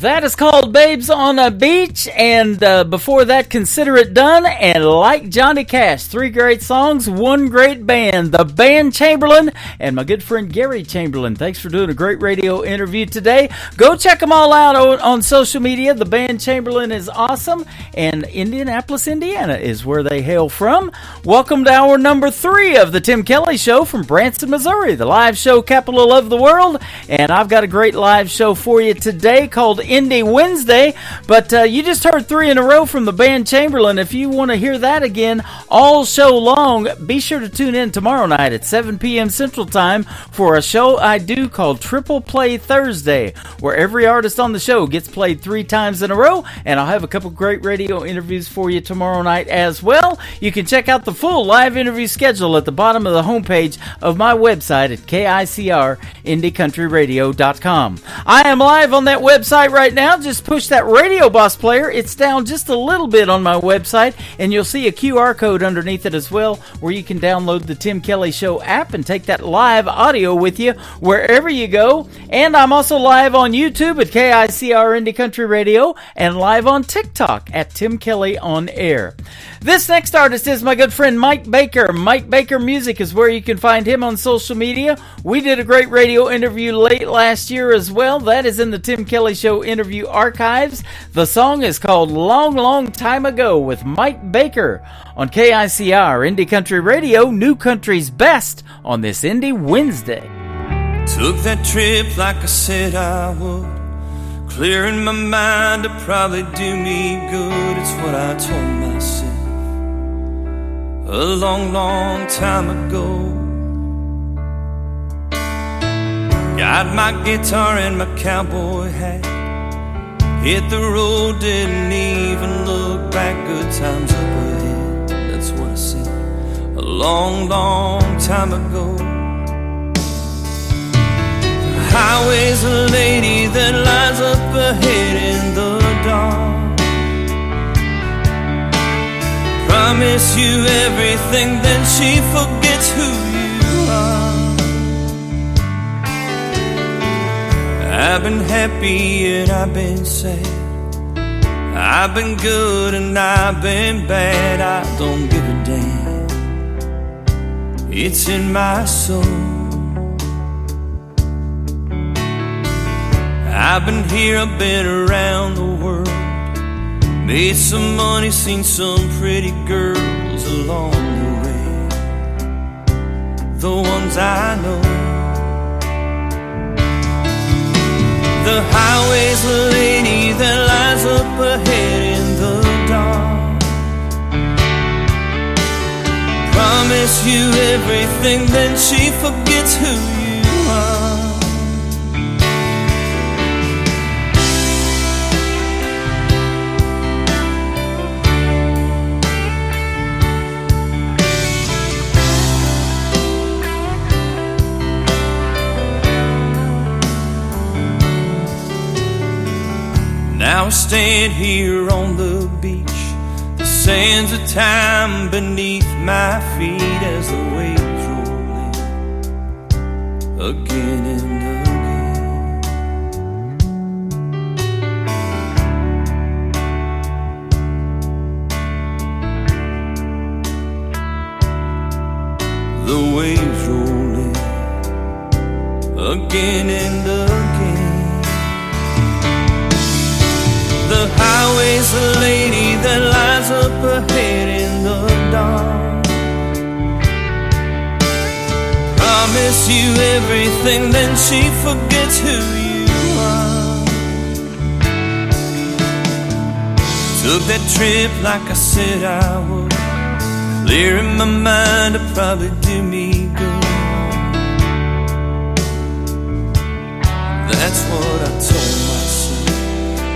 That is called Babes on a Beach, and before that, Consider It Done, and Like Johnny Cash. 3 great songs, 1 great band, the Band Chamberlain, and my good friend Gary Chamberlain. Thanks for doing a great radio interview today. Go check them all out on social media. The Band Chamberlain is awesome, and Indianapolis, Indiana is where they hail from. Welcome to hour number 3 of the Tim Kelly Show from Branson, Missouri, the live show capital of the world, and I've got a great live show for you today called Indie Wednesday, but you just heard 3 in a row from the Band Chamberlain. If you want to hear that again all show long, be sure to tune in tomorrow night at 7 p.m. Central Time for a show I do called Triple Play Thursday, where every artist on the show gets played 3 times in a row, and I'll have a couple great radio interviews for you tomorrow night as well. You can check out the full live interview schedule at the bottom of the homepage of my website at KICRIndieCountryRadio.com. I am live on that website right now. Just push that Radio Boss player. It's down just a little bit on my website, and you'll see a QR code underneath it as well, where you can download the Tim Kelly Show app and take that live audio with you wherever you go. And I'm also live on YouTube at KICR Indie Country Radio, and live on TikTok at Tim Kelly On Air. This next artist is my good friend Mike Baker. Mike Baker Music is where you can find him on social media. We did a great radio interview late last year as well. That is in the Tim Kelly Show interview archives. The song is called Long, Long Time Ago with Mike Baker on KICR Indie Country Radio, New Country's Best on this Indie Wednesday. Took that trip like I said I would, clearing my mind to probably do me good. It's what I told myself a long, long time ago. Got my guitar and my cowboy hat, hit the road, didn't even look back. Good times up ahead, that's what I said a long, long time ago. The highway's a lady that lies up ahead in the dark. Promise you everything, then she forgets who you are. I've been happy and I've been sad, I've been good and I've been bad. I don't give a damn, it's in my soul. I've been here, I've been around the world, made some money, seen some pretty girls along the way, the ones I know. The highway's a lady that lies up ahead in the dark. Promise you everything, then she forgets who you are. Now I stand here on the beach, the sands of time beneath my feet as the waves roll in again and again. The waves roll in again and again. The highway's a lady that lies up ahead in the dark. Promise you everything, then she forgets who you are. Took that trip like I said I would, clearing my mind to probably do me good. That's what I told myself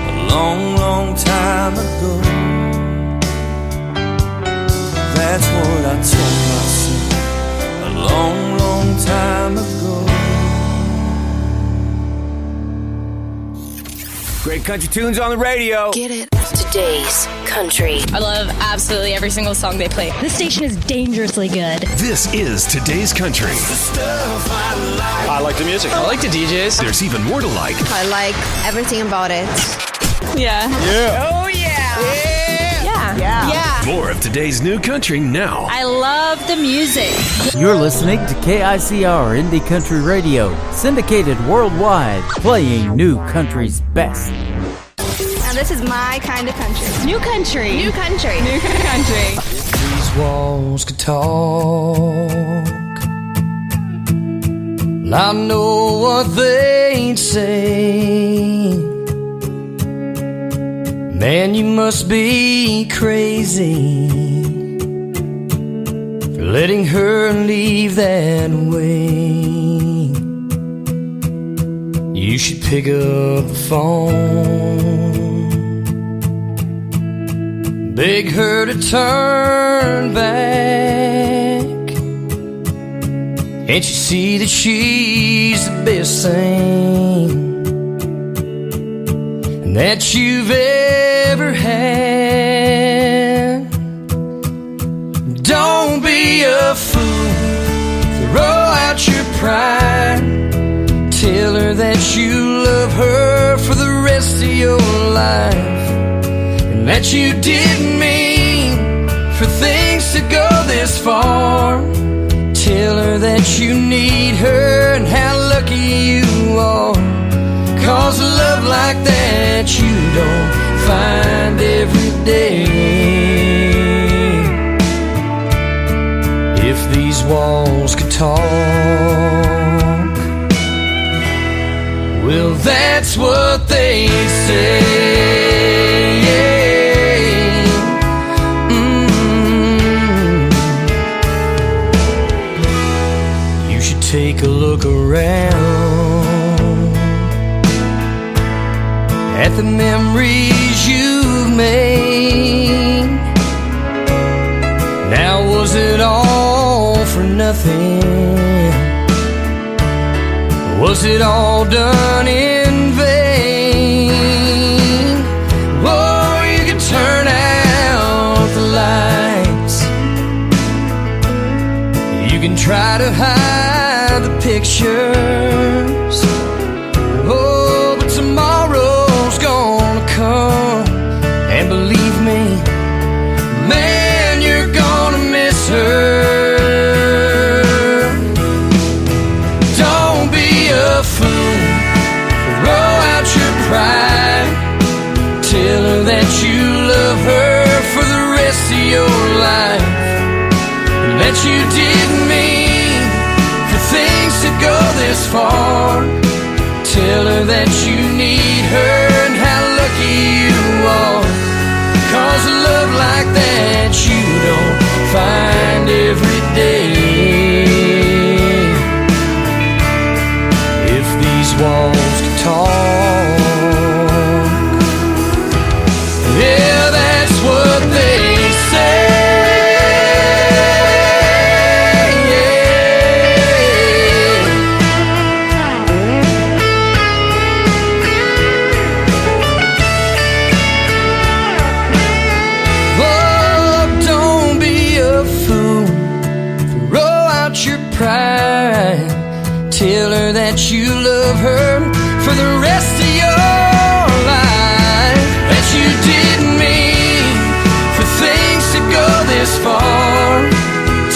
a long, long time ago. That's what I told myself a long, long time ago. Great country tunes on the radio. Get it. Today's Country. I love absolutely every single song they play. This station is dangerously good. This is Today's Country. I like the music. I like the DJs. There's even more to like. I like everything about it. Yeah. Yeah. Oh, yeah. Yeah. More of today's new country now. I love the music. You're listening to KICR Indie Country Radio, syndicated worldwide, playing new country's best. And this is my kind of country. New country. New country. New country. These walls could talk, I know what they'd say. Man, you must be crazy for letting her leave that way. You should pick up the phone, beg her to turn back. Can't you see that she's the best thing that you've ever had? Don't be a fool, throw out your pride. Tell her that you love her for the rest of your life, and that you didn't mean for things to go this far. Tell her that you need her and how lucky you are, 'cause a love like that you don't find every day. If these walls could talk, well, that's what they'd say. You should take a look around at the memories you've made. Now, was it all for nothing? Was it all done in vain? Oh, you can turn out the lights, you can try to hide the pictures. Oh, but tomorrow's gonna come, and believe me, man, you're gonna miss her. Don't be a fool, throw out your pride. Tell her that you love her for the rest of your life, and that you didn't mean for things to go this far. Tell her that you need her and how lucky you are, 'cause a love like that you don't find every day. If these walls could talk, yeah, that's what they say. Tell her that you love her for the rest of your life, that you didn't mean for things to go this far.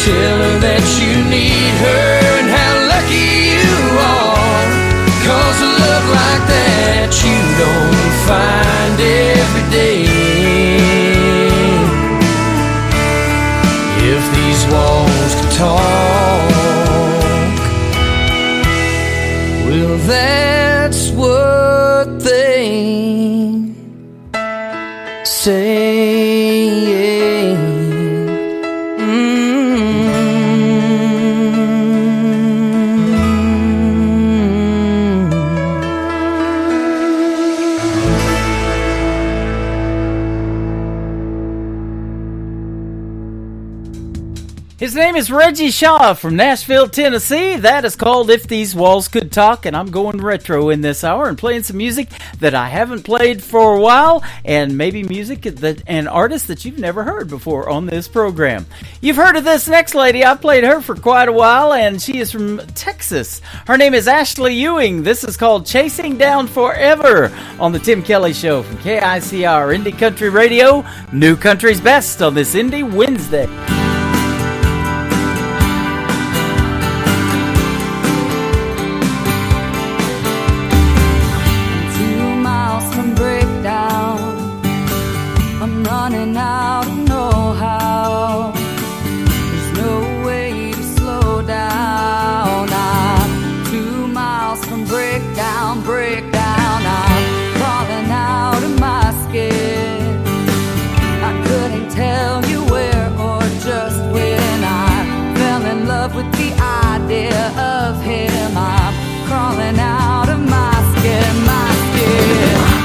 Tell her that you need her and how lucky you are, 'cause a love like that you don't find every day. If these walls could talk, well, that's what they say. His name is Reggie Shaw from Nashville, Tennessee. That is called If These Walls Could Talk, and I'm going retro in this hour and playing some music that I haven't played for a while, and maybe music that and artists that you've never heard before on this program. You've heard of this next lady. I've played her for quite a while, and she is from Texas. Her name is Ashley Ewing. This is called Chasing Down Forever on the Tim Kelly Show from KICR Indie Country Radio, New Country's Best on this Indie Wednesday. 2 miles from breakdown, I'm running out of know-how. There's no way to slow down. I'm 2 miles from breakdown. I'm crawling out of my skin. I couldn't tell you where or just when. I fell in love with the idea of him. I'm crawling out of my skin,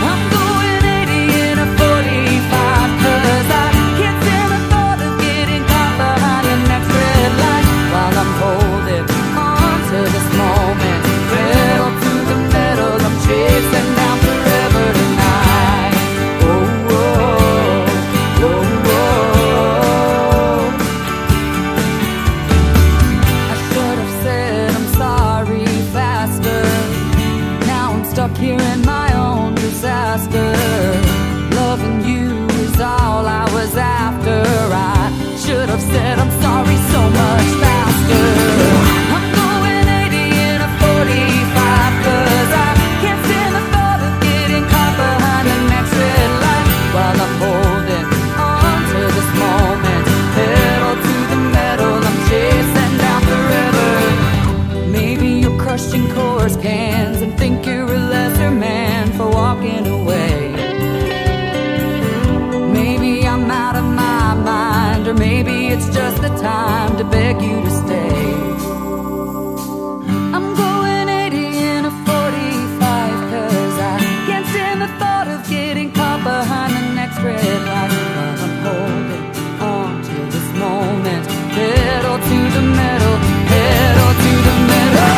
I'm going 80 in a 45, 'cause I can't stand the thought of getting caught behind the next red light. While I'm holding on to this moment, pedal to the metal, I'm chasing down forever tonight. Oh, oh, oh, oh. I should have said I'm sorry faster. Now I'm stuck here in my own disaster. Loving you is all I was after. I should have said I'm sorry so much faster. I'm going 80 in a 45, 'cause I can't stand the thought of getting caught behind the next red light. While I'm holding on to this moment, pedal to the metal, I'm chasing down forever. Maybe you're crushing chorus cans and think you're a lesser man for walking away. Maybe I'm out of my mind, or maybe it's just the time to beg you to stay. I'm going 80 in a 45, 'cause I can't stand the thought of getting caught behind the next red light. While I'm holding on to this moment, pedal to the metal, pedal to the metal.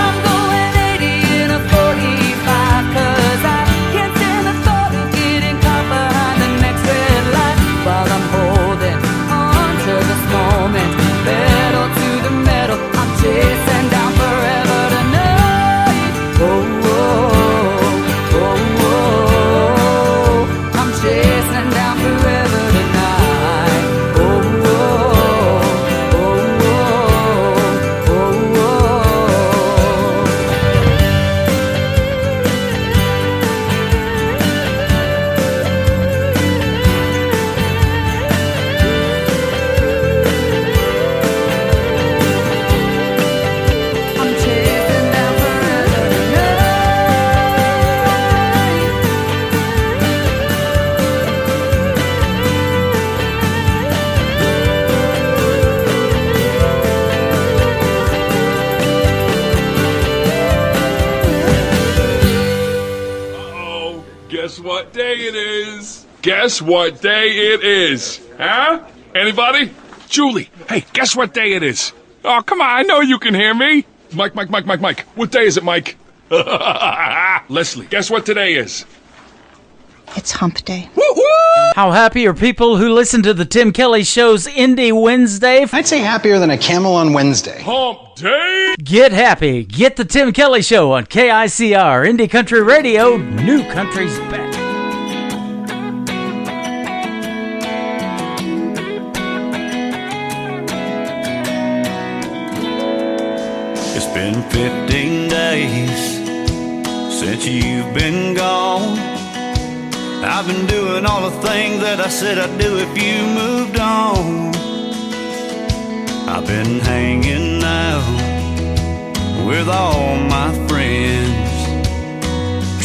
I'm going 80 in a 45, 'cause I can't stand the thought of getting caught behind the next red light. While I'm holding on to this moment, pedal to the metal, I'm chasing down forever tonight. Oh, oh, oh, oh, I'm chasing down forever tonight. Oh, oh, oh, oh, oh, oh. I'm chasing down forever Uh-oh, guess what day it is? Guess what day it is? Huh? Anybody? Julie, hey, guess what day it is? Oh, come on, I know you can hear me. Mike. What day is it, Mike? Leslie, guess what today is? It's hump day. How happy are people who listen to the Tim Kelly Show's Indie Wednesday? I'd say happier than a camel on Wednesday. Hump day? Get happy. Get the Tim Kelly Show on KICR Indie Country Radio, New Country's Best. It's been 15 days since you've been gone. I've been doing all the things that I said I'd do if you moved on. I've been hanging out with all my friends,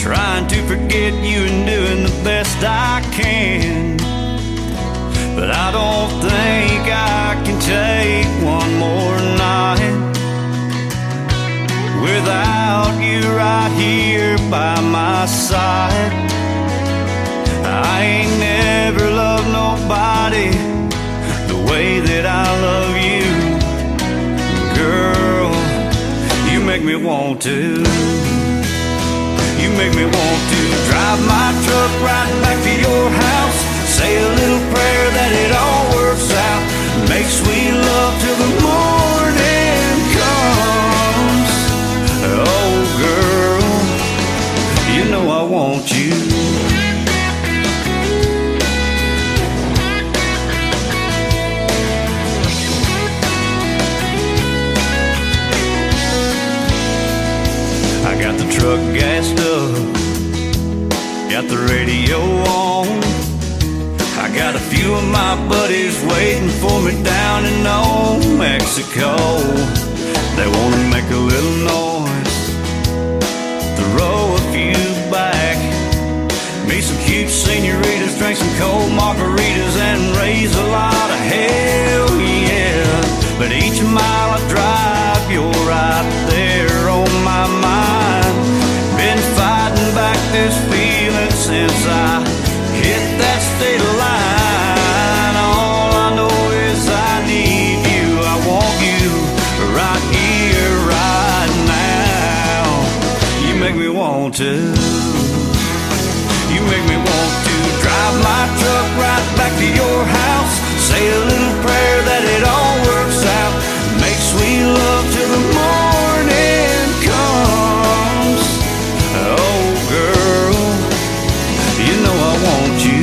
trying to forget you and doing the best I can. But I don't think I can take one more night without you right here by my side. I ain't never loved nobody the way that I love you. me want to. You make me want to drive my truck right back to your house. Say a little prayer that it all works out. Make sweet love till the morning comes. Oh girl, you know I want you. I got the truck gassed up, got the radio on. I got a few of my buddies waiting for me down in Old Mexico. They wanna make a little noise, throw a few back, meet some cute senoritas, drink some cold margaritas, and raise a lot of hell, yeah. But each mile I drive, you're right there on my mind. Been fighting back this feeling since I hit that state line. All I know is I need you, I want you right here, right now. You make me want to. You make me want to drive my truck right back to your house. Say a little prayer that it all works out. Make sweet love till the morning comes. Oh girl, you know I want you.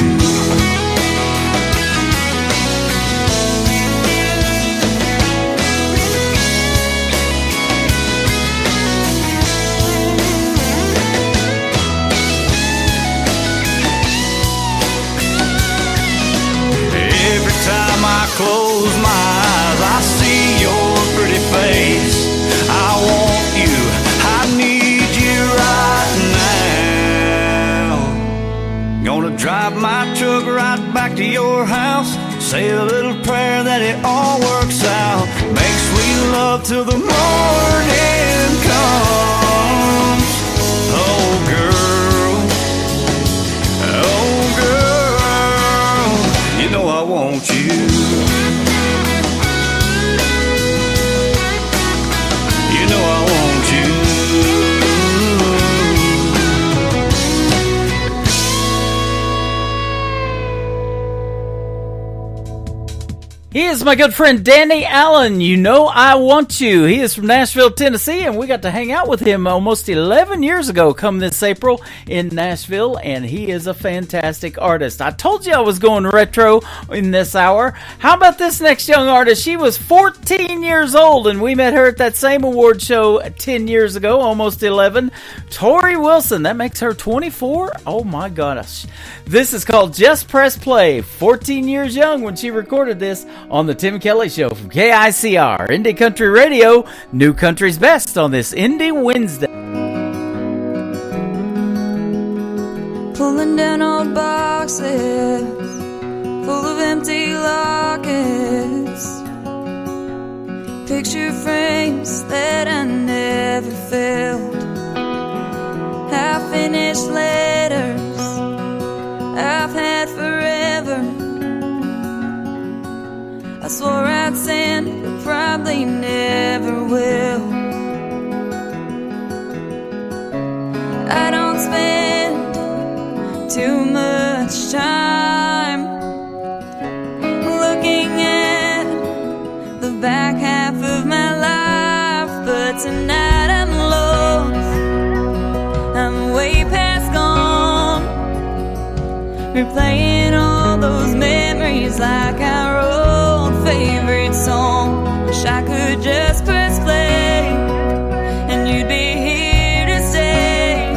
Every time I close my eyes, I see your pretty face. I want you, I need you right now. Gonna drive my truck right back to your house. Say a little prayer that it all works out. Make sweet love till the morning comes. Oh girl, oh girl, you know I want you. You know I want you. He is my good friend Danny Allen. You know I want you. He is from Nashville, Tennessee, and we got to hang out with him almost 11 years ago come this April in Nashville, and he is a fantastic artist. I told you I was going retro in this hour. How about this next young artist? She was 14 years old, and we met her at that same award show 10 years ago, almost 11. Tori Wilson. That makes her 24? Oh my gosh. This is called Just Press Play. 14 years young when she recorded this on the Tim Kelly Show from KICR, Indie Country Radio, New Country's Best on this Indie Wednesday. Pulling down old boxes full of empty lockets, picture frames that I never filled, half-finished letters I've had forever. I swore I'd send, but probably never will. I don't spend too much time looking at the back half of my life, but tonight I'm lost, I'm way past gone, replaying all those memories like our old favorite song. Wish I could just press play and you'd be here to stay,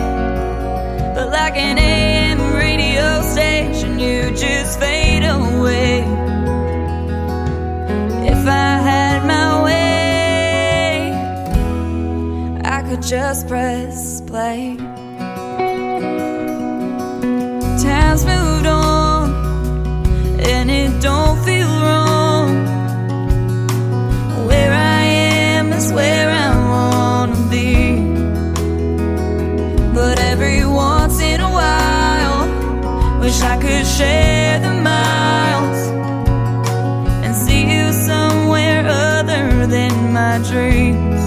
but like an AM radio station you just fade away. If I had my way, I could just press play. Time's moved on and it don't feel wrong. Where I am is where I wanna be, but every once in a while wish I could share the miles and see you somewhere other than my dreams.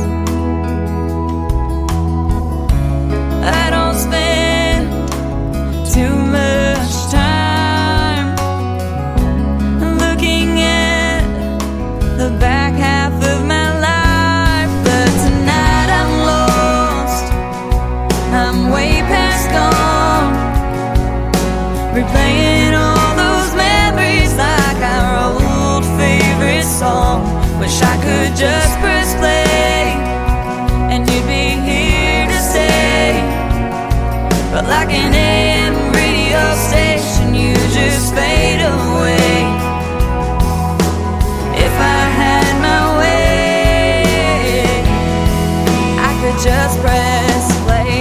replaying all those memories like our old favorite song. Wish I could just press play and you'd be here to stay. But like an AM radio station, you just fade away. If I had my way, I could just press play.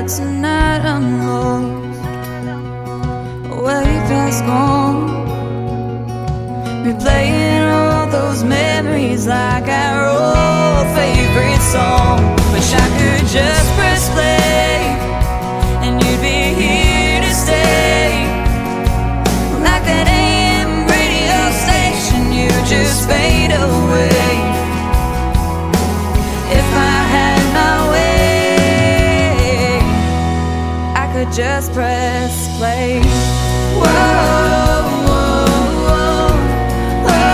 Tonight I'm lost, way past gone, replaying all those memories like our old favorite song. Wish I could just press play and you'd be here to stay. Like that AM radio station, you just fade away. If I had my way, just press play. Whoa, whoa, whoa, whoa,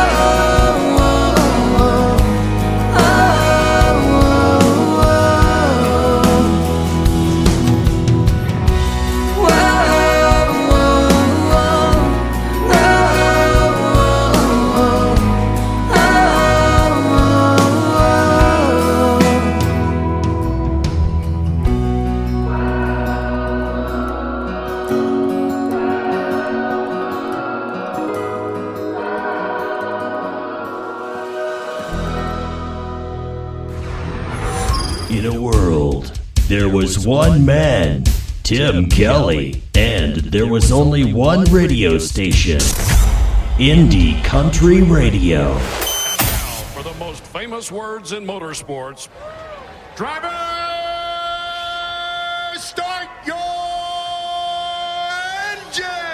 In a world, there was one man, Tim Kelly, and there was only one radio station, Indie Country Radio. For the most famous words in motorsports, driver, start your engine!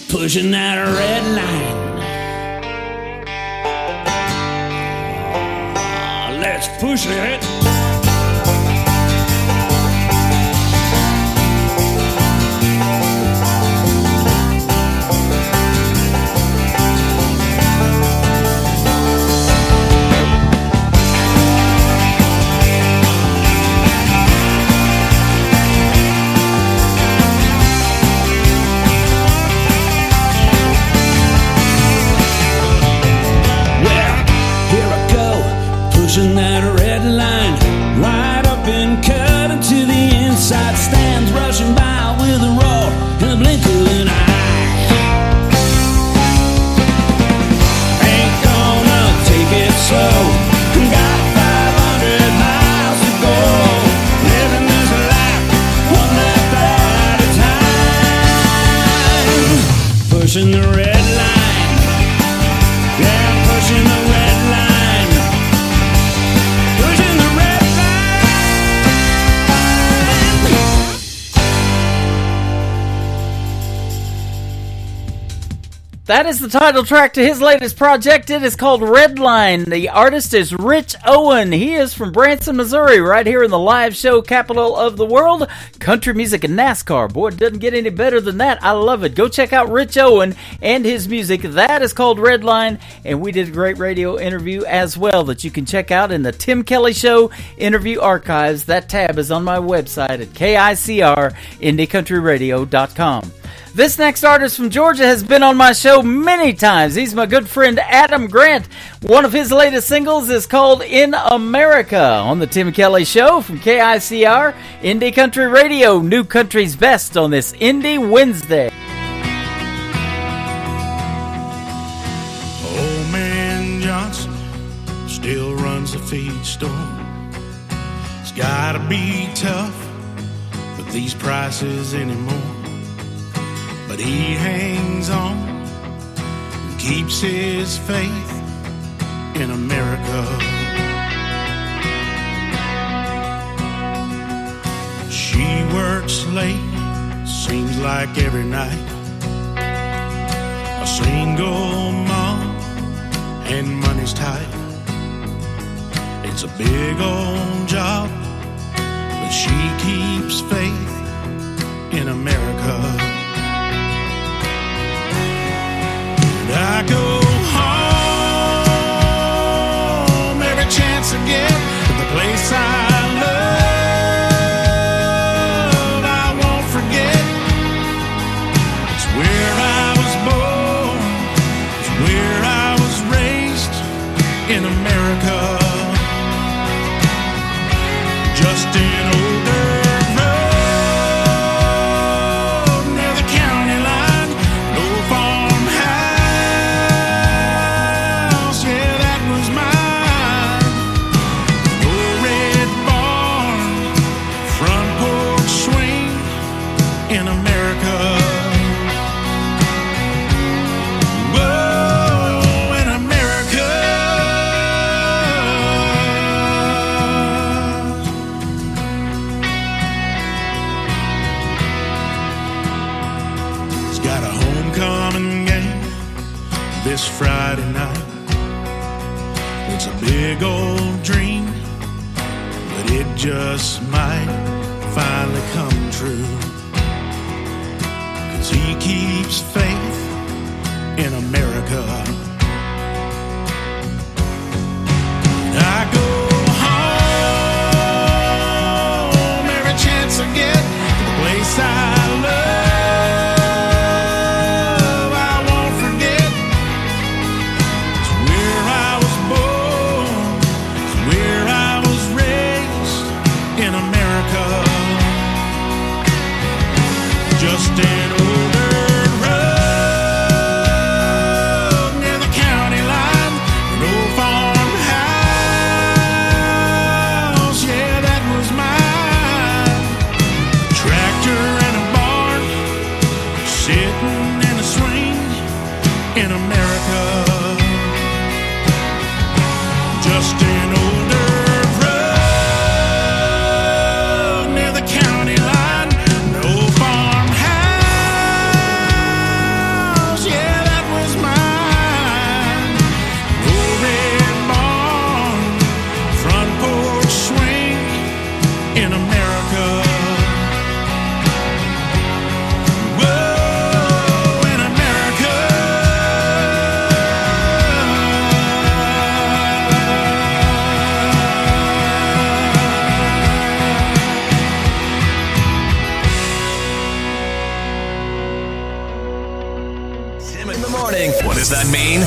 Pushing that red line. Let's push it. the red line. Yeah, I'm pushing the red line. Pushing the red That is the title track to his latest project. It is called Redline. The artist is Rich Owen. He is from Branson, Missouri, right here in the live show capital of the world. Country music and NASCAR. Boy, it doesn't get any better than that. I love it. Go check out Rich Owen and his music. That is called Redline, and we did a great radio interview as well that you can check out in the Tim Kelly Show interview archives. That tab is on my website at KICR-IndieCountryRadio.com. This next artist from Georgia has been on my show many times. He's my good friend Adam Grant. One of his latest singles is called In America on the Tim Kelly Show from KICR, Indie Country Radio, New Country's Best on this Indie Wednesday. Old man Johnson still runs the feed store. It's gotta be tough with these prices anymore. But he hangs on and keeps his faith in America. She works late, seems like every night. A single mom and money's tight. It's a big old job, but she keeps faith in America. I go home every chance I get to the place I love. I won't forget. It's where I was born. It's where I was raised in America. Just an older this Friday night. It's a big old dream, but it just might finally come true. 'Cause he keeps faith in America. And I go home every chance I get to the place I love. Just an older road near the county line, an old farmhouse, yeah, that was mine. A tractor and a barn, sitting in a swing in America. Just an older road near the county line, an old farm. What does that mean?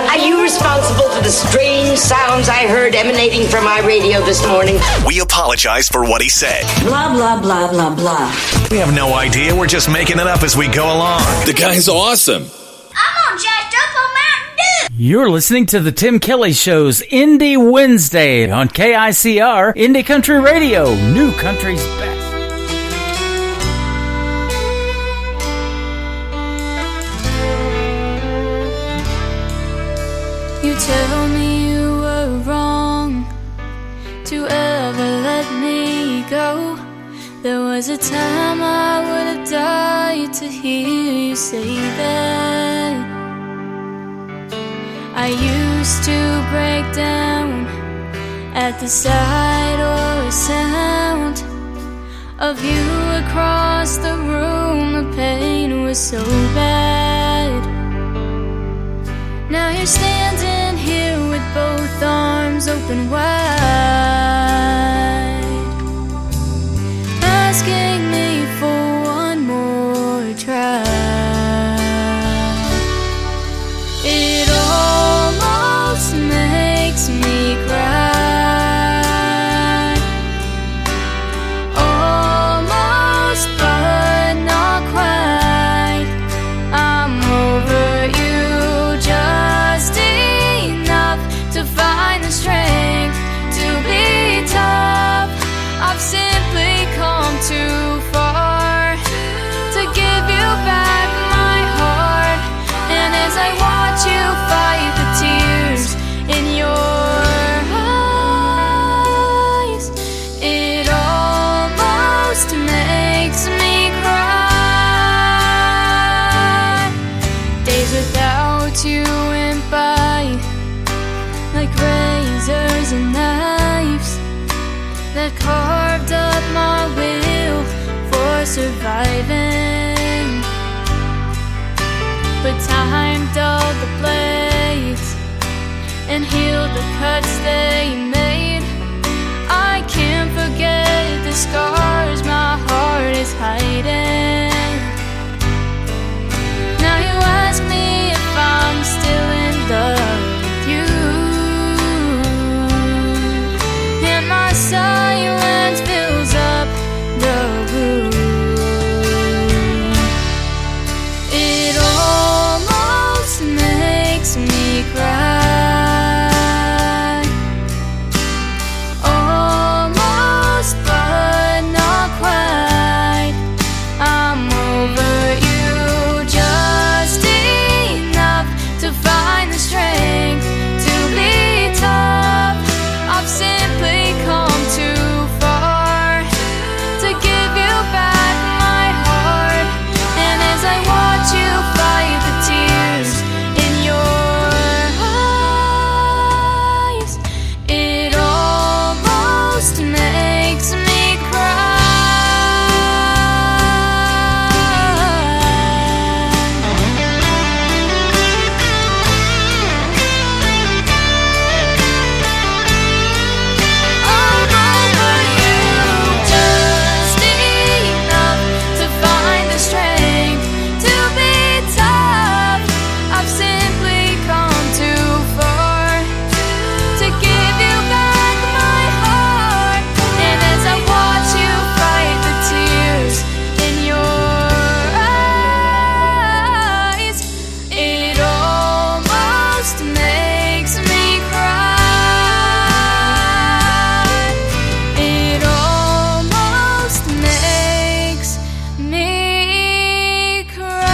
Are you responsible for the strange sounds I heard emanating from my radio this morning? We apologize for what he said. Blah, blah, blah, blah, blah. We have no idea. We're just making it up as we go along. The guy's awesome. I'm all jacked up on Mountain Dew. You're listening to the Tim Kelly Show's Indie Wednesday on KICR, Indie Country Radio, New Country's Best. You tell me you were wrong to ever let me go. There was a time I would have died to hear you say that. I used to break down at the sight or a sound of you across the room. The pain was so bad. Now you're standing here with both arms open wide, asking me for one more try. It almost makes me cry, almost but not quite. I'm over you just enough to find the strength to be tough. I've simply come too far to give you back my heart. And as I watch you fight the tears in your eyes, it almost makes me cry. Days without you went by like razors and knives that carved up my will for surviving. But time dulled the blades and healed the cuts they made. I can't forget the scars my heart is hiding. Now you ask me if I'm still in love with you, and my silence fills up the room. It almost makes me cry, almost but not quite. I'm over you just enough to find the strength to be tough. I've simply come too far to give you back my heart. And as I watch you fight the tears in your eyes, it almost makes me cry. I'm over you just enough to find the strength to be tough. I've simply come too far to give you back my heart. And as I watch you fight the tears in your eyes, it almost makes me cry. It almost makes me cry.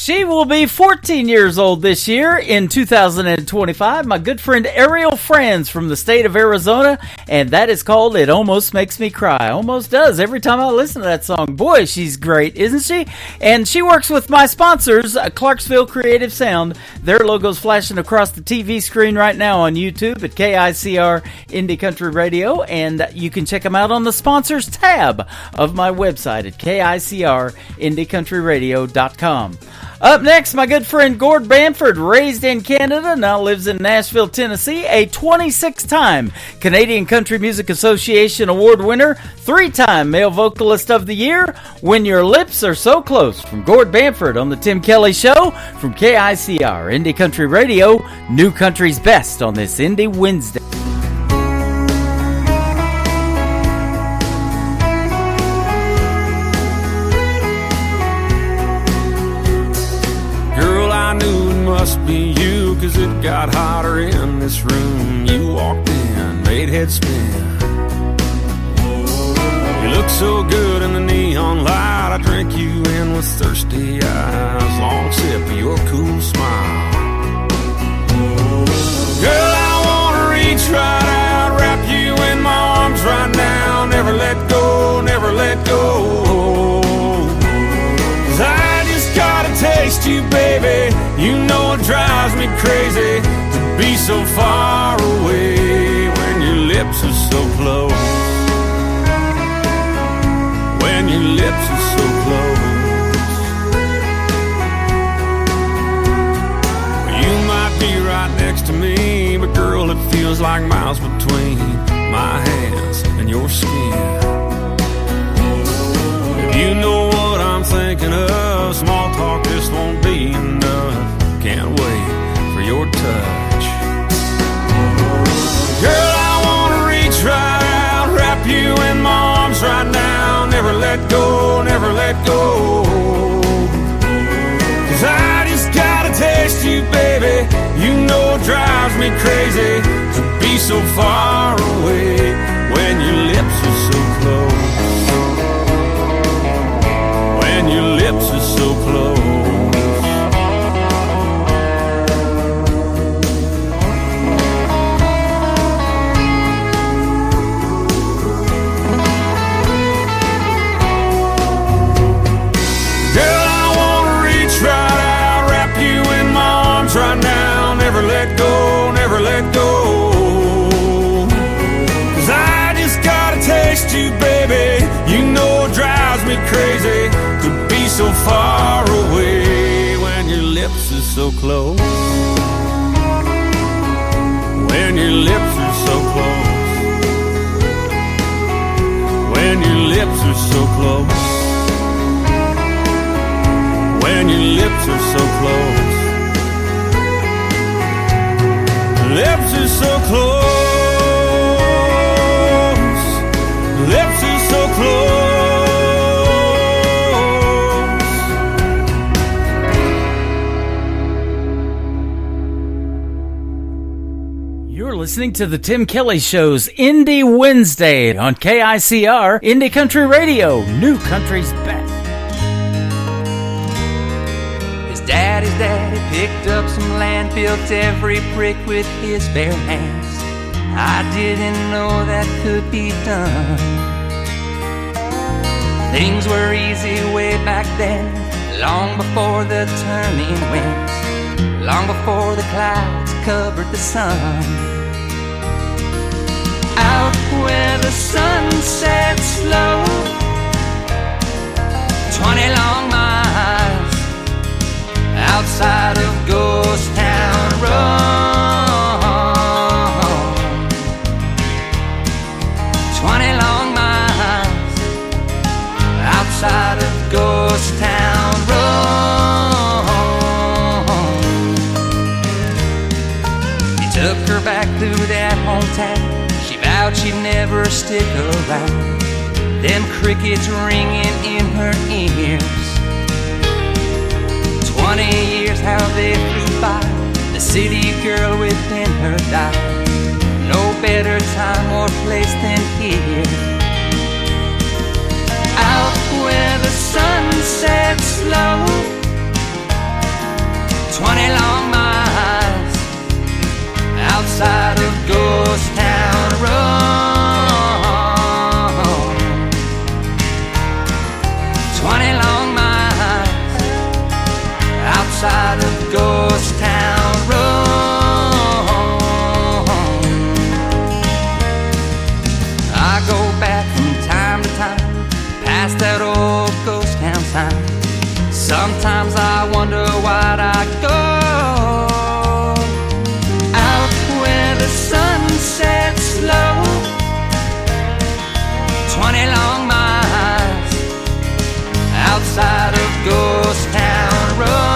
She will be 14 years old this year in 2025. My good friend Ariel Franz from the state of Arizona, and that is called It Almost Makes Me Cry. Almost does every time I listen to that song. Boy, she's great, isn't she? And she works with my sponsors, Clarksville Creative Sound. Their logo's flashing across the TV screen right now on YouTube at KICR Indie Country Radio, and you can check them out on the sponsors tab of my website at KICRIndieCountryRadio.com. Up next, my good friend Gord Bamford, raised in Canada, now lives in Nashville, Tennessee, a 26-time Canadian Country Music Association award winner, 3-time Male Vocalist of the Year, When Your Lips Are So Close, from Gord Bamford on The Tim Kelly Show, from KICR Indie Country Radio, New Country's Best on this Indie Wednesday. must be you, 'cause it got hotter in this room. You walked in, made head spin. You look so good in the neon light. I drink you in with thirsty eyes. Long sip of your cool smile. Girl, I wanna reach right out, wrap you in my arms right now. Never let go, never let go. 'Cause I just gotta taste you, baby. You know it drives me crazy to be so far away when your lips are so close. When your lips are so close. Well, you might be right next to me, but girl, it feels like miles between my hands and your skin. If you know what I'm thinking of, small talk just won't be enough. Can't wait for your touch. Girl, I wanna reach right out, wrap you in my arms right now. Never let go, never let go. 'Cause I just gotta taste you, baby. You know it drives me crazy to be so far away when your lips are so close. When your lips are so close. Right now, never let go, never let go. 'Cause I just gotta taste you, baby. You know it drives me crazy to be so far away when your lips are so close. When your lips are so close. When your lips are so close. When your lips are so close. Lips are so close. Lips are so close. You're listening to the Tim Kelly Show's Indie Wednesday on KICR Indie Country Radio, New Country's best. Daddy's daddy picked up some land, built every brick with his bare hands. I didn't know that could be done. Things were easy way back then, long before the turning winds, long before the clouds covered the sun. Out where the sun sets low, 20 long miles outside of Ghost Town Road. 20 long miles outside of Ghost Town Road. He took her back through that hometown. She vowed she'd never stick around. Them crickets ringing in her ears. 20 years, how they flew by. The city girl within her died. No better time or place than here. Out where the sun sets low, 20 long miles outside of Ghost Town Road. 20 long miles outside of Ghost Town Road. I go back from time to time, past that old ghost town sign. Sometimes I wonder why'd I go. Out where the sun sets low, 20 long miles outside of Ghost Town Road.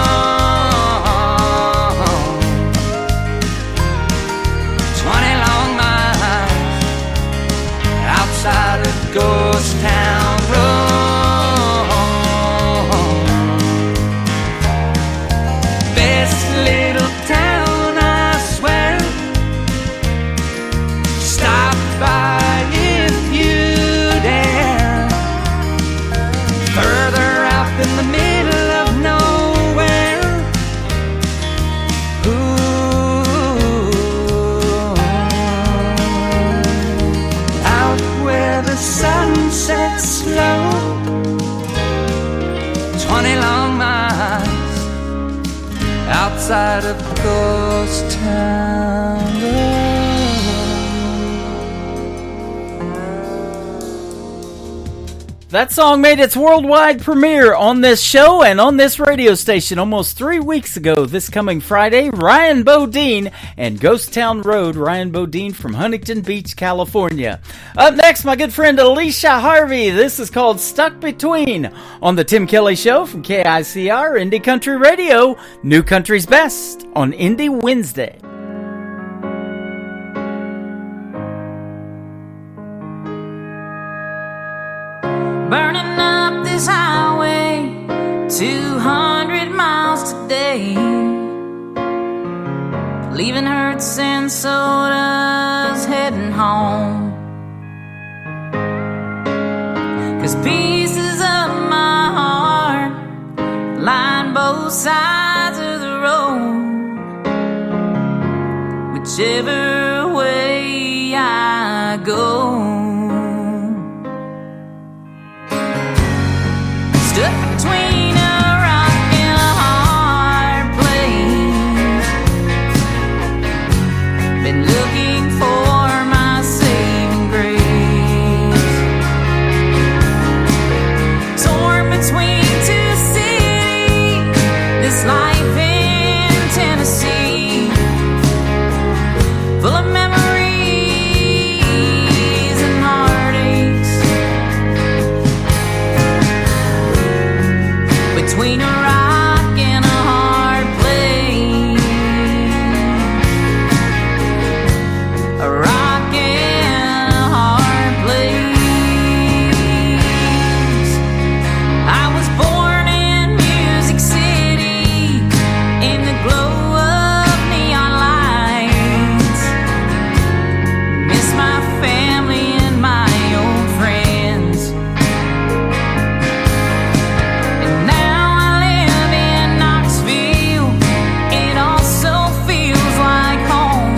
20 long miles outside of Ghost Town Road. Best outside of Ghost Town Road. That song made its worldwide premiere on this show and on this radio station almost 3 weeks ago. This coming Friday, Ryan Bodine and Ghost Town Road. Ryan Bodine from Huntington Beach, California. Up next, my good friend Alicia Harvey. This is called Stuck Between on the Tim Kelly Show from KICR Indie Country Radio. New Country's Best on Indie Wednesday. Burning up this highway 200 miles today, leaving hurts and sodas, heading home. 'Cause pieces of my heart line both sides of the road. Whichever way I go, stuck between a rock and a hard place. Been looking for my saving grace. Torn between two cities, this life in Tennessee, full of memories and heartaches. Between a rock and a hard place, a rock and a hard place. I was born in Music City, in the glow of neon lights. Miss my family and my old friends. And now I live in Knoxville. It also feels like home.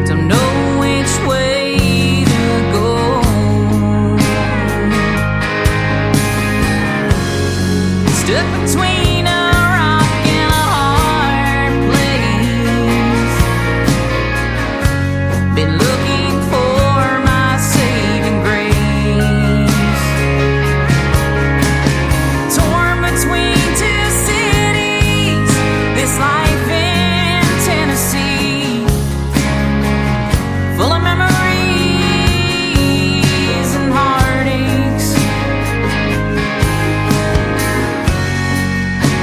Don't know which way to go. Stuck between a rock and a hard place. Been looking for my saving grace. Torn between two cities, this life in Tennessee, full of memories and heartaches.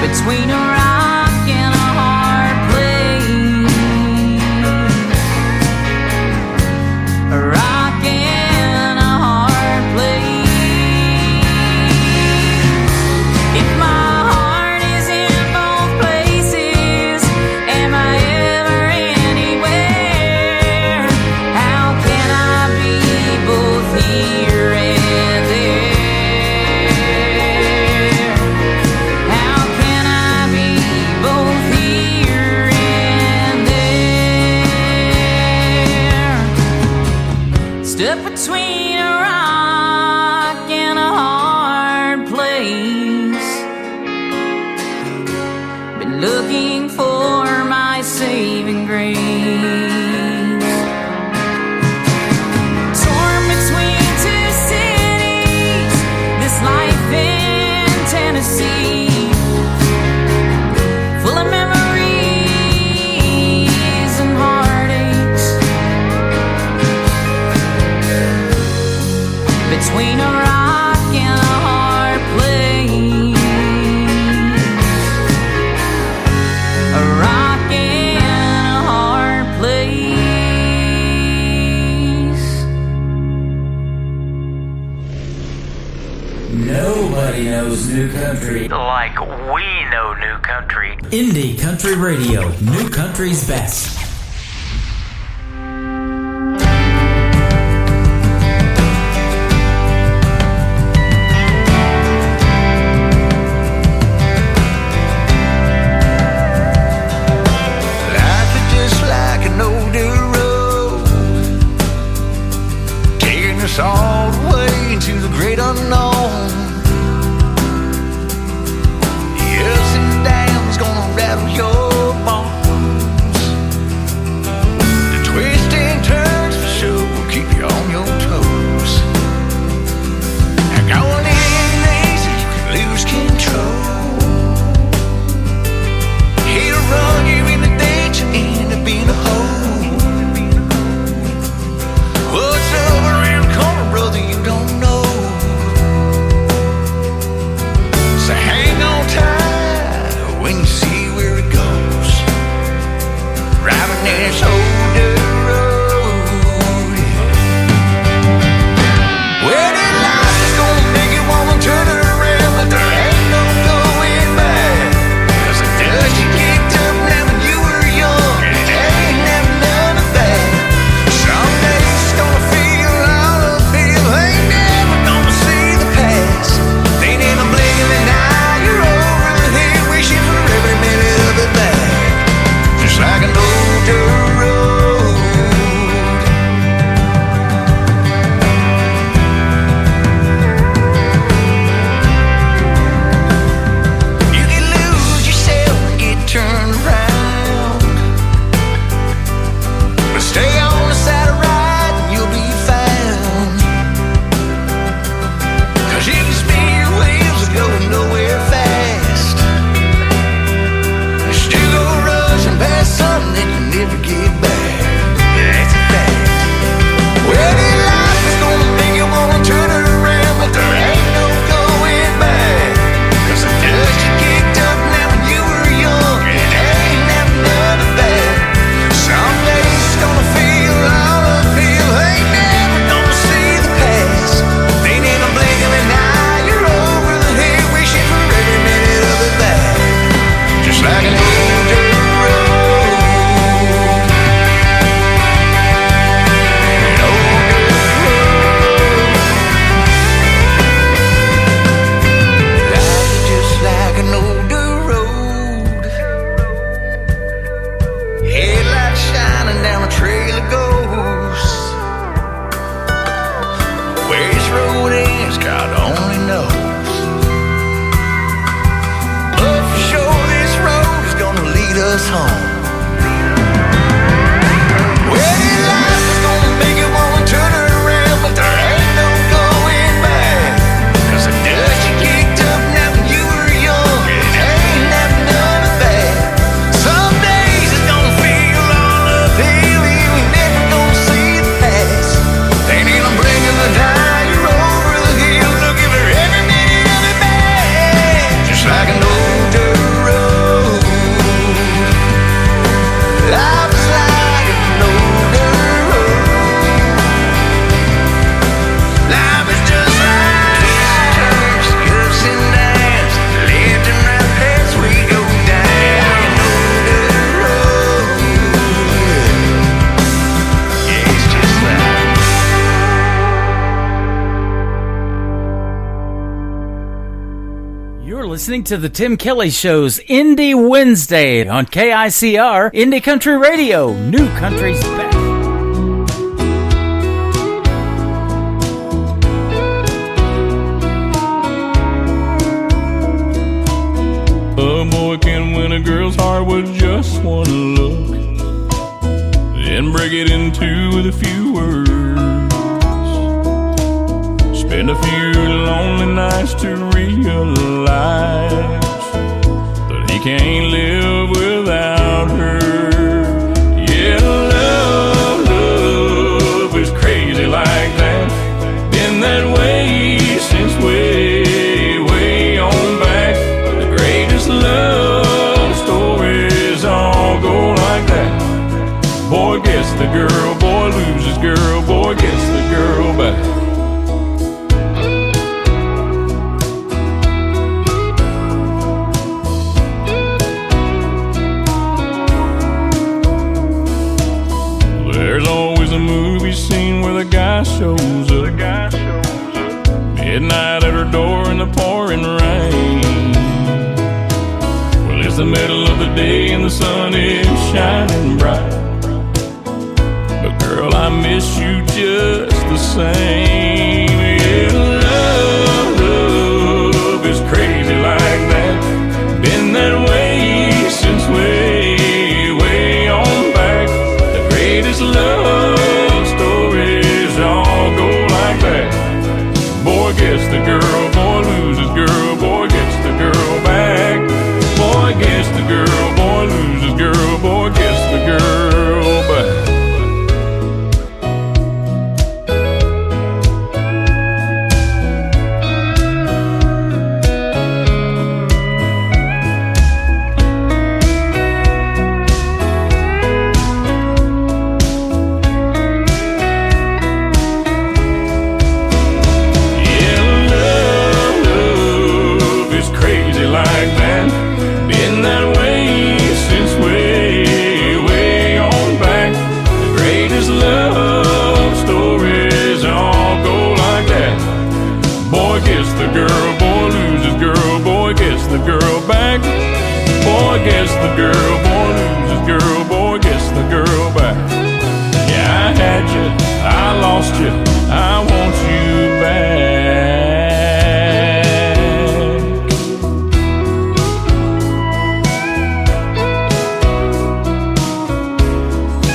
Between a rock and a hard place, a rock and a hard place. If my heart is in both places, am I ever anywhere? How can I be both here and there? How can I be both here and there? Stuck between a rock and a hard place. Been looking for my saving grace. Torn between two cities, this life in Tennessee, full of memories and heartaches. Between a rock and a hard place, a rock and a hard place. Nobody knows new country like we know new country. Indie Country Radio, New Country's Best. Life is just like an older road, taking us all the way into the great unknown. The ups and downs home. Well, your life is gonna make you wanna turn around, but there ain't no going back. 'Cause the dust you kicked up now when you were young, it ain't never none of that. Some days it's gonna feel all uphill, and we never gonna see the past. Ain't even bringing the tire over the hill, looking for every minute of it back. Just like an old dirt road. Life is like an old dirt road. Life is just like turns, ups and downs, left and right as we go down. Like an old dirt road. Yeah, it's just like. You're listening to the Tim Kelly Show's Indie Wednesday on KICR Indie Country Radio, New Country's Best. A boy can win a girl's heart with just one look, then break it in two with a few words. Spend a few lonely nights to realize that he can't live without her. Yeah, love is crazy like that. Been that way since way on back. The greatest love stories all go like that. Boy gets the girl, boy loses girl, boy gets the girl back. There's always a movie scene where the guy shows up. Midnight at her door in the pouring rain. Well, it's the middle of the day and the sun is shining bright. But girl, I miss you just the same. Yeah, love is crazy like that. Been that way since way on back. The greatest love stories all go like that. Boy gets the girl, boy loses girl, boy gets the girl back. Boy gets the girl, boy loses girl, boy gets the girl back. Boy gets the girl, boy loses girl, boy gets the girl back. Yeah, I had you, I lost you, I want you back.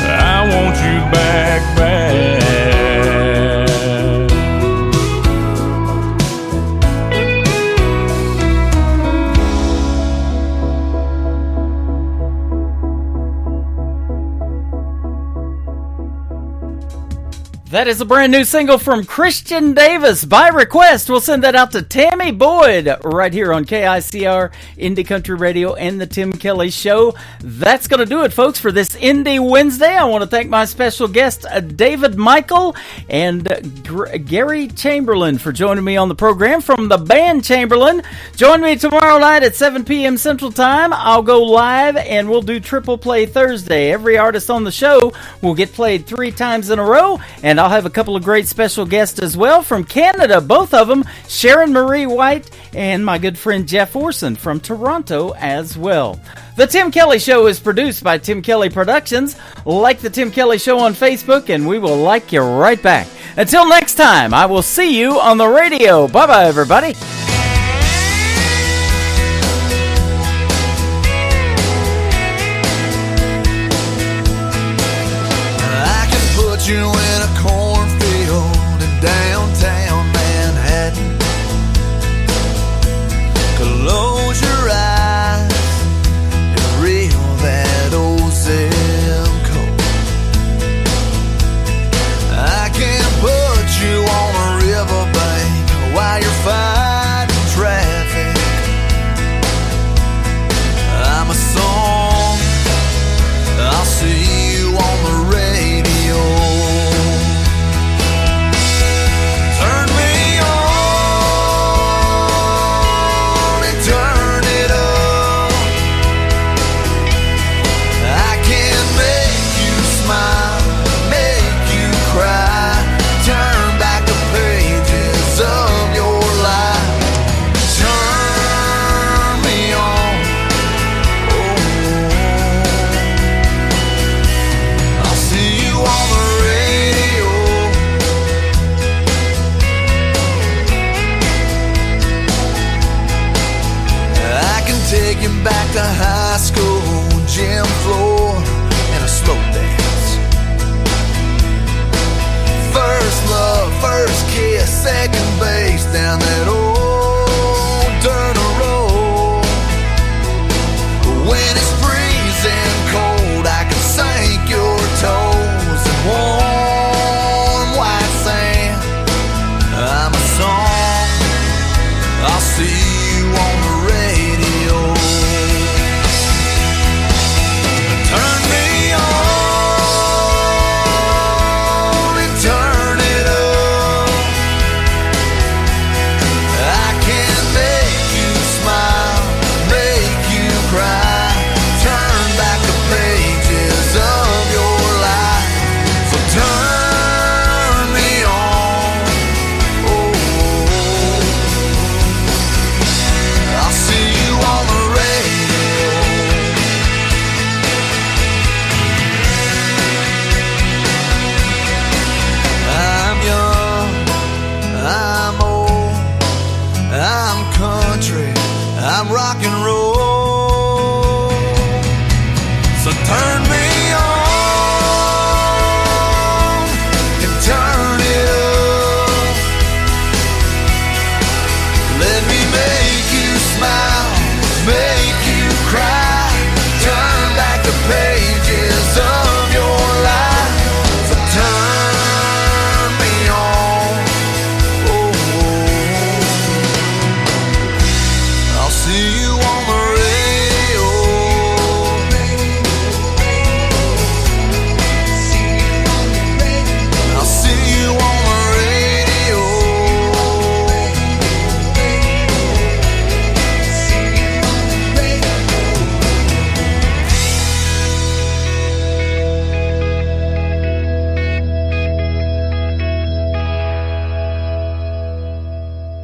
I want you back. That is a brand new single from Christian Davis. By request, we'll send that out to Tammy Boyd right here on KICR Indie Country Radio and the Tim Kelly Show. That's going to do it, folks, for this Indie Wednesday. I want to thank my special guest, David Michael and Gary Chamberlain, for joining me on the program from the band Chamberlain. Join me tomorrow night at 7 p.m. Central Time. I'll go live and we'll do Triple Play Thursday. Every artist on the show will get played 3 times in a row, and I'll have a couple of great special guests as well from Canada, both of them, Sharon Marie White and my good friend Jeff Orson from Toronto as well. The Tim Kelly Show is produced by Tim Kelly Productions. Like the Tim Kelly Show on Facebook, and we will like you right back. Until next time, I will see you on the radio. Bye-bye, everybody. taking back to high school, gym floor, and a slow dance. First love, first kiss, second base down that old Turner Road. When it's